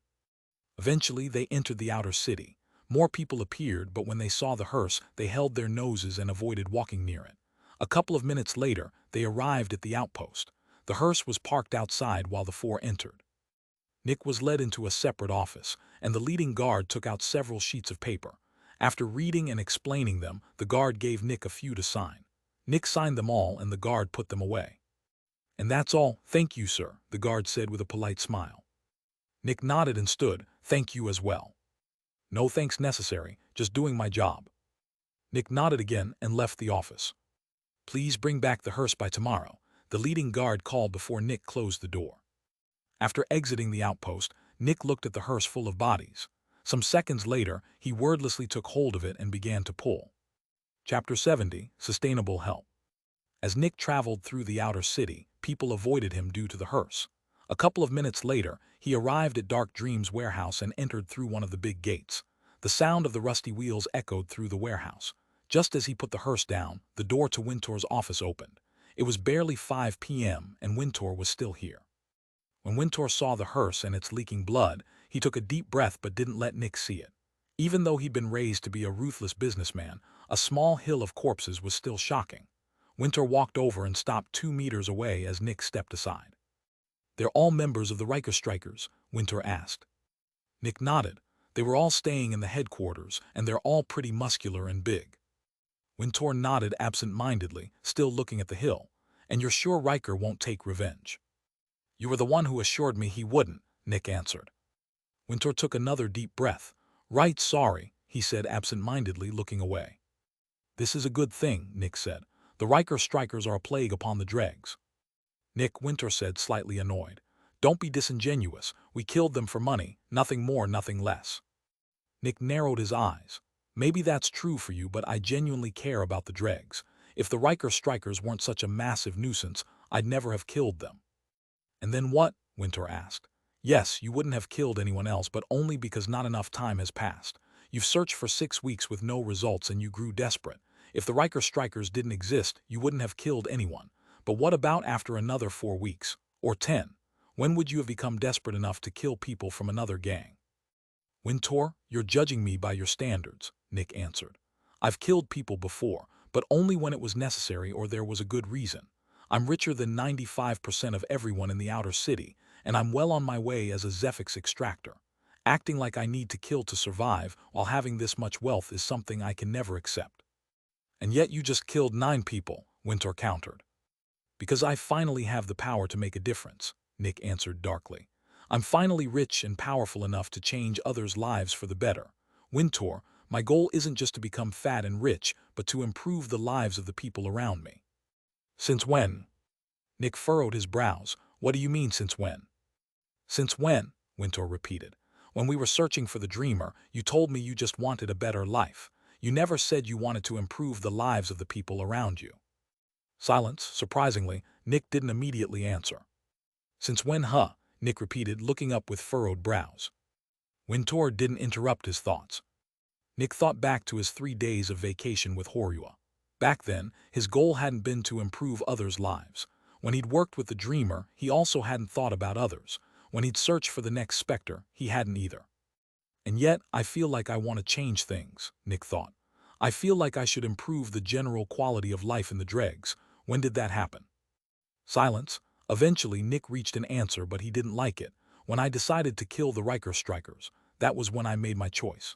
Eventually, they entered the outer city. More people appeared, but when they saw the hearse, they held their noses and avoided walking near it. A couple of minutes later, they arrived at the outpost. The hearse was parked outside while the four entered. Nick was led into a separate office, and the leading guard took out several sheets of paper. After reading and explaining them, the guard gave Nick a few to sign. Nick signed them all and the guard put them away. "And that's all, thank you, sir," the guard said with a polite smile. Nick nodded and stood, "Thank you as well." "No thanks necessary, just doing my job." Nick nodded again and left the office. "Please bring back the hearse by tomorrow," the leading guard called before Nick closed the door. After exiting the outpost, Nick looked at the hearse full of bodies. Some seconds later, he wordlessly took hold of it and began to pull. Chapter 70, Sustainable Help. As Nick traveled through the outer city, people avoided him due to the hearse. A couple of minutes later, he arrived at Dark Dream's warehouse and entered through one of the big gates. The sound of the rusty wheels echoed through the warehouse. Just as he put the hearse down, the door to Wintour's office opened. It was barely 5 p.m. and Wintour was still here. When Wintour saw the hearse and its leaking blood, he took a deep breath but didn't let Nick see it. Even though he'd been raised to be a ruthless businessman, a small hill of corpses was still shocking. Wintour walked over and stopped 2 meters away as Nick stepped aside. "They're all members of the Extractors?" Wintour asked. Nick nodded. "They were all staying in the headquarters, and they're all pretty muscular and big." Wintour nodded absent-mindedly, still looking at the hill. "And you're sure Riker won't take revenge?" "You were the one who assured me he wouldn't," Nick answered. Wintour took another deep breath. "Right, sorry," he said absent-mindedly, looking away. "This is a good thing," Nick said. "The Riker strikers are a plague upon the Dregs." "Nick," Wintour said, slightly annoyed. "Don't be disingenuous. We killed them for money, nothing more, nothing less." Nick narrowed his eyes. "Maybe that's true for you, but I genuinely care about the Dregs. If the Riker strikers weren't such a massive nuisance, I'd never have killed them." "And then what?" Wintour asked. "Yes, you wouldn't have killed anyone else, but only because not enough time has passed. You've searched for 6 weeks with no results and you grew desperate. If the Riker strikers didn't exist, you wouldn't have killed anyone. But what about after another 4 weeks? Or 10? When would you have become desperate enough to kill people from another gang?" "Wintour, you're judging me by your standards," Nick answered. "I've killed people before, but only when it was necessary or there was a good reason. I'm richer than 95% of everyone in the outer city, and I'm well on my way as a Zephyx Extractor. Acting like I need to kill to survive while having this much wealth is something I can never accept." "And yet you just killed 9 people, Wintour countered. "Because I finally have the power to make a difference," Nick answered darkly. "I'm finally rich and powerful enough to change others' lives for the better. Wintour, my goal isn't just to become fat and rich, but to improve the lives of the people around me." "Since when?" Nick furrowed his brows. "What do you mean, since when?" "Since when?" Wintour repeated. "When we were searching for the Dreamer, you told me you just wanted a better life. You never said you wanted to improve the lives of the people around you." Silence. Surprisingly, Nick didn't immediately answer. "Since when, huh?" Nick repeated, looking up with furrowed brows. Wintour didn't interrupt his thoughts. Nick thought back to his 3 days of vacation with Horua. Back then, his goal hadn't been to improve others' lives. When he'd worked with the Dreamer, he also hadn't thought about others. When he'd searched for the next Specter, he hadn't either. "And yet, I feel like I want to change things," Nick thought. "I feel like I should improve the general quality of life in the Dregs. When did that happen?" Silence. Eventually, Nick reached an answer, but he didn't like it. "When I decided to kill the Riker strikers, that was when I made my choice."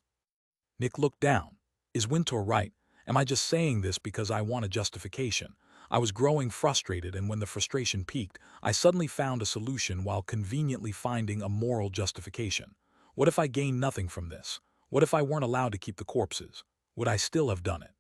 Nick looked down. "Is Wintour right? Am I just saying this because I want a justification?" I was growing frustrated, and when the frustration peaked, I suddenly found a solution while conveniently finding a moral justification. What if I gained nothing from this? What if I weren't allowed to keep the corpses? Would I still have done it?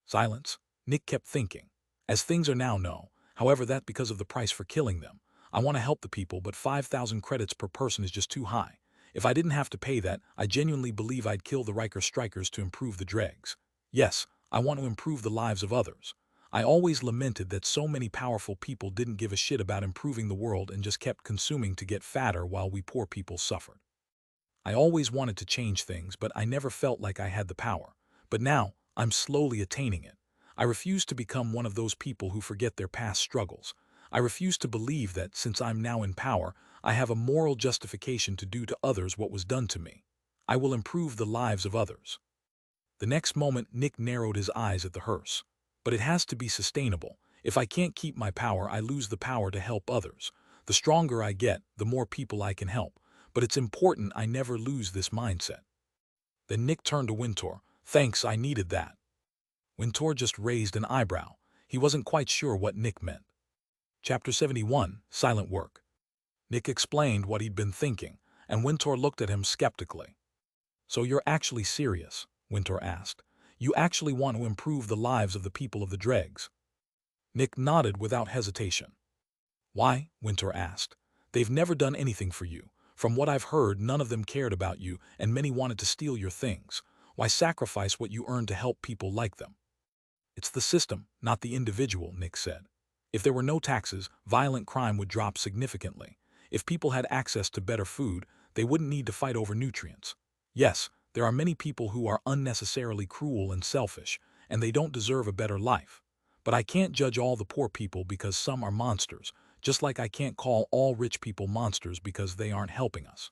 Silence. Nick kept thinking. "As things are now, no. However, that's because of the price for killing them. I want to help the people, but 5,000 credits per person is just too high. If I didn't have to pay that, I genuinely believe I'd kill the Riker strikers to improve the Dregs. Yes, I want to improve the lives of others. I always lamented that so many powerful people didn't give a shit about improving the world and just kept consuming to get fatter while we poor people suffered. I always wanted to change things, but I never felt like I had the power. But now, I'm slowly attaining it. I refuse to become one of those people who forget their past struggles. I refuse to believe that, since I'm now in power, I have a moral justification to do to others what was done to me. I will improve the lives of others." The next moment, Nick narrowed his eyes at the hearse. "But it has to be sustainable. If I can't keep my power, I lose the power to help others. The stronger I get, the more people I can help. But it's important I never lose this mindset." Then Nick turned to Wintour. "Thanks, I needed that." Wintour just raised an eyebrow. He wasn't quite sure what Nick meant. Chapter 71, Silent Work. Nick explained what he'd been thinking, and Winter looked at him skeptically. "So you're actually serious?" Winter asked. "You actually want to improve the lives of the people of the Dregs?" Nick nodded without hesitation. "Why?" Winter asked. "They've never done anything for you. From what I've heard, none of them cared about you, and many wanted to steal your things. Why sacrifice what you earn to help people like them?" "It's the system, not the individual," Nick said. "If there were no taxes, violent crime would drop significantly. If people had access to better food, they wouldn't need to fight over nutrients. Yes, there are many people who are unnecessarily cruel and selfish, and they don't deserve a better life. But I can't judge all the poor people because some are monsters, just like I can't call all rich people monsters because they aren't helping us.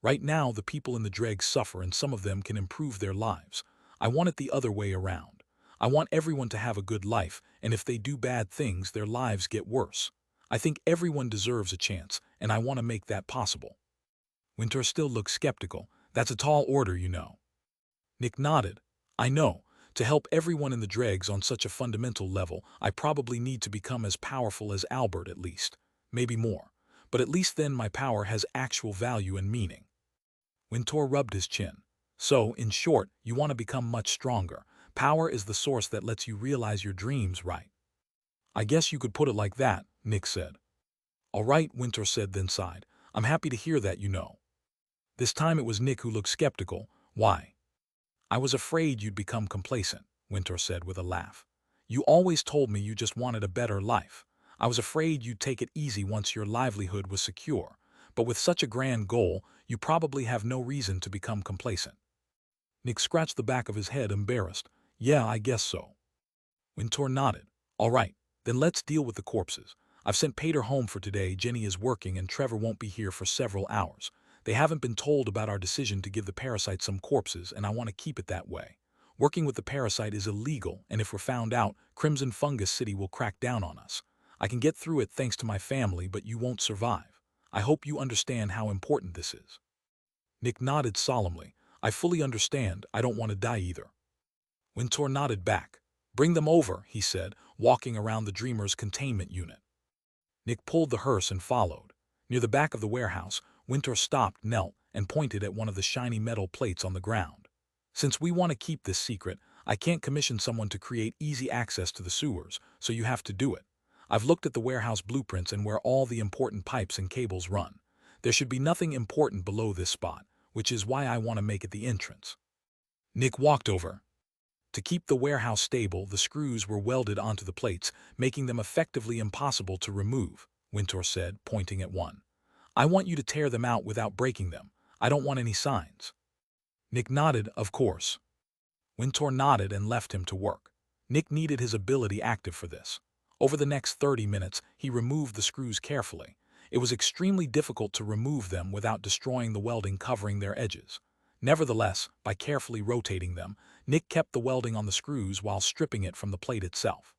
Right now, the people in the dregs suffer and some of them can improve their lives. I want it the other way around. I want everyone to have a good life, and if they do bad things, their lives get worse. I think everyone deserves a chance, and I want to make that possible." Winter still looked skeptical. "That's a tall order, you know." Nick nodded. "I know. To help everyone in the dregs on such a fundamental level, I probably need to become as powerful as Albert at least. Maybe more. But at least then my power has actual value and meaning." Winter rubbed his chin. "So, in short, you want to become much stronger. Power is the source that lets you realize your dreams, right?" "I guess you could put it like that," Nick said. "All right," Winter said, then sighed. "I'm happy to hear that, you know." This time it was Nick who looked skeptical. "Why?" "I was afraid you'd become complacent," Winter said with a laugh. "You always told me you just wanted a better life. I was afraid you'd take it easy once your livelihood was secure. But with such a grand goal, you probably have no reason to become complacent." Nick scratched the back of his head, embarrassed. "Yeah, I guess so." Winter nodded. "All right, then let's deal with the corpses. I've sent Pater home for today. Jenny is working and Trevor won't be here for several hours. They haven't been told about our decision to give the parasite some corpses, and I want to keep it that way. Working with the parasite is illegal, and if we're found out, Crimson Fungus City will crack down on us. I can get through it thanks to my family, but you won't survive. I hope you understand how important this is." Nick nodded solemnly. "I fully understand. I don't want to die either." Winter nodded back. "Bring them over," he said, walking around the Dreamer's containment unit. Nick pulled the hearse and followed. Near the back of the warehouse, Winter stopped, knelt, and pointed at one of the shiny metal plates on the ground. "Since we want to keep this secret, I can't commission someone to create easy access to the sewers, so you have to do it. I've looked at the warehouse blueprints and where all the important pipes and cables run. There should be nothing important below this spot, which is why I want to make it the entrance." Nick walked over. To keep the warehouse stable, the screws were welded onto the plates, making them effectively impossible to remove, Winter said, pointing at one. "I want you to tear them out without breaking them. I don't want any signs." Nick nodded, "Of course." Winter nodded and left him to work. Nick needed his ability active for this. Over the next 30 minutes, he removed the screws carefully. It was extremely difficult to remove them without destroying the welding covering their edges. Nevertheless, by carefully rotating them, Nick kept the welding on the screws while stripping it from the plate itself.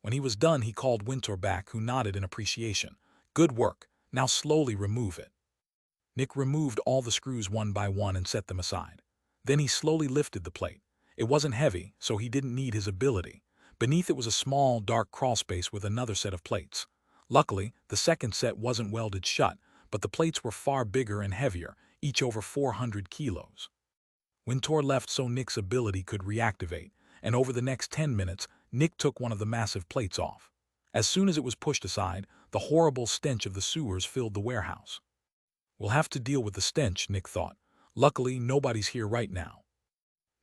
When he was done, he called Winter back, who nodded in appreciation. "Good work. Now slowly remove it." Nick removed all the screws one by one and set them aside. Then he slowly lifted the plate. It wasn't heavy, so he didn't need his ability. Beneath it was a small, dark crawlspace with another set of plates. Luckily, the second set wasn't welded shut, but the plates were far bigger and heavier, each over 400 kilos. Winter left so Nick's ability could reactivate, and over the next 10 minutes, Nick took one of the massive plates off. As soon as it was pushed aside, the horrible stench of the sewers filled the warehouse. "We'll have to deal with the stench," Nick thought. "Luckily, nobody's here right now."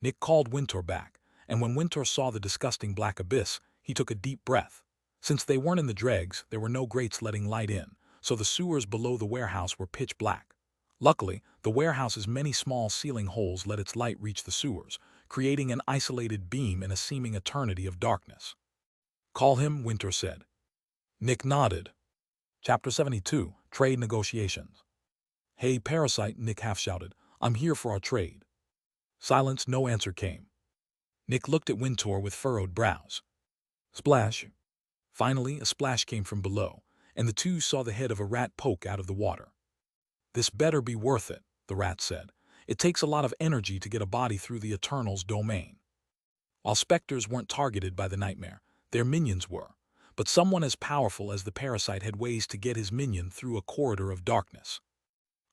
Nick called Winter back, and when Winter saw the disgusting black abyss, he took a deep breath. Since they weren't in the dregs, there were no grates letting light in, so the sewers below the warehouse were pitch black. Luckily, the warehouse's many small ceiling holes let its light reach the sewers, creating an isolated beam in a seeming eternity of darkness. "Call him," Winter said. Nick nodded. Chapter 72, Trade Negotiations. "Hey, Parasite," Nick half-shouted. "I'm here for our trade." Silence, no answer came. Nick looked at Winter with furrowed brows. Splash. Finally, a splash came from below, and the two saw the head of a rat poke out of the water. "This better be worth it," the rat said. "It takes a lot of energy to get a body through the Eternal's domain." While Specters weren't targeted by the nightmare, Their minions were. But someone as powerful as the parasite had ways to get his minion through a corridor of darkness.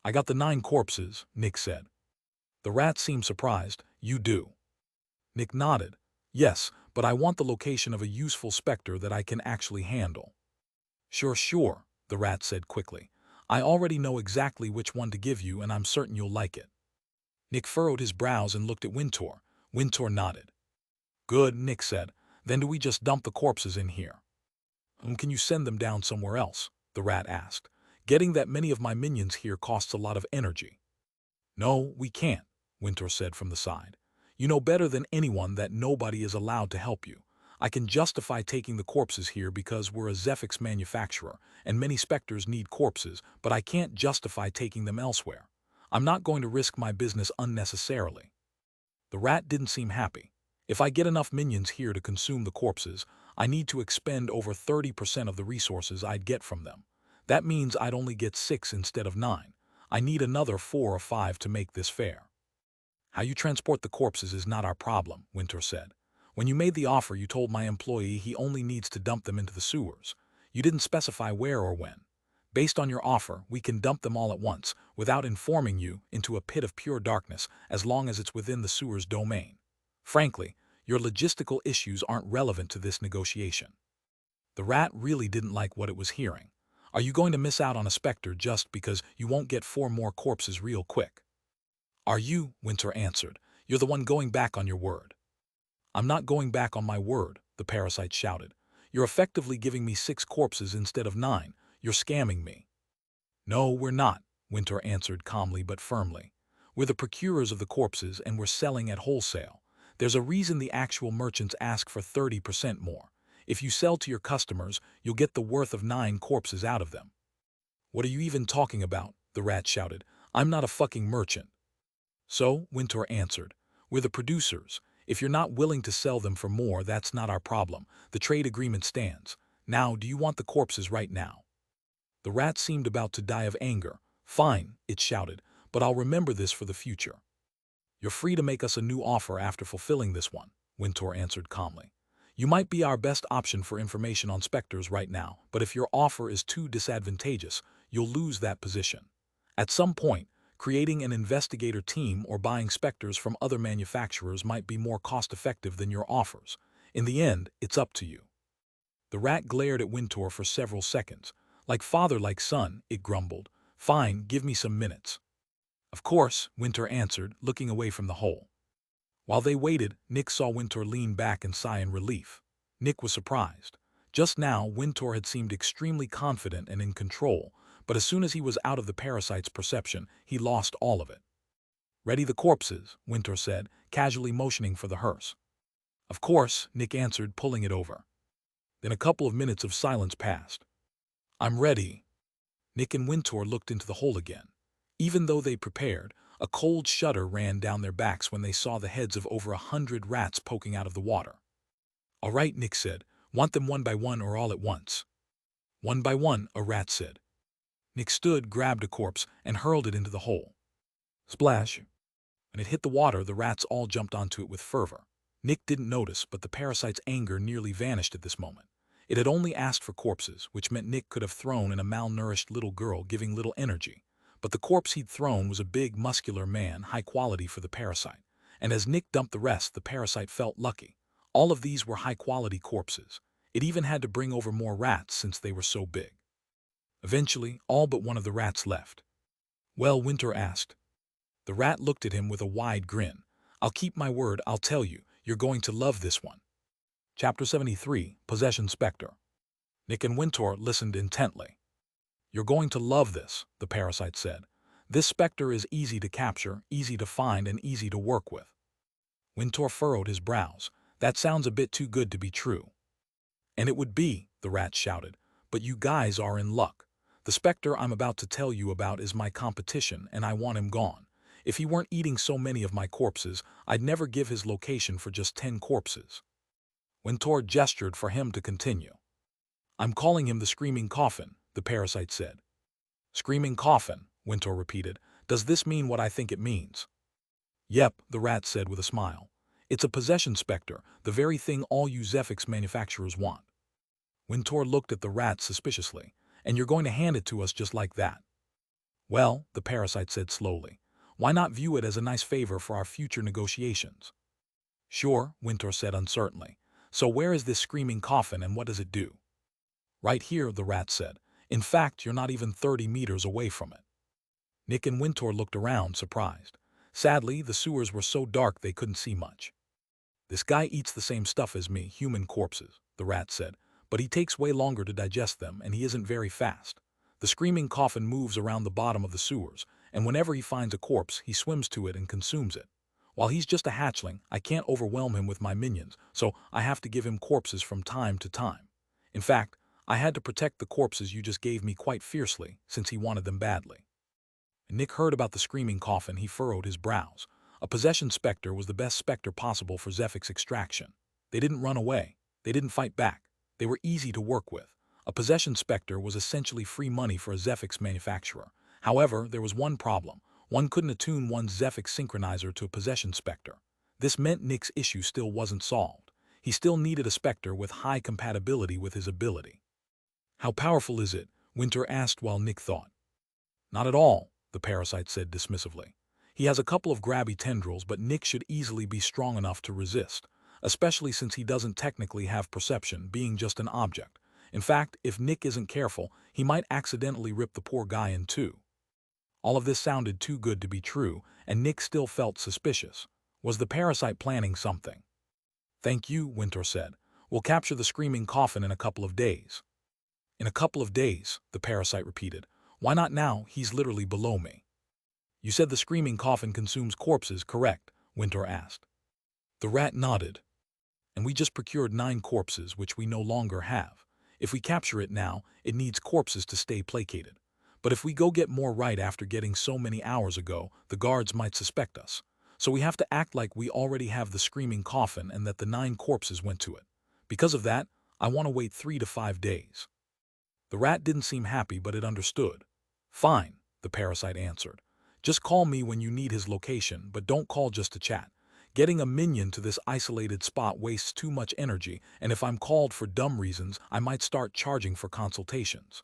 "I got the 9 corpses," Nick said. The rat seemed surprised. "You do?" Nick nodded. "Yes, but I want the location of a useful specter that I can actually handle." Sure, the rat said quickly. "I already know exactly which one to give you, and I'm certain you'll like it." Nick furrowed his brows and looked at Wintour. Wintour nodded. "Good," Nick said. "Then do we just dump the corpses in here?" Can you send them down somewhere else?" the rat asked. "Getting that many of my minions here costs a lot of energy." "No, we can't," Wintour said from the side. "You know better than anyone that nobody is allowed to help you. I can justify taking the corpses here because we're a Zephyx manufacturer, and many Specters need corpses, but I can't justify taking them elsewhere. I'm not going to risk my business unnecessarily." The rat didn't seem happy. "If I get enough minions here to consume the corpses, I need to expend over 30% of the resources I'd get from them. That means I'd only get 6 instead of 9. I need another 4 or 5 to make this fair." "How you transport the corpses is not our problem," Wintour said. "When you made the offer, you told my employee he only needs to dump them into the sewers. You didn't specify where or when. Based on your offer, we can dump them all at once, without informing you, into a pit of pure darkness, as long as it's within the sewer's domain. Frankly, your logistical issues aren't relevant to this negotiation." The rat really didn't like what it was hearing. "Are you going to miss out on a Specter just because you won't get 4 more corpses real quick?" "Are you?" Wintour answered. "You're the one going back on your word." "I'm not going back on my word," the parasite shouted. "You're effectively giving me 6 corpses instead of 9. You're scamming me." "No, we're not," Wintour answered calmly but firmly. "We're the procurers of the corpses, and we're selling at wholesale. There's a reason the actual merchants ask for 30% more. If you sell to your customers, you'll get the worth of 9 corpses out of them." "What are you even talking about?" the rat shouted. "I'm not a fucking merchant." "So," Wintour answered, "we're the producers. If you're not willing to sell them for more, that's not our problem. The trade agreement stands. Now, do you want the corpses right now?" The rat seemed about to die of anger. "Fine," it shouted, "but I'll remember this for the future." "You're free to make us a new offer after fulfilling this one," Wintour answered calmly. "You might be our best option for information on Specters right now, but if your offer is too disadvantageous, you'll lose that position. At some point, creating an investigator team or buying Specters from other manufacturers might be more cost-effective than your offers. In the end, it's up to you." The rat glared at Wintour for several seconds. "Like father, like son," it grumbled. "Fine, give me some minutes." "Of course," Wintour answered, looking away from the hole. While they waited, Nick saw Wintour lean back and sigh in relief. Nick was surprised. Just now, Wintour had seemed extremely confident and in control, but as soon as he was out of the parasite's perception, he lost all of it. "Ready the corpses," Wintour said, casually motioning for the hearse. "Of course," Nick answered, pulling it over. Then a couple of minutes of silence passed. "I'm ready." Nick and Wintour looked into the hole again. Even though they prepared, a cold shudder ran down their backs when they saw the heads of over 100 rats poking out of the water. "All right," Nick said. "Want them one by one or all at once?" "One by one," a rat said. Nick stood, grabbed a corpse, and hurled it into the hole. Splash! When it hit the water, the rats all jumped onto it with fervor. Nick didn't notice, but the parasite's anger nearly vanished at this moment. It had only asked for corpses, which meant Nick could have thrown in a malnourished little girl giving little energy. But the corpse he'd thrown was a big, muscular man, high quality for the parasite. And as Nick dumped the rest, the parasite felt lucky. All of these were high-quality corpses. It even had to bring over more rats since they were so big. Eventually, all but one of the rats left. "Well," Wintour asked. The rat looked at him with a wide grin. "I'll keep my word, I'll tell you. You're going to love this one." Chapter 73, Possession Specter. Nick and Wintour listened intently. "You're going to love this," the parasite said. "This Specter is easy to capture, easy to find, and easy to work with." Wintour furrowed his brows. "That sounds a bit too good to be true." "And it would be," the rat shouted. "But you guys are in luck. The Specter I'm about to tell you about is my competition, and I want him gone. If he weren't eating so many of my corpses, I'd never give his location for just 10 corpses." Wintour gestured for him to continue. "I'm calling him the Screaming Coffin," the parasite said. "Screaming Coffin," Wintour repeated. "Does this mean what I think it means?" "Yep," the rat said with a smile. It's a possession specter, the very thing all you Zephyx manufacturers want. Wintour looked at the rat suspiciously. And you're going to hand it to us just like that? Well, the parasite said slowly, why not view it as a nice favor for our future negotiations? Sure, Wintour said uncertainly. So where is this screaming coffin and what does it do? Right here, the rat said. In fact, you're not even 30 meters away from it. Nick and Wintour looked around, surprised. Sadly, the sewers were so dark they couldn't see much. This guy eats the same stuff as me, human corpses, the rat said, but he takes way longer to digest them and he isn't very fast. The screaming coffin moves around the bottom of the sewers, and whenever he finds a corpse, he swims to it and consumes it. While he's just a hatchling, I can't overwhelm him with my minions, so I have to give him corpses from time to time. In fact, I had to protect the corpses you just gave me quite fiercely, since he wanted them badly. When Nick heard about the screaming coffin, he furrowed his brows. A possession specter was the best specter possible for Zephyx extraction. They didn't run away. They didn't fight back. They were easy to work with. A possession specter was essentially free money for a Zephyx manufacturer. However, there was one problem. One couldn't attune one's Zephyx synchronizer to a possession specter. This meant Nick's issue still wasn't solved. He still needed a specter with high compatibility with his ability. How powerful is it? Wintour asked while Nick thought. Not at all, the parasite said dismissively. He has a couple of grabby tendrils, but Nick should easily be strong enough to resist, especially since he doesn't technically have perception, being just an object. In fact, if Nick isn't careful, he might accidentally rip the poor guy in two. All of this sounded too good to be true, and Nick still felt suspicious. Was the parasite planning something? Thank you, Wintour said. We'll capture the screaming coffin in a couple of days. In a couple of days, the parasite repeated. Why not now? He's literally below me. You said the screaming coffin consumes corpses, correct? Wintour asked. The rat nodded. And we just procured 9 corpses, which we no longer have. If we capture it now, it needs corpses to stay placated. But if we go get more right after getting so many hours ago, the guards might suspect us. So we have to act like we already have the screaming coffin and that the 9 corpses went to it. Because of that, I want to wait 3 to 5 days. The rat didn't seem happy, but it understood. Fine, the parasite answered. Just call me when you need his location, but don't call just to chat. Getting a minion to this isolated spot wastes too much energy, and if I'm called for dumb reasons, I might start charging for consultations.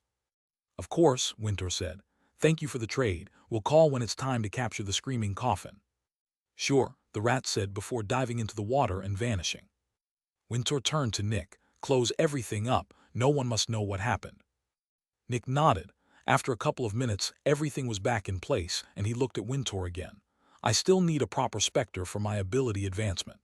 Of course, Wintour said. Thank you for the trade. We'll call when it's time to capture the screaming coffin. Sure, the rat said before diving into the water and vanishing. Wintour turned to Nick. Close everything up. No one must know what happened. Nick nodded. After a couple of minutes, everything was back in place, and he looked at Wintour again. I still need a proper specter for my ability advancement.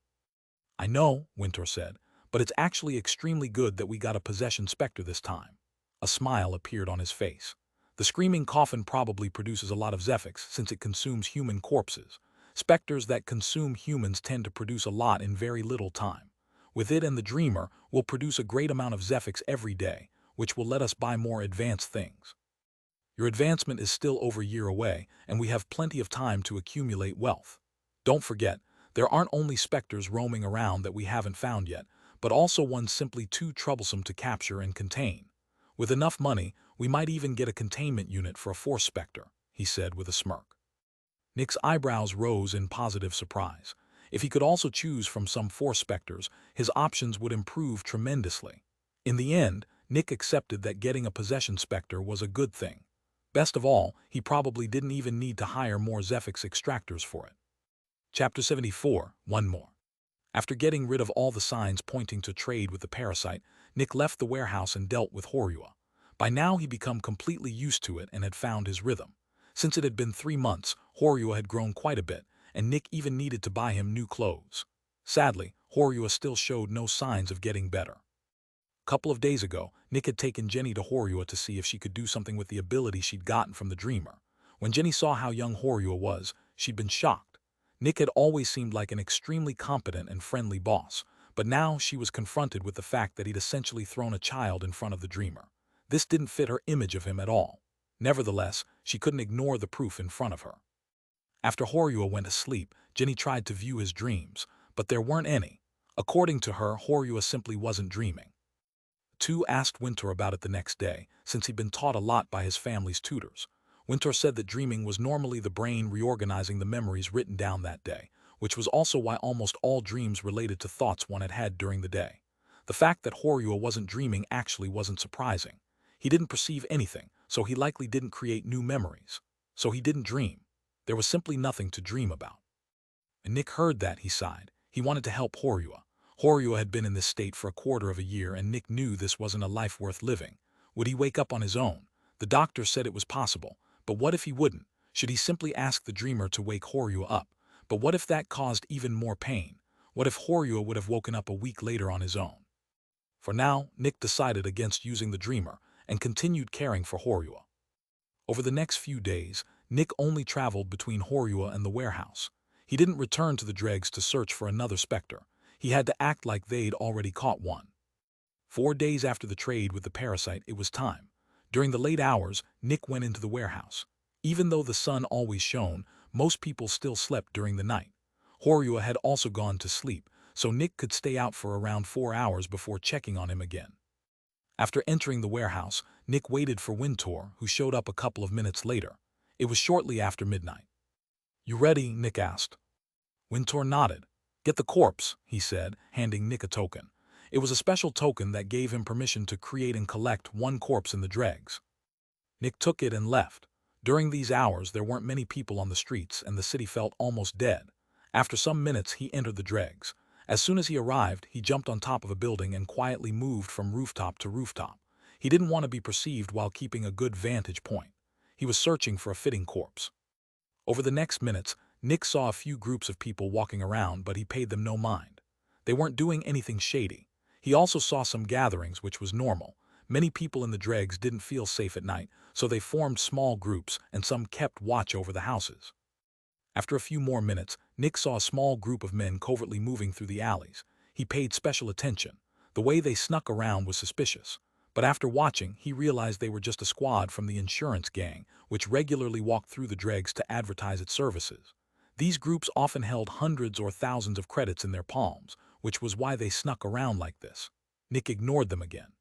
I know, Wintour said, but it's actually extremely good that we got a possession specter this time. A smile appeared on his face. The screaming coffin probably produces a lot of Zephyx since it consumes human corpses. Specters that consume humans tend to produce a lot in very little time. With it and the Dreamer, we'll produce a great amount of Zephyx every day, which will let us buy more advanced things. Your advancement is still over a year away, and we have plenty of time to accumulate wealth. Don't forget, there aren't only specters roaming around that we haven't found yet, but also ones simply too troublesome to capture and contain. With enough money, we might even get a containment unit for a force specter, he said with a smirk. Nick's eyebrows rose in positive surprise. If he could also choose from some force specters, his options would improve tremendously. In the end, Nick accepted that getting a possession specter was a good thing. Best of all, he probably didn't even need to hire more Zephyx Extractors for it. Chapter 74, One More. After getting rid of all the signs pointing to trade with the parasite, Nick left the warehouse and dealt with Horua. By now he'd become completely used to it and had found his rhythm. Since it had been 3 months, Horua had grown quite a bit, and Nick even needed to buy him new clothes. Sadly, Horua still showed no signs of getting better. A couple of days ago, Nick had taken Jenny to Horua to see if she could do something with the ability she'd gotten from the Dreamer. When Jenny saw how young Horua was, she'd been shocked. Nick had always seemed like an extremely competent and friendly boss, but now she was confronted with the fact that he'd essentially thrown a child in front of the Dreamer. This didn't fit her image of him at all. Nevertheless, she couldn't ignore the proof in front of her. After Horua went to sleep, Jenny tried to view his dreams, but there weren't any. According to her, Horua simply wasn't dreaming. Two asked Wintour about it the next day, since he'd been taught a lot by his family's tutors. Wintour said that dreaming was normally the brain reorganizing the memories written down that day, which was also why almost all dreams related to thoughts one had had during the day. The fact that Horua wasn't dreaming actually wasn't surprising. He didn't perceive anything, so he likely didn't create new memories. So he didn't dream. There was simply nothing to dream about. When Nick heard that, he sighed. He wanted to help Horua. Horua had been in this state for a quarter of a year, and Nick knew this wasn't a life worth living. Would he wake up on his own? The doctor said it was possible, but what if he wouldn't? Should he simply ask the dreamer to wake Horua up? But what if that caused even more pain? What if Horua would have woken up a week later on his own? For now, Nick decided against using the dreamer and continued caring for Horua. Over the next few days, Nick only traveled between Horua and the warehouse. He didn't return to the Dregs to search for another Specter. He had to act like they'd already caught one. 4 days after the trade with the parasite, it was time. During the late hours, Nick went into the warehouse. Even though the sun always shone, most people still slept during the night. Horua had also gone to sleep, so Nick could stay out for around 4 hours before checking on him again. After entering the warehouse, Nick waited for Wintour, who showed up a couple of minutes later. It was shortly after midnight. "You ready?" Nick asked. Wintour nodded. "Get the corpse," he said, handing Nick a token. It was a special token that gave him permission to create and collect one corpse in the Dregs. Nick took it and left. During these hours, there weren't many people on the streets, and the city felt almost dead. After some minutes, he entered the Dregs. As soon as he arrived, he jumped on top of a building and quietly moved from rooftop to rooftop. He didn't want to be perceived while keeping a good vantage point. He was searching for a fitting corpse. Over the next minutes, Nick saw a few groups of people walking around, but he paid them no mind. They weren't doing anything shady. He also saw some gatherings, which was normal. Many people in the Dregs didn't feel safe at night, so they formed small groups, and some kept watch over the houses. After a few more minutes, Nick saw a small group of men covertly moving through the alleys. He paid special attention. The way they snuck around was suspicious. But after watching, he realized they were just a squad from the insurance gang, which regularly walked through the Dregs to advertise its services. These groups often held hundreds or thousands of credits in their palms, which was why they snuck around like this. Nick ignored them again.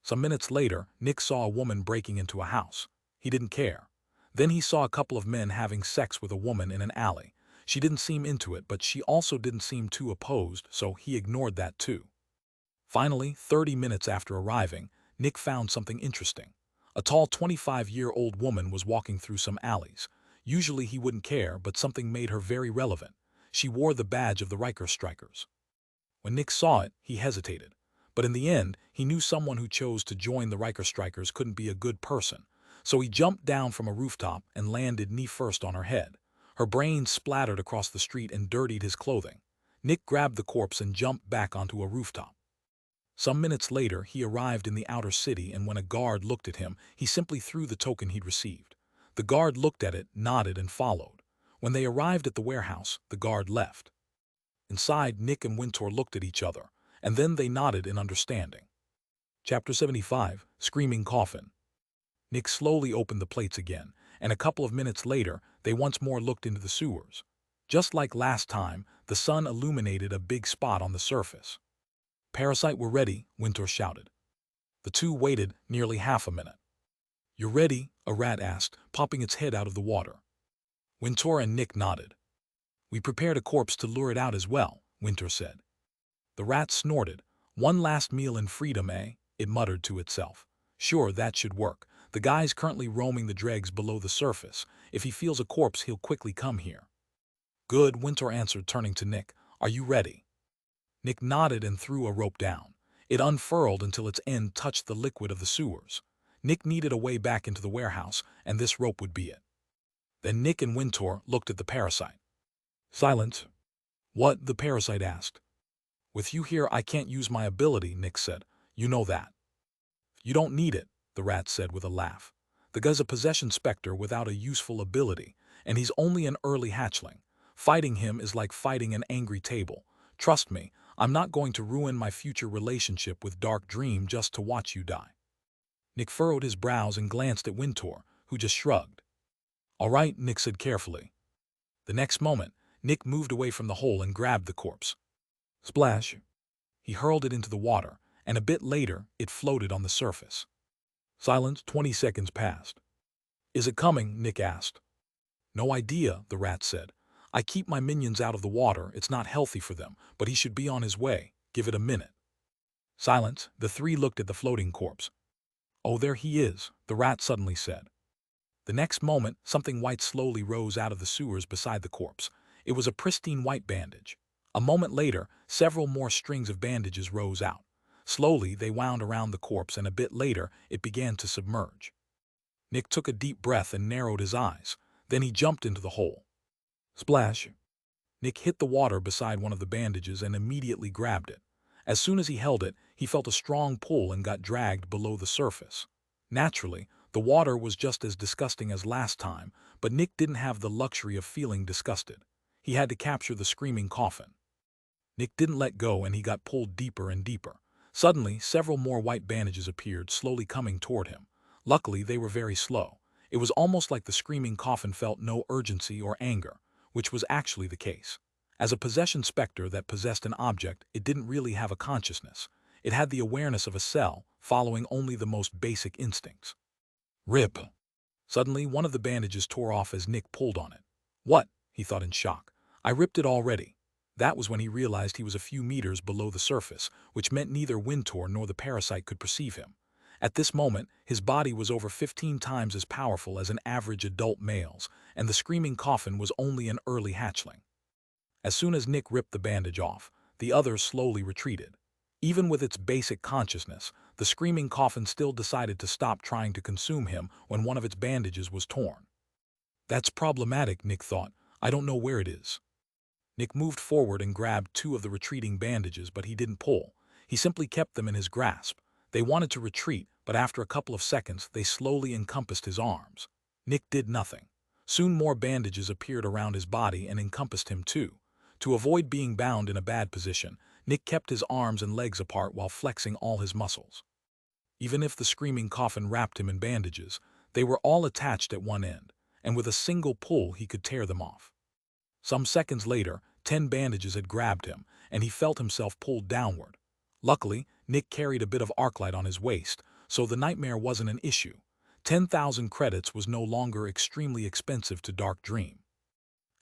Some minutes later, Nick saw a woman breaking into a house. He didn't care. Then he saw a couple of men having sex with a woman in an alley. She didn't seem into it, but she also didn't seem too opposed, so he ignored that too. Finally, 30 minutes after arriving, Nick found something interesting. A tall 25-year-old woman was walking through some alleys. Usually he wouldn't care, but something made her very relevant. She wore the badge of the Strikers. When Nick saw it, he hesitated. But in the end, he knew someone who chose to join the Strikers couldn't be a good person. So he jumped down from a rooftop and landed knee-first on her head. Her brains splattered across the street and dirtied his clothing. Nick grabbed the corpse and jumped back onto a rooftop. Some minutes later, he arrived in the outer city, and when a guard looked at him, he simply threw the token he'd received. The guard looked at it, nodded, and followed. When they arrived at the warehouse, the guard left. Inside, Nick and Wintour looked at each other, and then they nodded in understanding. Chapter 75, Screaming Coffin. Nick slowly opened the plates again, and a couple of minutes later, they once more looked into the sewers. Just like last time, the sun illuminated a big spot on the surface. "Parasite, we're ready," Wintour shouted. The two waited nearly half a minute. "You're ready?" a rat asked, popping its head out of the water. Wintour and Nick nodded. "We prepared a corpse to lure it out as well," Wintour said. The rat snorted. "One last meal in freedom, eh?" it muttered to itself. "Sure, that should work. The guy's currently roaming the Dregs below the surface. If he feels a corpse, he'll quickly come here." "Good," Wintour answered, turning to Nick. "Are you ready?" Nick nodded and threw a rope down. It unfurled until its end touched the liquid of the sewers. Nick needed a way back into the warehouse, and this rope would be it. Then Nick and Wintour looked at the parasite. "Silence." "What?" the parasite asked. "With you here, I can't use my ability," Nick said. "You know that." "You don't need it," the rat said with a laugh. "The guy's a possession Specter without a useful ability, and he's only an early hatchling. Fighting him is like fighting an angry table. Trust me, I'm not going to ruin my future relationship with Dark Dream just to watch you die." Nick furrowed his brows and glanced at Wintour, who just shrugged. "All right," Nick said carefully. The next moment, Nick moved away from the hole and grabbed the corpse. Splash! He hurled it into the water, and a bit later, it floated on the surface. Silence. 20 seconds passed. "Is it coming?" Nick asked. "No idea," the rat said. I keep my minions out of the water, it's not healthy for them, but he should be on his way, give it a minute. Silence, the three looked at the floating corpse. Oh, there he is, the rat suddenly said. The next moment, something white slowly rose out of the sewers beside the corpse. It was a pristine white bandage. A moment later, several more strings of bandages rose out. Slowly, they wound around the corpse, and a bit later, it began to submerge. Nick took a deep breath and narrowed his eyes. Then he jumped into the hole. Splash! Nick hit the water beside one of the bandages and immediately grabbed it. As soon as he held it, he felt a strong pull and got dragged below the surface. Naturally, the water was just as disgusting as last time, but Nick didn't have the luxury of feeling disgusted. He had to capture the screaming coffin. Nick didn't let go, and he got pulled deeper and deeper. Suddenly, several more white bandages appeared, slowly coming toward him. Luckily, they were very slow. It was almost like the screaming coffin felt no urgency or anger, which was actually the case. As a possession specter that possessed an object, it didn't really have a consciousness. It had the awareness of a cell, following only the most basic instincts. Rip! Suddenly, one of the bandages tore off as Nick pulled on it. What? He thought in shock. I ripped it already. That was when he realized he was a few meters below the surface, which meant neither Wintor nor the parasite could perceive him. At this moment, his body was over 15 times as powerful as an average adult male's, and the screaming coffin was only an early hatchling. As soon as Nick ripped the bandage off, the others slowly retreated. Even with its basic consciousness, the screaming coffin still decided to stop trying to consume him when one of its bandages was torn. That's problematic, Nick thought. I don't know where it is. Nick moved forward and grabbed two of the retreating bandages, but he didn't pull. He simply kept them in his grasp. They wanted to retreat, but after a couple of seconds, they slowly encompassed his arms. Nick did nothing. Soon more bandages appeared around his body and encompassed him too. To avoid being bound in a bad position, Nick kept his arms and legs apart while flexing all his muscles. Even if the screaming coffin wrapped him in bandages, they were all attached at one end, and with a single pull he could tear them off. Some seconds later, 10 bandages had grabbed him, and he felt himself pulled downward. Luckily, Nick carried a bit of arclight on his waist, so the nightmare wasn't an issue. 10,000 credits was no longer extremely expensive to Dark Dream.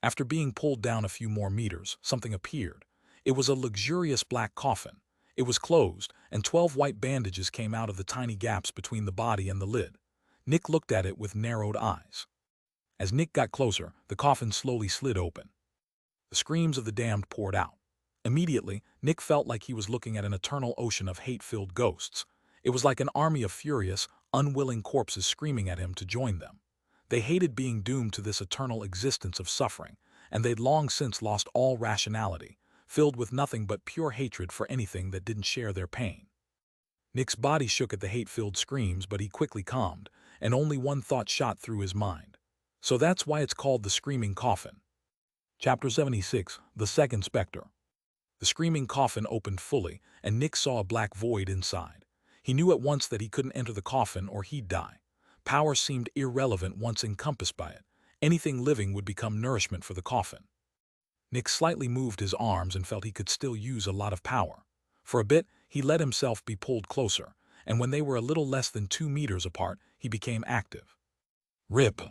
After being pulled down a few more meters, something appeared. It was a luxurious black coffin. It was closed, and 12 white bandages came out of the tiny gaps between the body and the lid. Nick looked at it with narrowed eyes. As Nick got closer, the coffin slowly slid open. The screams of the damned poured out. Immediately, Nick felt like he was looking at an eternal ocean of hate-filled ghosts. It was like an army of furious, unwilling corpses screaming at him to join them. They hated being doomed to this eternal existence of suffering, and they'd long since lost all rationality, filled with nothing but pure hatred for anything that didn't share their pain. Nick's body shook at the hate-filled screams, but he quickly calmed, and only one thought shot through his mind. So that's why it's called the Screaming Coffin. Chapter 76, The Second Specter. The screaming coffin opened fully, and Nick saw a black void inside. He knew at once that he couldn't enter the coffin or he'd die. Power seemed irrelevant once encompassed by it. Anything living would become nourishment for the coffin. Nick slightly moved his arms and felt he could still use a lot of power. For a bit, he let himself be pulled closer, and when they were a little less than 2 meters apart, he became active. Rip!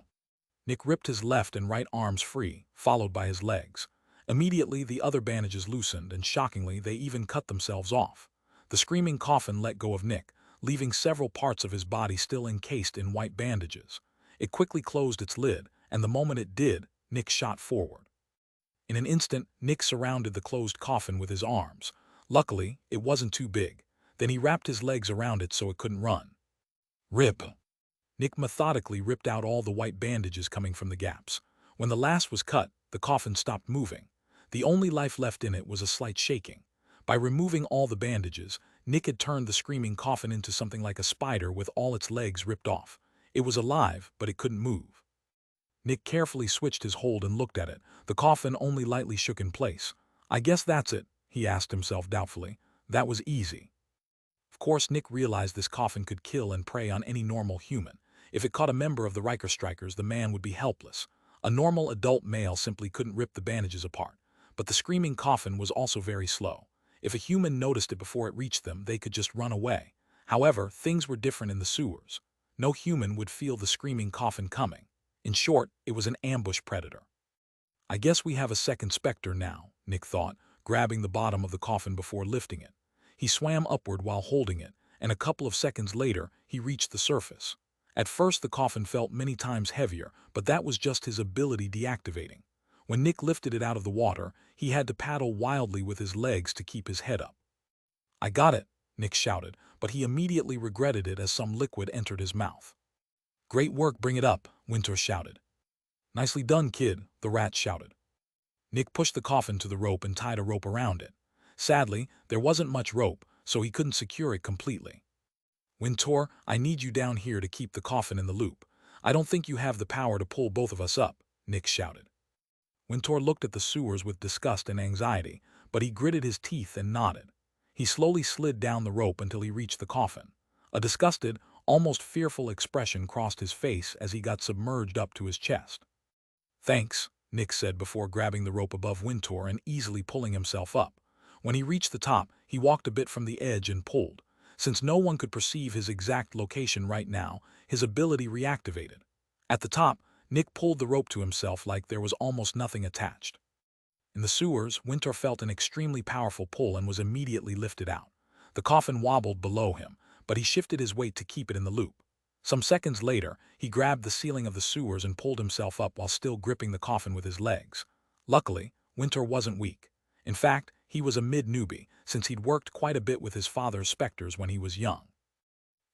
Nick ripped his left and right arms free, followed by his legs. Immediately, the other bandages loosened, and shockingly, they even cut themselves off. The screaming coffin let go of Nick, leaving several parts of his body still encased in white bandages. It quickly closed its lid, and the moment it did, Nick shot forward. In an instant, Nick surrounded the closed coffin with his arms. Luckily, it wasn't too big. Then he wrapped his legs around it so it couldn't run. Rip! Nick methodically ripped out all the white bandages coming from the gaps. When the last was cut, the coffin stopped moving. The only life left in it was a slight shaking. By removing all the bandages, Nick had turned the screaming coffin into something like a spider with all its legs ripped off. It was alive, but it couldn't move. Nick carefully switched his hold and looked at it. The coffin only lightly shook in place. I guess that's it, he asked himself doubtfully. That was easy. Of course, Nick realized this coffin could kill and prey on any normal human. If it caught a member of the Extractors, the man would be helpless. A normal adult male simply couldn't rip the bandages apart. But the screaming coffin was also very slow. If a human noticed it before it reached them, they could just run away. However, things were different in the sewers. No human would feel the screaming coffin coming. In short, it was an ambush predator. I guess we have a second Specter now, Nick thought, grabbing the bottom of the coffin before lifting it. He swam upward while holding it, and a couple of seconds later, he reached the surface. At first the coffin felt many times heavier, but that was just his ability deactivating. When Nick lifted it out of the water, he had to paddle wildly with his legs to keep his head up. I got it, Nick shouted, but he immediately regretted it as some liquid entered his mouth. Great work, bring it up, Winter shouted. Nicely done, kid, the rat shouted. Nick pushed the coffin to the rope and tied a rope around it. Sadly, there wasn't much rope, so he couldn't secure it completely. Winter, I need you down here to keep the coffin in the loop. I don't think you have the power to pull both of us up, Nick shouted. Winter looked at the sewers with disgust and anxiety, but he gritted his teeth and nodded. He slowly slid down the rope until he reached the coffin. A disgusted, almost fearful expression crossed his face as he got submerged up to his chest. Thanks, Nick said before grabbing the rope above Winter and easily pulling himself up. When he reached the top, he walked a bit from the edge and pulled. Since no one could perceive his exact location right now, his ability reactivated. At the top, Nick pulled the rope to himself like there was almost nothing attached. In the sewers, Winter felt an extremely powerful pull and was immediately lifted out. The coffin wobbled below him, but he shifted his weight to keep it in the loop. Some seconds later, he grabbed the ceiling of the sewers and pulled himself up while still gripping the coffin with his legs. Luckily, Winter wasn't weak. In fact, he was a mid-newbie, since he'd worked quite a bit with his father's Specters when he was young.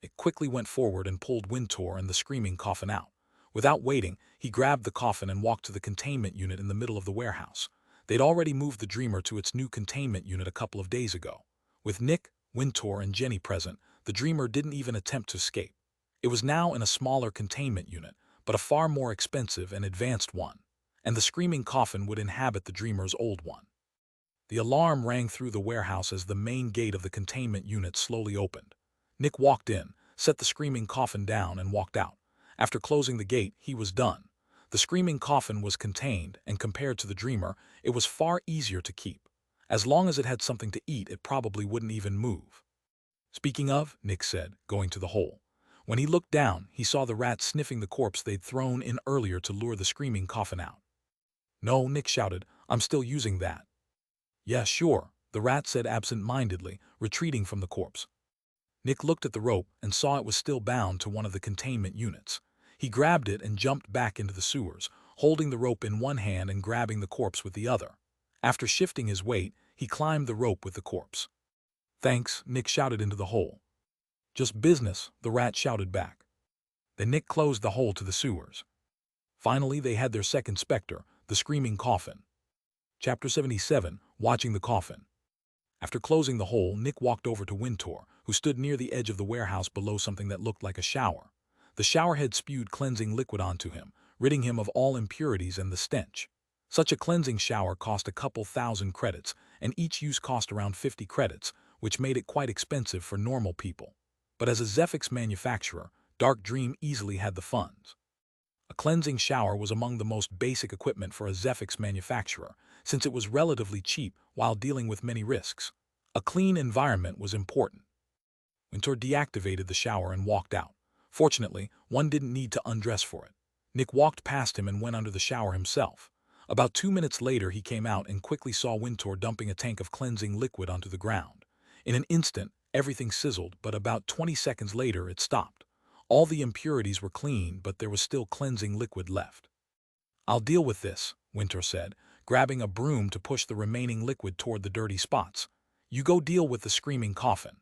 It quickly went forward and pulled Winter and the screaming coffin out. Without waiting, he grabbed the coffin and walked to the containment unit in the middle of the warehouse. They'd already moved the Dreamer to its new containment unit a couple of days ago. With Nick, Winter, and Jenny present, the Dreamer didn't even attempt to escape. It was now in a smaller containment unit, but a far more expensive and advanced one, and the screaming coffin would inhabit the Dreamer's old one. The alarm rang through the warehouse as the main gate of the containment unit slowly opened. Nick walked in, set the screaming coffin down, and walked out. After closing the gate, he was done. The screaming coffin was contained, and compared to the Dreamer, it was far easier to keep. As long as it had something to eat, it probably wouldn't even move. Speaking of, Nick said, going to the hole. When he looked down, he saw the rat sniffing the corpse they'd thrown in earlier to lure the screaming coffin out. No, Nick shouted, I'm still using that. Yeah, sure, the rat said absent-mindedly, retreating from the corpse. Nick looked at the rope and saw it was still bound to one of the containment units. He grabbed it and jumped back into the sewers, holding the rope in one hand and grabbing the corpse with the other. After shifting his weight, he climbed the rope with the corpse. Thanks, Nick shouted into the hole. Just business, the rat shouted back. Then Nick closed the hole to the sewers. Finally, they had their second Specter, the screaming coffin. Chapter 77, Watching the Coffin. After closing the hole, Nick walked over to Winter, who stood near the edge of the warehouse below something that looked like a shower. The shower head spewed cleansing liquid onto him, ridding him of all impurities and the stench. Such a cleansing shower cost a couple thousand credits, and each use cost around 50 credits, which made it quite expensive for normal people. But as a Zephyx manufacturer, Dark Dream easily had the funds. A cleansing shower was among the most basic equipment for a Zephyx manufacturer, since it was relatively cheap while dealing with many risks. A clean environment was important. Winter deactivated the shower and walked out. Fortunately, one didn't need to undress for it. Nick walked past him and went under the shower himself. About 2 minutes later, he came out and quickly saw Winter dumping a tank of cleansing liquid onto the ground. In an instant, everything sizzled, but about 20 seconds later, it stopped. All the impurities were clean, but there was still cleansing liquid left. I'll deal with this, Winter said, grabbing a broom to push the remaining liquid toward the dirty spots. You go deal with the screaming coffin.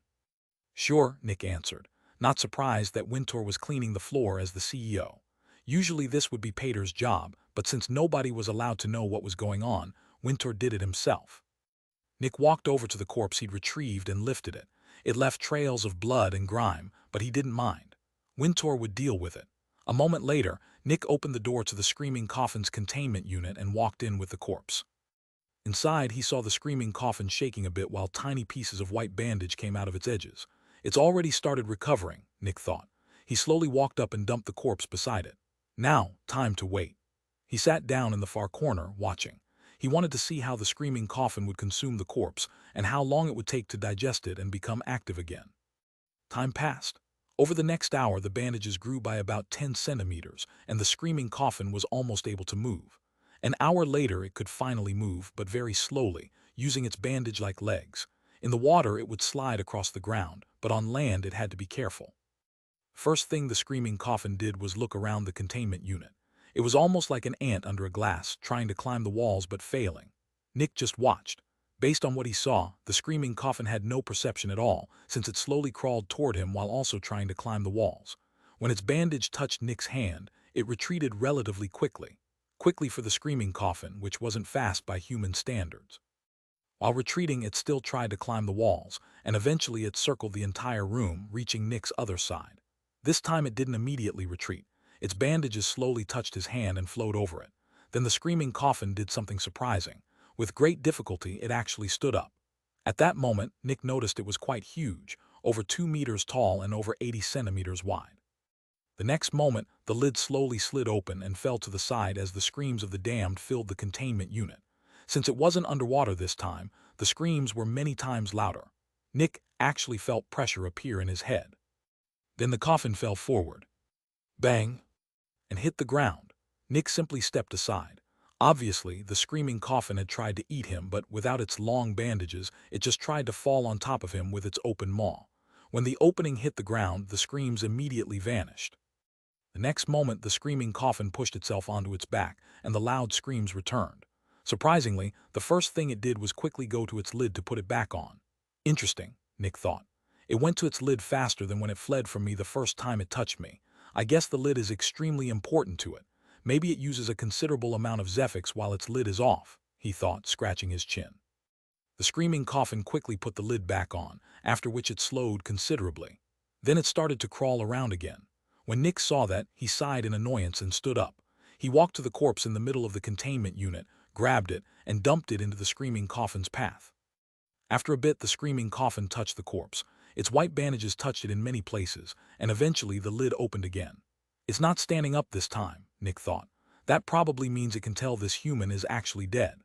Sure, Nick answered, not surprised that Winter was cleaning the floor as the CEO. Usually this would be Pater's job, but since nobody was allowed to know what was going on, Winter did it himself. Nick walked over to the corpse he'd retrieved and lifted it. It left trails of blood and grime, but he didn't mind. Winter would deal with it. A moment later, Nick opened the door to the screaming coffin's containment unit and walked in with the corpse. Inside, he saw the screaming coffin shaking a bit while tiny pieces of white bandage came out of its edges. It's already started recovering, Nick thought. He slowly walked up and dumped the corpse beside it. Now, time to wait. He sat down in the far corner, watching. He wanted to see how the screaming coffin would consume the corpse and how long it would take to digest it and become active again. Time passed. Over the next hour, the bandages grew by about 10 centimeters, and the screaming coffin was almost able to move. An hour later it could finally move, but very slowly, using its bandage-like legs. In the water it would slide across the ground, but on land it had to be careful. First thing the screaming coffin did was look around the containment unit. It was almost like an ant under a glass, trying to climb the walls but failing. Nick just watched. Based on what he saw, the screaming coffin had no perception at all, since it slowly crawled toward him while also trying to climb the walls. When its bandage touched Nick's hand, it retreated relatively quickly. Quickly for the screaming coffin, which wasn't fast by human standards. While retreating, it still tried to climb the walls, and eventually it circled the entire room, reaching Nick's other side. This time it didn't immediately retreat. Its bandages slowly touched his hand and flowed over it. Then the screaming coffin did something surprising. With great difficulty, it actually stood up. At that moment, Nick noticed it was quite huge, over 2 meters tall and over 80 centimeters wide. The next moment, the lid slowly slid open and fell to the side as the screams of the damned filled the containment unit. Since it wasn't underwater this time, the screams were many times louder. Nick actually felt pressure appear in his head. Then the coffin fell forward. Bang! And hit the ground. Nick simply stepped aside. Obviously, the screaming coffin had tried to eat him, but without its long bandages, it just tried to fall on top of him with its open maw. When the opening hit the ground, the screams immediately vanished. The next moment, the screaming coffin pushed itself onto its back, and the loud screams returned. Surprisingly, the first thing it did was quickly go to its lid to put it back on. Interesting, Nick thought. It went to its lid faster than when it fled from me the first time it touched me. I guess the lid is extremely important to it. Maybe it uses a considerable amount of Zephyx while its lid is off, he thought, scratching his chin. The screaming coffin quickly put the lid back on, after which it slowed considerably. Then it started to crawl around again. When Nick saw that, he sighed in annoyance and stood up. He walked to the corpse in the middle of the containment unit, grabbed it, and dumped it into the screaming coffin's path. After a bit, the screaming coffin touched the corpse. Its white bandages touched it in many places, and eventually the lid opened again. It's not standing up this time, Nick thought. That probably means it can tell this human is actually dead.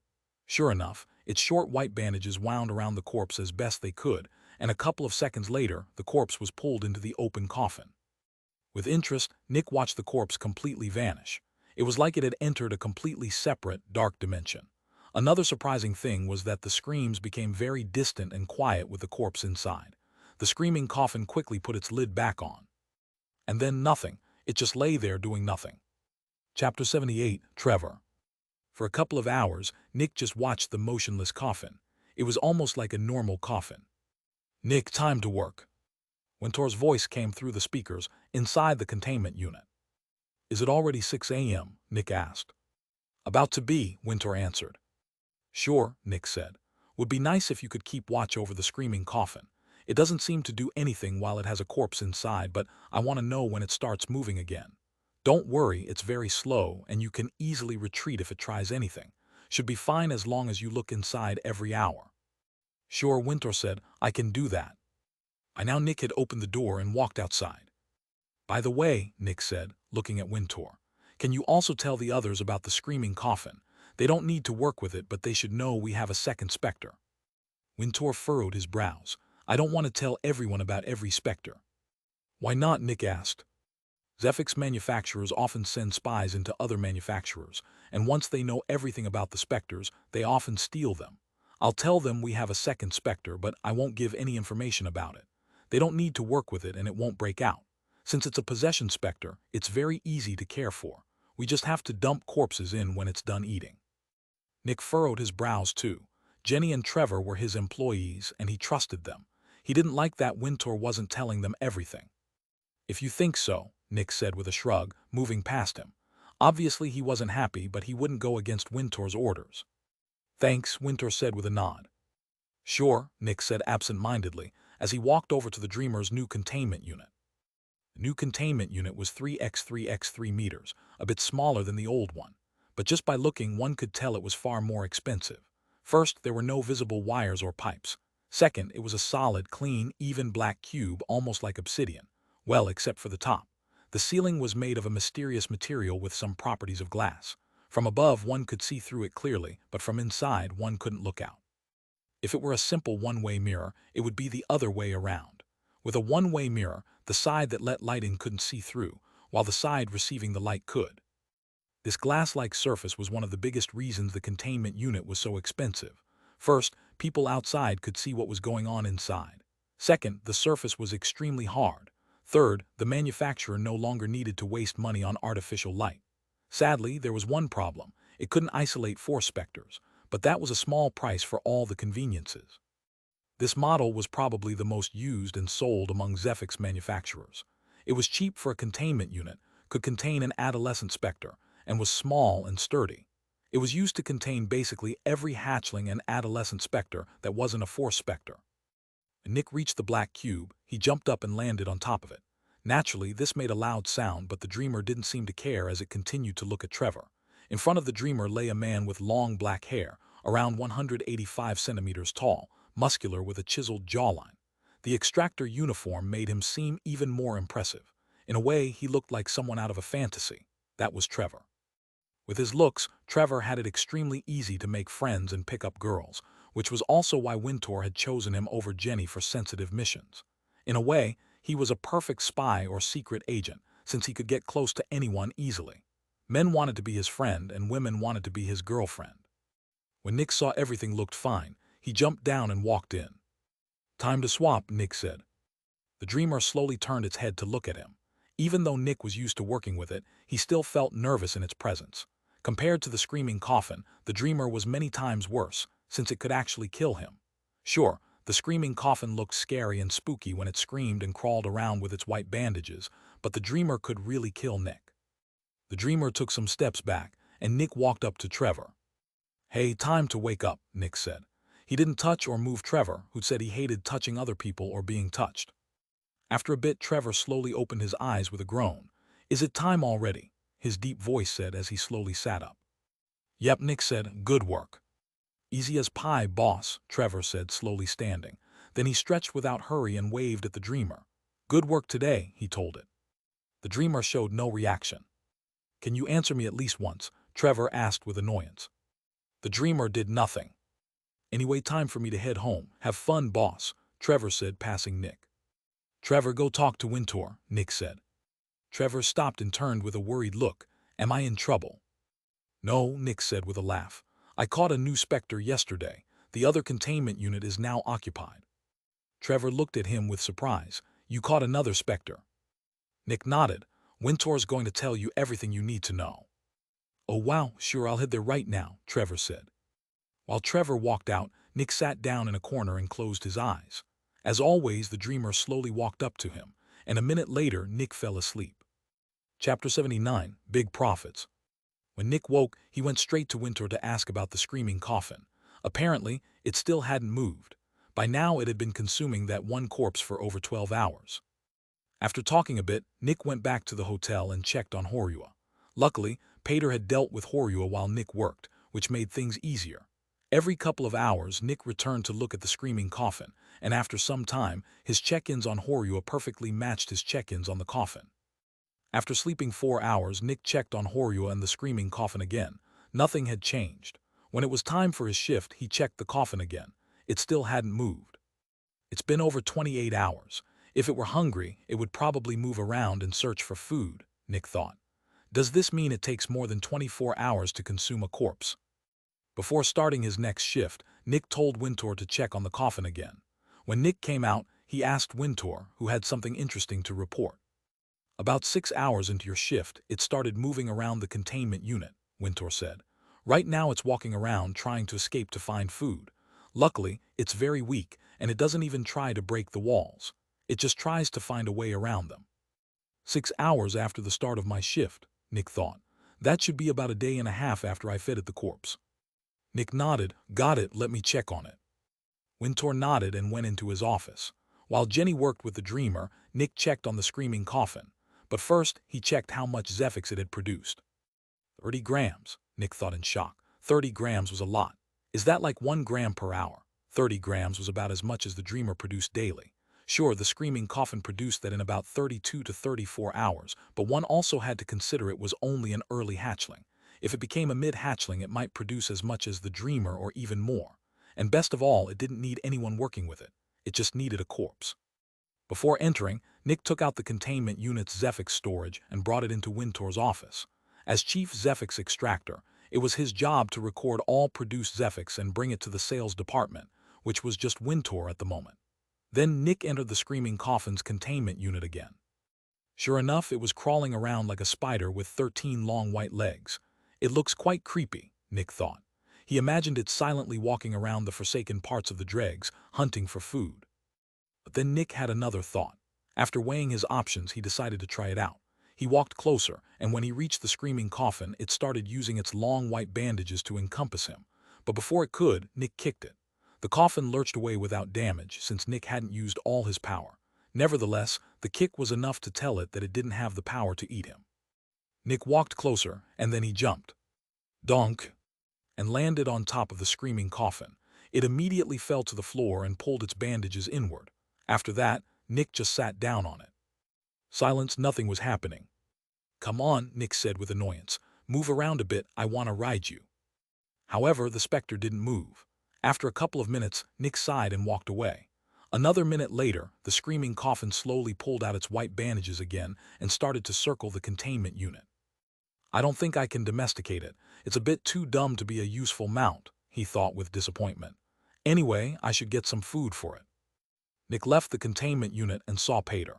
Sure enough, its short white bandages wound around the corpse as best they could, and a couple of seconds later, the corpse was pulled into the open coffin. With interest, Nick watched the corpse completely vanish. It was like it had entered a completely separate, dark dimension. Another surprising thing was that the screams became very distant and quiet with the corpse inside. The screaming coffin quickly put its lid back on. And then nothing. It just lay there doing nothing. Chapter 78, Trevor. For a couple of hours, Nick just watched the motionless coffin. It was almost like a normal coffin. Nick, time to work. Wintour's voice came through the speakers inside the containment unit. Is it already 6 a.m.? Nick asked. About to be, Wintour answered. Sure, Nick said. Would be nice if you could keep watch over the screaming coffin. It doesn't seem to do anything while it has a corpse inside, but I want to know when it starts moving again. Don't worry, it's very slow, and you can easily retreat if it tries anything. Should be fine as long as you look inside every hour. Sure, Wintour said, I can do that. By now Nick had opened the door and walked outside. By the way, Nick said, looking at Wintour, can you also tell the others about the screaming coffin? They don't need to work with it, but they should know we have a second Specter. Wintour furrowed his brows. I don't want to tell everyone about every Specter. Why not? Nick asked. Zephyx manufacturers often send spies into other manufacturers, and once they know everything about the Specters, they often steal them. I'll tell them we have a second Specter, but I won't give any information about it. They don't need to work with it and it won't break out. Since it's a possession Specter, it's very easy to care for. We just have to dump corpses in when it's done eating. Nick furrowed his brows too. Jenny and Trevor were his employees, and he trusted them. He didn't like that Wintour wasn't telling them everything. If you think so, Nick said with a shrug, moving past him. Obviously he wasn't happy, but he wouldn't go against Wintour's orders. Thanks, Wintour said with a nod. Sure, Nick said absent-mindedly, as he walked over to the Dreamer's new containment unit. The new containment unit was 3x3x3 meters, a bit smaller than the old one. But just by looking, one could tell it was far more expensive. First, there were no visible wires or pipes. Second, it was a solid, clean, even black cube, almost like obsidian. Well, except for the top. The ceiling was made of a mysterious material with some properties of glass. From above, one could see through it clearly, but from inside, one couldn't look out. If it were a simple one-way mirror, it would be the other way around. With a one-way mirror, the side that let light in couldn't see through, while the side receiving the light could. This glass-like surface was one of the biggest reasons the containment unit was so expensive. First, people outside could see what was going on inside. Second, the surface was extremely hard. Third, the manufacturer no longer needed to waste money on artificial light. Sadly, there was one problem. It couldn't isolate 4 Specters, but that was a small price for all the conveniences. This model was probably the most used and sold among Zephyx manufacturers. It was cheap for a containment unit, could contain an adolescent Specter, and was small and sturdy. It was used to contain basically every hatchling and adolescent Specter that wasn't a Force Specter. When Nick reached the black cube, he jumped up and landed on top of it. Naturally, this made a loud sound, but the dreamer didn't seem to care as it continued to look at Trevor. In front of the dreamer lay a man with long black hair, around 185 centimeters tall, muscular with a chiseled jawline. The extractor uniform made him seem even more impressive. In a way, he looked like someone out of a fantasy. That was Trevor. With his looks, Trevor had it extremely easy to make friends and pick up girls, which was also why Wintour had chosen him over Jenny for sensitive missions. In a way, he was a perfect spy or secret agent, since he could get close to anyone easily. Men wanted to be his friend, and women wanted to be his girlfriend. When Nick saw everything looked fine, he jumped down and walked in. "Time to swap," Nick said. The dreamer slowly turned its head to look at him. Even though Nick was used to working with it, he still felt nervous in its presence. Compared to the screaming coffin, the dreamer was many times worse, since it could actually kill him. Sure, the screaming coffin looked scary and spooky when it screamed and crawled around with its white bandages, but the dreamer could really kill Nick. The dreamer took some steps back, and Nick walked up to Trevor. "Hey, time to wake up," Nick said. He didn't touch or move Trevor, who said he hated touching other people or being touched. After a bit, Trevor slowly opened his eyes with a groan. "Is it time already?" his deep voice said as he slowly sat up. "Yep," Nick said. "Good work." "Easy as pie, boss," Trevor said, slowly standing. Then he stretched without hurry and waved at the dreamer. "Good work today," he told it. The dreamer showed no reaction. "Can you answer me at least once?" Trevor asked with annoyance. The dreamer did nothing. "Anyway, time for me to head home. Have fun, boss," Trevor said, passing Nick. "Trevor, go talk to Wintour," Nick said. Trevor stopped and turned with a worried look. "Am I in trouble?" "No," Nick said with a laugh. "I caught a new Specter yesterday. The other containment unit is now occupied." Trevor looked at him with surprise. "You caught another Specter?" Nick nodded. "Wintour's going to tell you everything you need to know." "Oh wow, sure, I'll head there right now," Trevor said. While Trevor walked out, Nick sat down in a corner and closed his eyes. As always, the dreamer slowly walked up to him, and a minute later, Nick fell asleep. Chapter 79, Big Profits. When Nick woke, he went straight to Wintour to ask about the screaming coffin. Apparently, it still hadn't moved. By now, it had been consuming that one corpse for over 12 hours. After talking a bit, Nick went back to the hotel and checked on Horua. Luckily, Pater had dealt with Horua while Nick worked, which made things easier. Every couple of hours, Nick returned to look at the screaming coffin, and after some time, his check-ins on Horua perfectly matched his check-ins on the coffin. After sleeping 4 hours, Nick checked on Horua and the screaming coffin again. Nothing had changed. When it was time for his shift, he checked the coffin again. It still hadn't moved. It's been over 28 hours. If it were hungry, it would probably move around and search for food, Nick thought. Does this mean it takes more than 24 hours to consume a corpse? Before starting his next shift, Nick told Wintour to check on the coffin again. When Nick came out, he asked Wintour, who had something interesting to report. "About 6 hours into your shift, it started moving around the containment unit," Wintour said. "Right now it's walking around trying to escape to find food. Luckily, it's very weak, and it doesn't even try to break the walls. It just tries to find a way around them." 6 hours after the start of my shift, Nick thought. That should be about a day and a half after I fed it the corpse. Nick nodded. "Got it, let me check on it." Wintour nodded and went into his office. While Jenny worked with the dreamer, Nick checked on the screaming coffin. But first, he checked how much Zephyx it had produced. 30 grams, Nick thought in shock. 30 grams was a lot. Is that like 1 gram per hour? 30 grams was about as much as the dreamer produced daily. Sure, the screaming coffin produced that in about 32 to 34 hours, but one also had to consider it was only an early hatchling. If it became a mid-hatchling, it might produce as much as the dreamer or even more. And best of all, it didn't need anyone working with it. It just needed a corpse. Before entering, Nick took out the containment unit's Zephyx storage and brought it into Wintour's office. As Chief Zephyx Extractor, it was his job to record all produced Zephyx and bring it to the sales department, which was just Winter at the moment. Then Nick entered the Screaming Coffin's containment unit again. Sure enough, it was crawling around like a spider with 13 long white legs. It looks quite creepy, Nick thought. He imagined it silently walking around the forsaken parts of the Dregs, hunting for food. But then Nick had another thought. After weighing his options, he decided to try it out. He walked closer, and when he reached the Screaming Coffin, it started using its long white bandages to encompass him. But before it could, Nick kicked it. The coffin lurched away without damage, since Nick hadn't used all his power. Nevertheless, the kick was enough to tell it that it didn't have the power to eat him. Nick walked closer, and then he jumped. Donk! And landed on top of the Screaming Coffin. It immediately fell to the floor and pulled its bandages inward. After that, Nick just sat down on it. Silence, nothing was happening. Come on, Nick said with annoyance. Move around a bit, I want to ride you. However, the Specter didn't move. After a couple of minutes, Nick sighed and walked away. Another minute later, the Screaming Coffin slowly pulled out its white bandages again and started to circle the containment unit. I don't think I can domesticate it. It's a bit too dumb to be a useful mount, he thought with disappointment. Anyway, I should get some food for it. Nick left the containment unit and saw Pater.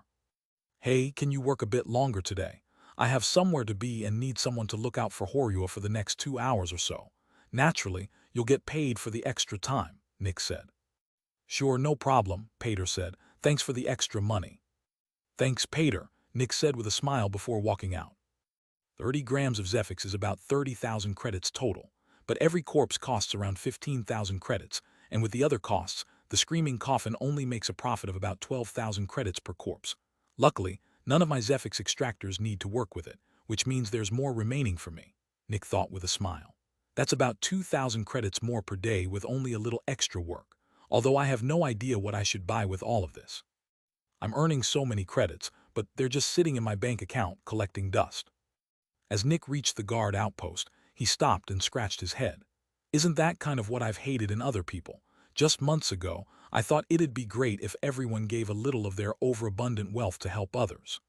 Hey, can you work a bit longer today? I have somewhere to be and need someone to look out for Horua for the next 2 hours or so. Naturally, you'll get paid for the extra time, Nick said. Sure, no problem, Pater said. Thanks for the extra money. Thanks, Pater, Nick said with a smile before walking out. 30 grams of Zephyx is about 30,000 credits total, but every corpse costs around 15,000 credits, and with the other costs, the Screaming Coffin only makes a profit of about 12,000 credits per corpse. Luckily, none of my Zephyx Extractors need to work with it, which means there's more remaining for me, Nick thought with a smile. That's about 2,000 credits more per day with only a little extra work, although I have no idea what I should buy with all of this. I'm earning so many credits, but they're just sitting in my bank account collecting dust. As Nick reached the guard outpost, he stopped and scratched his head. Isn't that kind of what I've hated in other people? Just months ago, I thought it'd be great if everyone gave a little of their overabundant wealth to help others.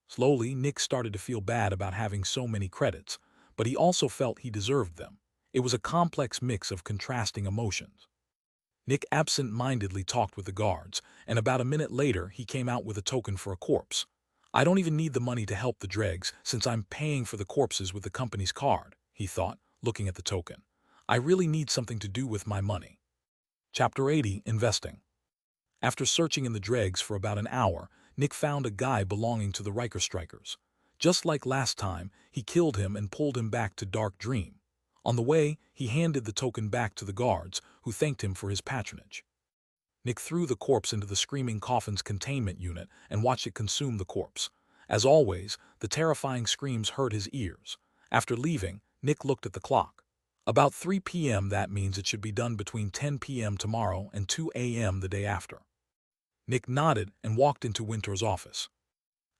Slowly, Nick started to feel bad about having so many credits, but he also felt he deserved them. It was a complex mix of contrasting emotions. Nick absent-mindedly talked with the guards, and about a minute later he came out with a token for a corpse. I don't even need the money to help the Dregs, since I'm paying for the corpses with the company's card, he thought, looking at the token. I really need something to do with my money. Chapter 80, Investing. After searching in the Dregs for about an hour, Nick found a guy belonging to the Riker Strikers. Just like last time, he killed him and pulled him back to Dark Dream. On the way, he handed the token back to the guards, who thanked him for his patronage. Nick threw the corpse into the Screaming Coffin's containment unit and watched it consume the corpse. As always, the terrifying screams hurt his ears. After leaving, Nick looked at the clock. About 3 p.m. That means it should be done between 10 p.m. tomorrow and 2 a.m. the day after. Nick nodded and walked into Winter's office.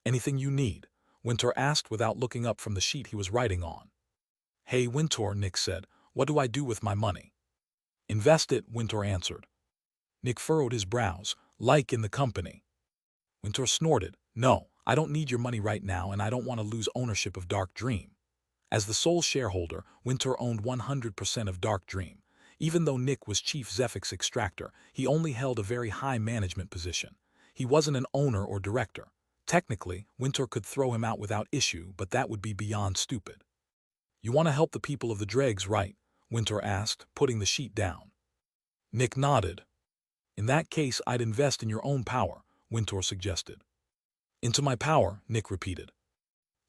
Anything you need? Winter asked without looking up from the sheet he was writing on. Hey, Winter, Nick said. What do I do with my money? Invest it, Winter answered. Nick furrowed his brows. Like in the company. Winter snorted. No, I don't need your money right now and I don't want to lose ownership of Dark Dream. As the sole shareholder, Winter owned 100% of Dark Dream. Even though Nick was Chief Zephyx Extractor, he only held a very high management position. He wasn't an owner or director. Technically, Winter could throw him out without issue, but that would be beyond stupid. You want to help the people of the Dregs, right? Winter asked, putting the sheet down. Nick nodded. In that case, I'd invest in your own power, Winter suggested. Into my power, Nick repeated.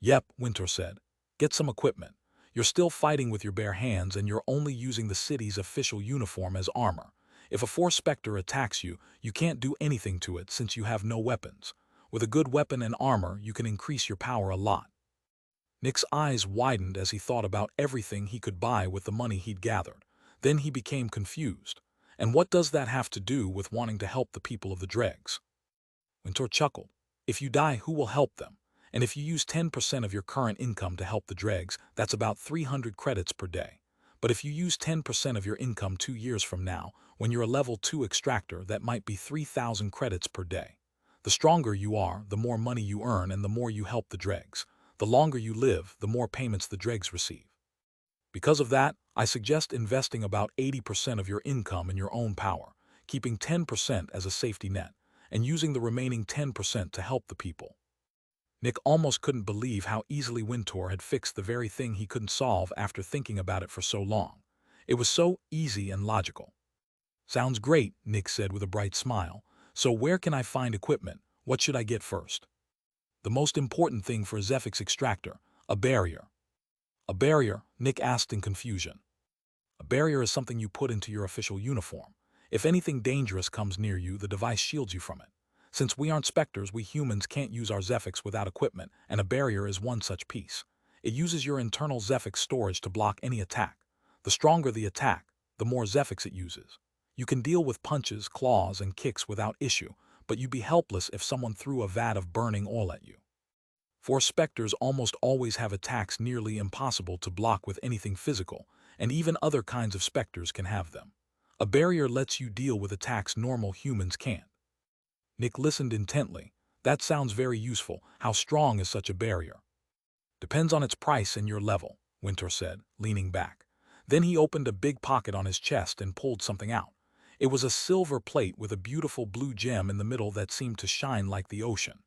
Yep, Winter said. Get some equipment. You're still fighting with your bare hands and you're only using the city's official uniform as armor. If a Force Specter attacks you, you can't do anything to it since you have no weapons. With a good weapon and armor, you can increase your power a lot. Nick's eyes widened as he thought about everything he could buy with the money he'd gathered. Then he became confused. And what does that have to do with wanting to help the people of the Dregs? Winter chuckled. If you die, who will help them? And if you use 10% of your current income to help the Dregs, that's about 300 credits per day. But if you use 10% of your income 2 years from now, when you're a level 2 extractor, that might be 3,000 credits per day. The stronger you are, the more money you earn and the more you help the Dregs. The longer you live, the more payments the Dregs receive. Because of that, I suggest investing about 80% of your income in your own power, keeping 10% as a safety net, and using the remaining 10% to help the people. Nick almost couldn't believe how easily Wintour had fixed the very thing he couldn't solve after thinking about it for so long. It was so easy and logical. Sounds great, Nick said with a bright smile. So where can I find equipment? What should I get first? The most important thing for a Zephyx Extractor, a barrier. A barrier? Nick asked in confusion. A barrier is something you put into your official uniform. If anything dangerous comes near you, the device shields you from it. Since we aren't Specters, we humans can't use our Zephyx without equipment, and a barrier is one such piece. It uses your internal Zephyx storage to block any attack. The stronger the attack, the more Zephyx it uses. You can deal with punches, claws, and kicks without issue, but you'd be helpless if someone threw a vat of burning oil at you. For Specters almost always have attacks nearly impossible to block with anything physical, and even other kinds of Specters can have them. A barrier lets you deal with attacks normal humans can't. Nick listened intently. That sounds very useful. How strong is such a barrier? Depends on its price and your level, Wintour said, leaning back. Then he opened a big pocket on his chest and pulled something out. It was a silver plate with a beautiful blue gem in the middle that seemed to shine like the ocean.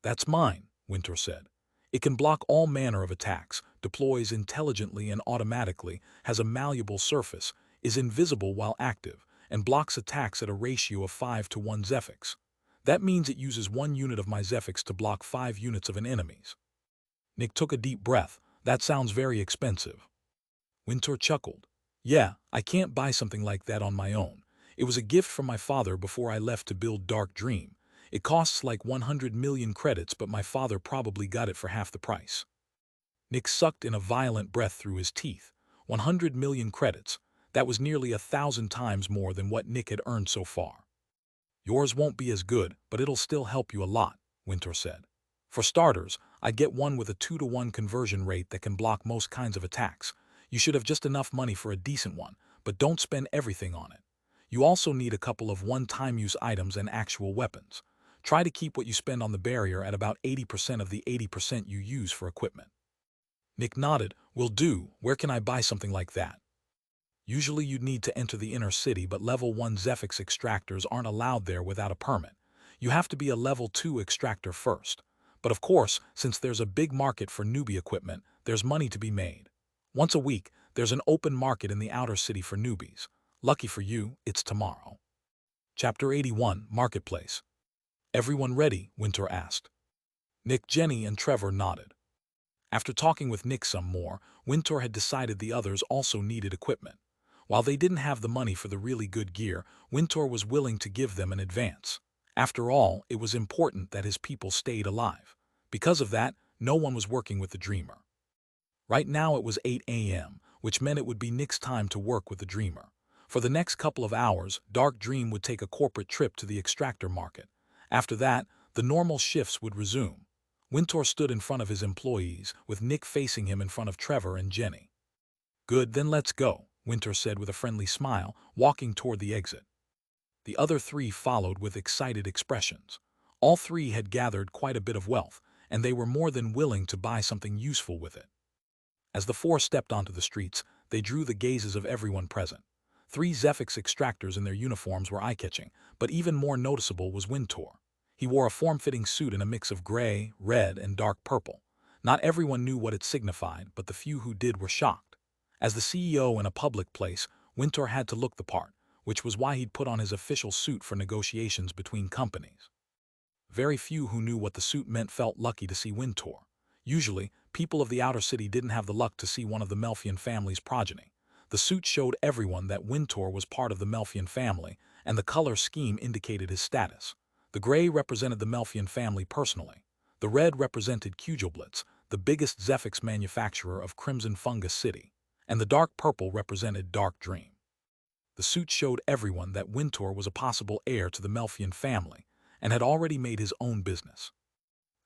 That's mine, Wintour said. It can block all manner of attacks, deploys intelligently and automatically, has a malleable surface, is invisible while active, and blocks attacks at a ratio of 5:1 Zephyx. That means it uses 1 unit of my Zephyx to block 5 units of an enemy's. Nick took a deep breath. That sounds very expensive. Wintour chuckled. Yeah, I can't buy something like that on my own. It was a gift from my father before I left to build Dark Dream. It costs like 100 million credits, but my father probably got it for half the price. Nick sucked in a violent breath through his teeth. 100 million credits. That was nearly 1,000 times more than what Nick had earned so far. Yours won't be as good, but it'll still help you a lot, Wintour said. For starters, I'd get one with a 2:1 conversion rate that can block most kinds of attacks. You should have just enough money for a decent one, but don't spend everything on it. You also need a couple of one-time use items and actual weapons. Try to keep what you spend on the barrier at about 80% of the 80% you use for equipment. Nick nodded. Will do. Where can I buy something like that? Usually you'd need to enter the inner city, but level 1 Zephyx Extractors aren't allowed there without a permit. You have to be a level 2 extractor first. But of course, since there's a big market for newbie equipment, there's money to be made. Once a week, there's an open market in the outer city for newbies. Lucky for you, it's tomorrow. Chapter 81, Marketplace. Everyone ready? Wintour asked. Nick, Jenny, and Trevor nodded. After talking with Nick some more, Wintour had decided the others also needed equipment. While they didn't have the money for the really good gear, Wintour was willing to give them an advance. After all, it was important that his people stayed alive. Because of that, no one was working with the Dreamer. Right now it was 8 a.m., which meant it would be Nick's time to work with the Dreamer. For the next couple of hours, Dark Dream would take a corporate trip to the extractor market. After that, the normal shifts would resume. Wintour stood in front of his employees, with Nick facing him in front of Trevor and Jenny. Good, then let's go, Wintour said with a friendly smile, walking toward the exit. The other three followed with excited expressions. All three had gathered quite a bit of wealth, and they were more than willing to buy something useful with it. As the four stepped onto the streets, they drew the gazes of everyone present. 3 Zephyx Extractors in their uniforms were eye-catching, but even more noticeable was Wintour. He wore a form-fitting suit in a mix of gray, red, and dark purple. Not everyone knew what it signified, but the few who did were shocked. As the CEO in a public place, Wintour had to look the part, which was why he'd put on his official suit for negotiations between companies. Very few who knew what the suit meant felt lucky to see Wintour. Usually, people of the outer city didn't have the luck to see one of the Melfian family's progeny. The suit showed everyone that Wintour was part of the Melfian family, and the color scheme indicated his status. The gray represented the Melfian family personally. The red represented Cujoblitz, the biggest Zephyx manufacturer of Crimson Fungus City, and the dark purple represented Dark Dream. The suit showed everyone that Wintour was a possible heir to the Melfian family and had already made his own business.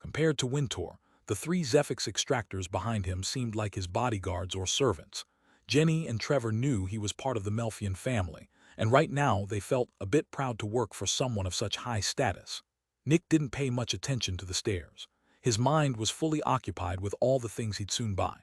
Compared to Wintour, the 3 Zephyx Extractors behind him seemed like his bodyguards or servants. Jenny and Trevor knew he was part of the Melfian family, and right now they felt a bit proud to work for someone of such high status. Nick didn't pay much attention to the stairs. His mind was fully occupied with all the things he'd soon buy.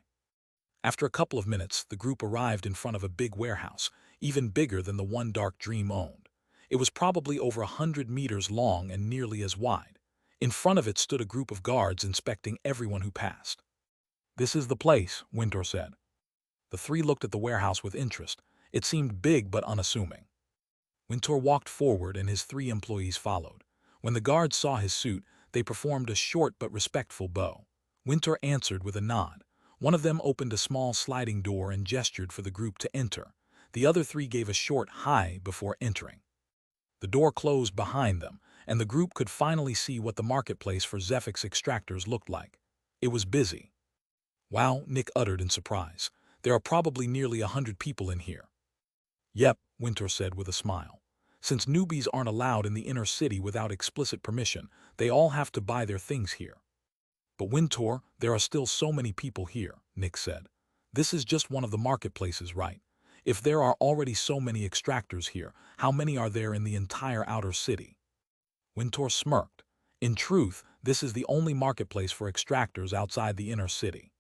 After a couple of minutes, the group arrived in front of a big warehouse, even bigger than the one Dark Dream owned. It was probably over 100 meters long and nearly as wide. In front of it stood a group of guards inspecting everyone who passed. "This is the place," Winter said. The three looked at the warehouse with interest. It seemed big but unassuming. Winter walked forward and his three employees followed. When the guards saw his suit, they performed a short but respectful bow. Winter answered with a nod. One of them opened a small sliding door and gestured for the group to enter. The other three gave a short hi before entering. The door closed behind them, and the group could finally see what the marketplace for Zephyx Extractors looked like. It was busy. "Wow," Nick uttered in surprise. "There are probably nearly 100 people in here." "Yep," Winter said with a smile. "Since newbies aren't allowed in the inner city without explicit permission, they all have to buy their things here." "But Winter, there are still so many people here," Nick said. "This is just one of the marketplaces, right? If there are already so many extractors here, how many are there in the entire outer city?" Winter smirked. "In truth, this is the only marketplace for extractors outside the inner city."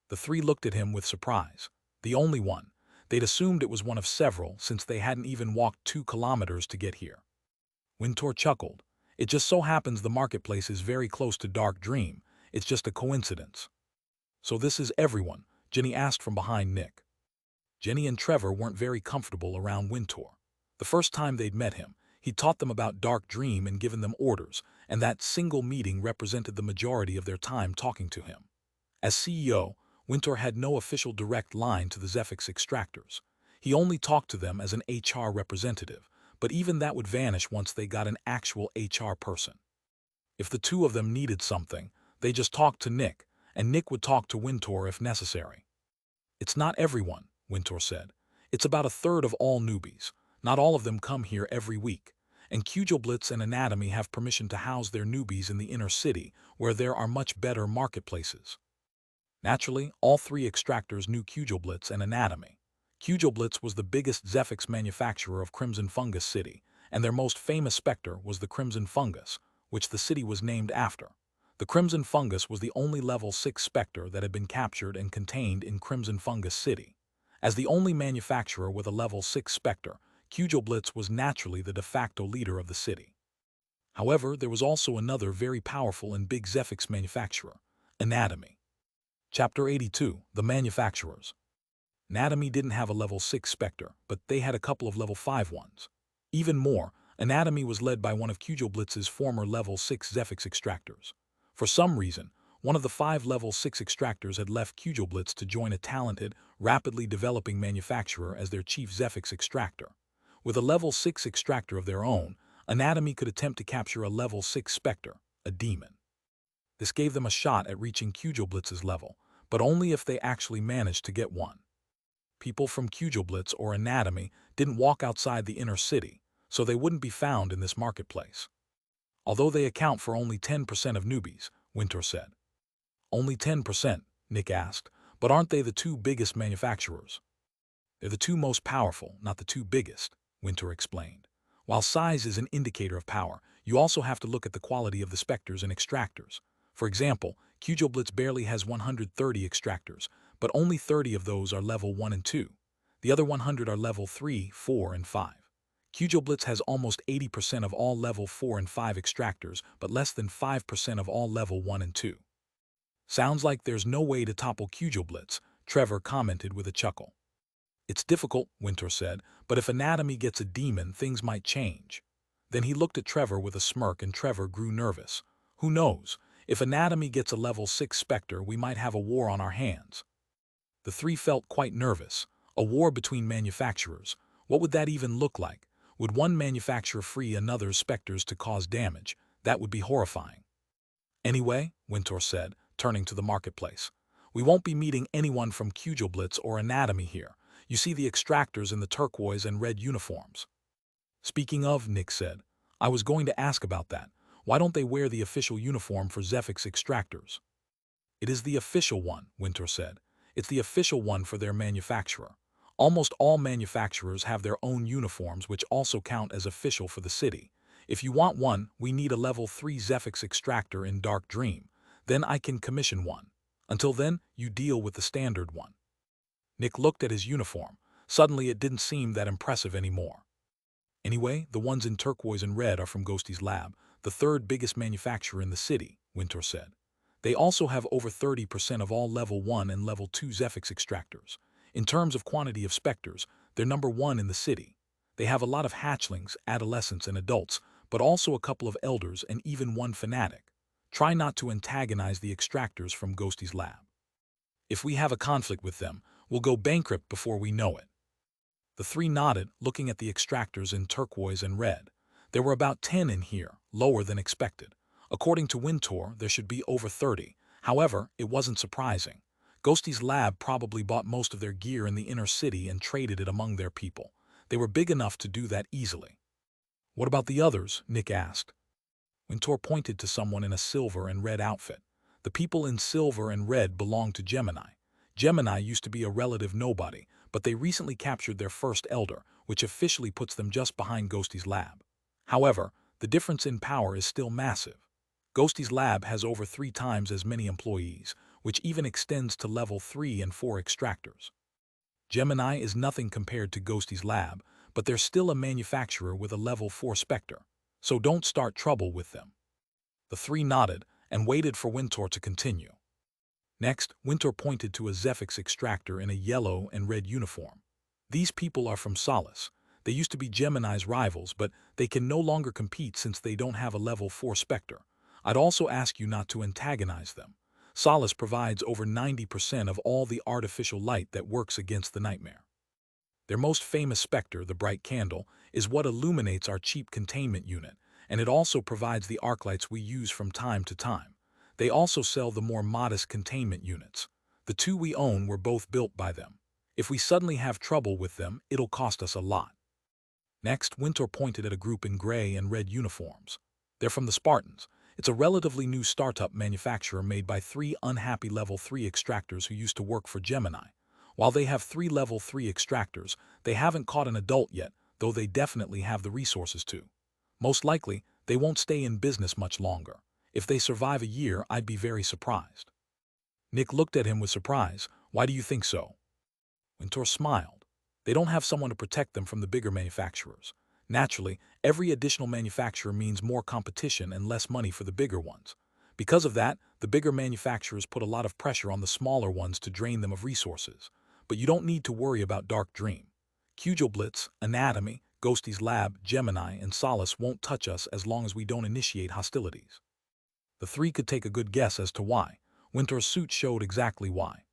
The three looked at him with surprise. The only one. They'd assumed it was one of several, since they hadn't even walked 2 kilometers to get here. Winter chuckled. "It just so happens the marketplace is very close to Dark Dream. It's just a coincidence." "So this is everyone?" Jenny asked from behind Nick. Jenny and Trevor weren't very comfortable around Winter. The first time they'd met him, he taught them about Dark Dream and given them orders, and that single meeting represented the majority of their time talking to him. As CEO, Winter had no official direct line to the Zephyx Extractors. He only talked to them as an HR representative, but even that would vanish once they got an actual HR person. If the two of them needed something, they just talked to Nick, and Nick would talk to Winter if necessary. "It's not everyone," Winter said. "It's about a third of all newbies. Not all of them come here every week. And Blitz and Anatomy have permission to house their newbies in the inner city, where there are much better marketplaces." Naturally, all three extractors knew Blitz and Anatomy. Blitz was the biggest Zephyx manufacturer of Crimson Fungus City, and their most famous Specter was the Crimson Fungus, which the city was named after. The Crimson Fungus was the only level 6 Specter that had been captured and contained in Crimson Fungus City. As the only manufacturer with a level 6 Specter, Blitz was naturally the de facto leader of the city. However, there was also another very powerful and big Zephyx manufacturer, Anatomy. Chapter 82, The Manufacturers. Anatomy didn't have a level 6 Specter, but they had a couple of level 5 ones. Even more, Anatomy was led by one of Blitz's former level 6 Zephyx Extractors. For some reason, one of the 5 level 6 extractors had left Blitz to join a talented, rapidly developing manufacturer as their chief Zephyx Extractor. With a level 6 extractor of their own, Anatomy could attempt to capture a level 6 Specter, a demon. This gave them a shot at reaching Blitz's level, but only if they actually managed to get one. People from Blitz or Anatomy didn't walk outside the inner city, so they wouldn't be found in this marketplace. Although they account for only 10% of newbies, Winter said. "Only 10%, Nick asked, "but aren't they the 2 biggest manufacturers?" "They're the 2 most powerful, not the 2 biggest, Winter explained. "While size is an indicator of power, you also have to look at the quality of the Specters and Extractors. For example, Blitz barely has 130 Extractors, but only 30 of those are level 1 and 2. The other 100 are level 3, 4, and 5. Blitz has almost 80% of all level 4 and 5 Extractors, but less than 5% of all level 1 and 2. "Sounds like there's no way to topple Blitz," Trevor commented with a chuckle. "It's difficult," Winter said, "but if Anatomy gets a demon, things might change." Then he looked at Trevor with a smirk and Trevor grew nervous. "Who knows? If Anatomy gets a level 6 Specter, we might have a war on our hands." The three felt quite nervous. A war between manufacturers. What would that even look like? Would one manufacturer free another's Specters to cause damage? That would be horrifying. "Anyway," Winter said, turning to the marketplace, "we won't be meeting anyone from Blitz or Anatomy here. You see the extractors in the turquoise and red uniforms." "Speaking of," Nick said, "I was going to ask about that. Why don't they wear the official uniform for Zephyx Extractors?" "It is the official one," Winter said. "It's the official one for their manufacturer. Almost all manufacturers have their own uniforms which also count as official for the city. If you want one, we need a level 3 Zephyx Extractor in Dark Dream. Then I can commission one. Until then, you deal with the standard one. Nick looked at his uniform. Suddenly it didn't seem that impressive anymore. Anyway, the ones in turquoise and red are from Ghosty's lab, the third biggest manufacturer in the city, Winter said. They also have over 30% of all level 1 and level 2 Zephyx Extractors. In terms of quantity of Specters, they're number 1 in the city. They have a lot of hatchlings, adolescents, and adults, but also a couple of elders and even one fanatic. Try not to antagonize the Extractors from Ghosty's lab. If we have a conflict with them, we'll go bankrupt before we know it. The three nodded, looking at the Extractors in turquoise and red. There were about 10 in here, lower than expected. According to Winter, there should be over 30. However, it wasn't surprising. Ghosty's lab probably bought most of their gear in the inner city and traded it among their people. They were big enough to do that easily. What about the others? Nick asked. Winter pointed to someone in a silver and red outfit. The people in silver and red belonged to Gemini. Gemini used to be a relative nobody, but they recently captured their first elder, which officially puts them just behind Ghosty's lab. However, the difference in power is still massive. Ghosty's lab has over 3 times as many employees, which even extends to level 3 and 4 Extractors. Gemini is nothing compared to Ghosty's lab, but they're still a manufacturer with a level 4 Specter, so don't start trouble with them. The three nodded and waited for Winter to continue. Next, Winter pointed to a Zephyx Extractor in a yellow and red uniform. These people are from Solace. They used to be Gemini's rivals, but they can no longer compete since they don't have a level 4 Specter. I'd also ask you not to antagonize them. Solace provides over 90% of all the artificial light that works against the nightmare. Their most famous Specter, the bright candle, is what illuminates our cheap containment unit, and it also provides the arc lights we use from time to time. They also sell the more modest containment units. The 2 we own were both built by them. If we suddenly have trouble with them, it'll cost us a lot. Next, Winter pointed at a group in gray and red uniforms. They're from the Spartans. It's a relatively new startup manufacturer made by 3 unhappy level 3 Extractors who used to work for Gemini. While they have 3 level 3 Extractors, they haven't caught an adult yet, though they definitely have the resources to. Most likely, they won't stay in business much longer. If they survive a year, I'd be very surprised. Nick looked at him with surprise. Why do you think so? Winter smiled. They don't have someone to protect them from the bigger manufacturers. Naturally, every additional manufacturer means more competition and less money for the bigger ones. Because of that, the bigger manufacturers put a lot of pressure on the smaller ones to drain them of resources. But you don't need to worry about Dark Dream. Blitz, Anatomy, Ghosty's Lab, Gemini, and Solace won't touch us as long as we don't initiate hostilities. The 3 could take a good guess as to why. Winter's suit showed exactly why.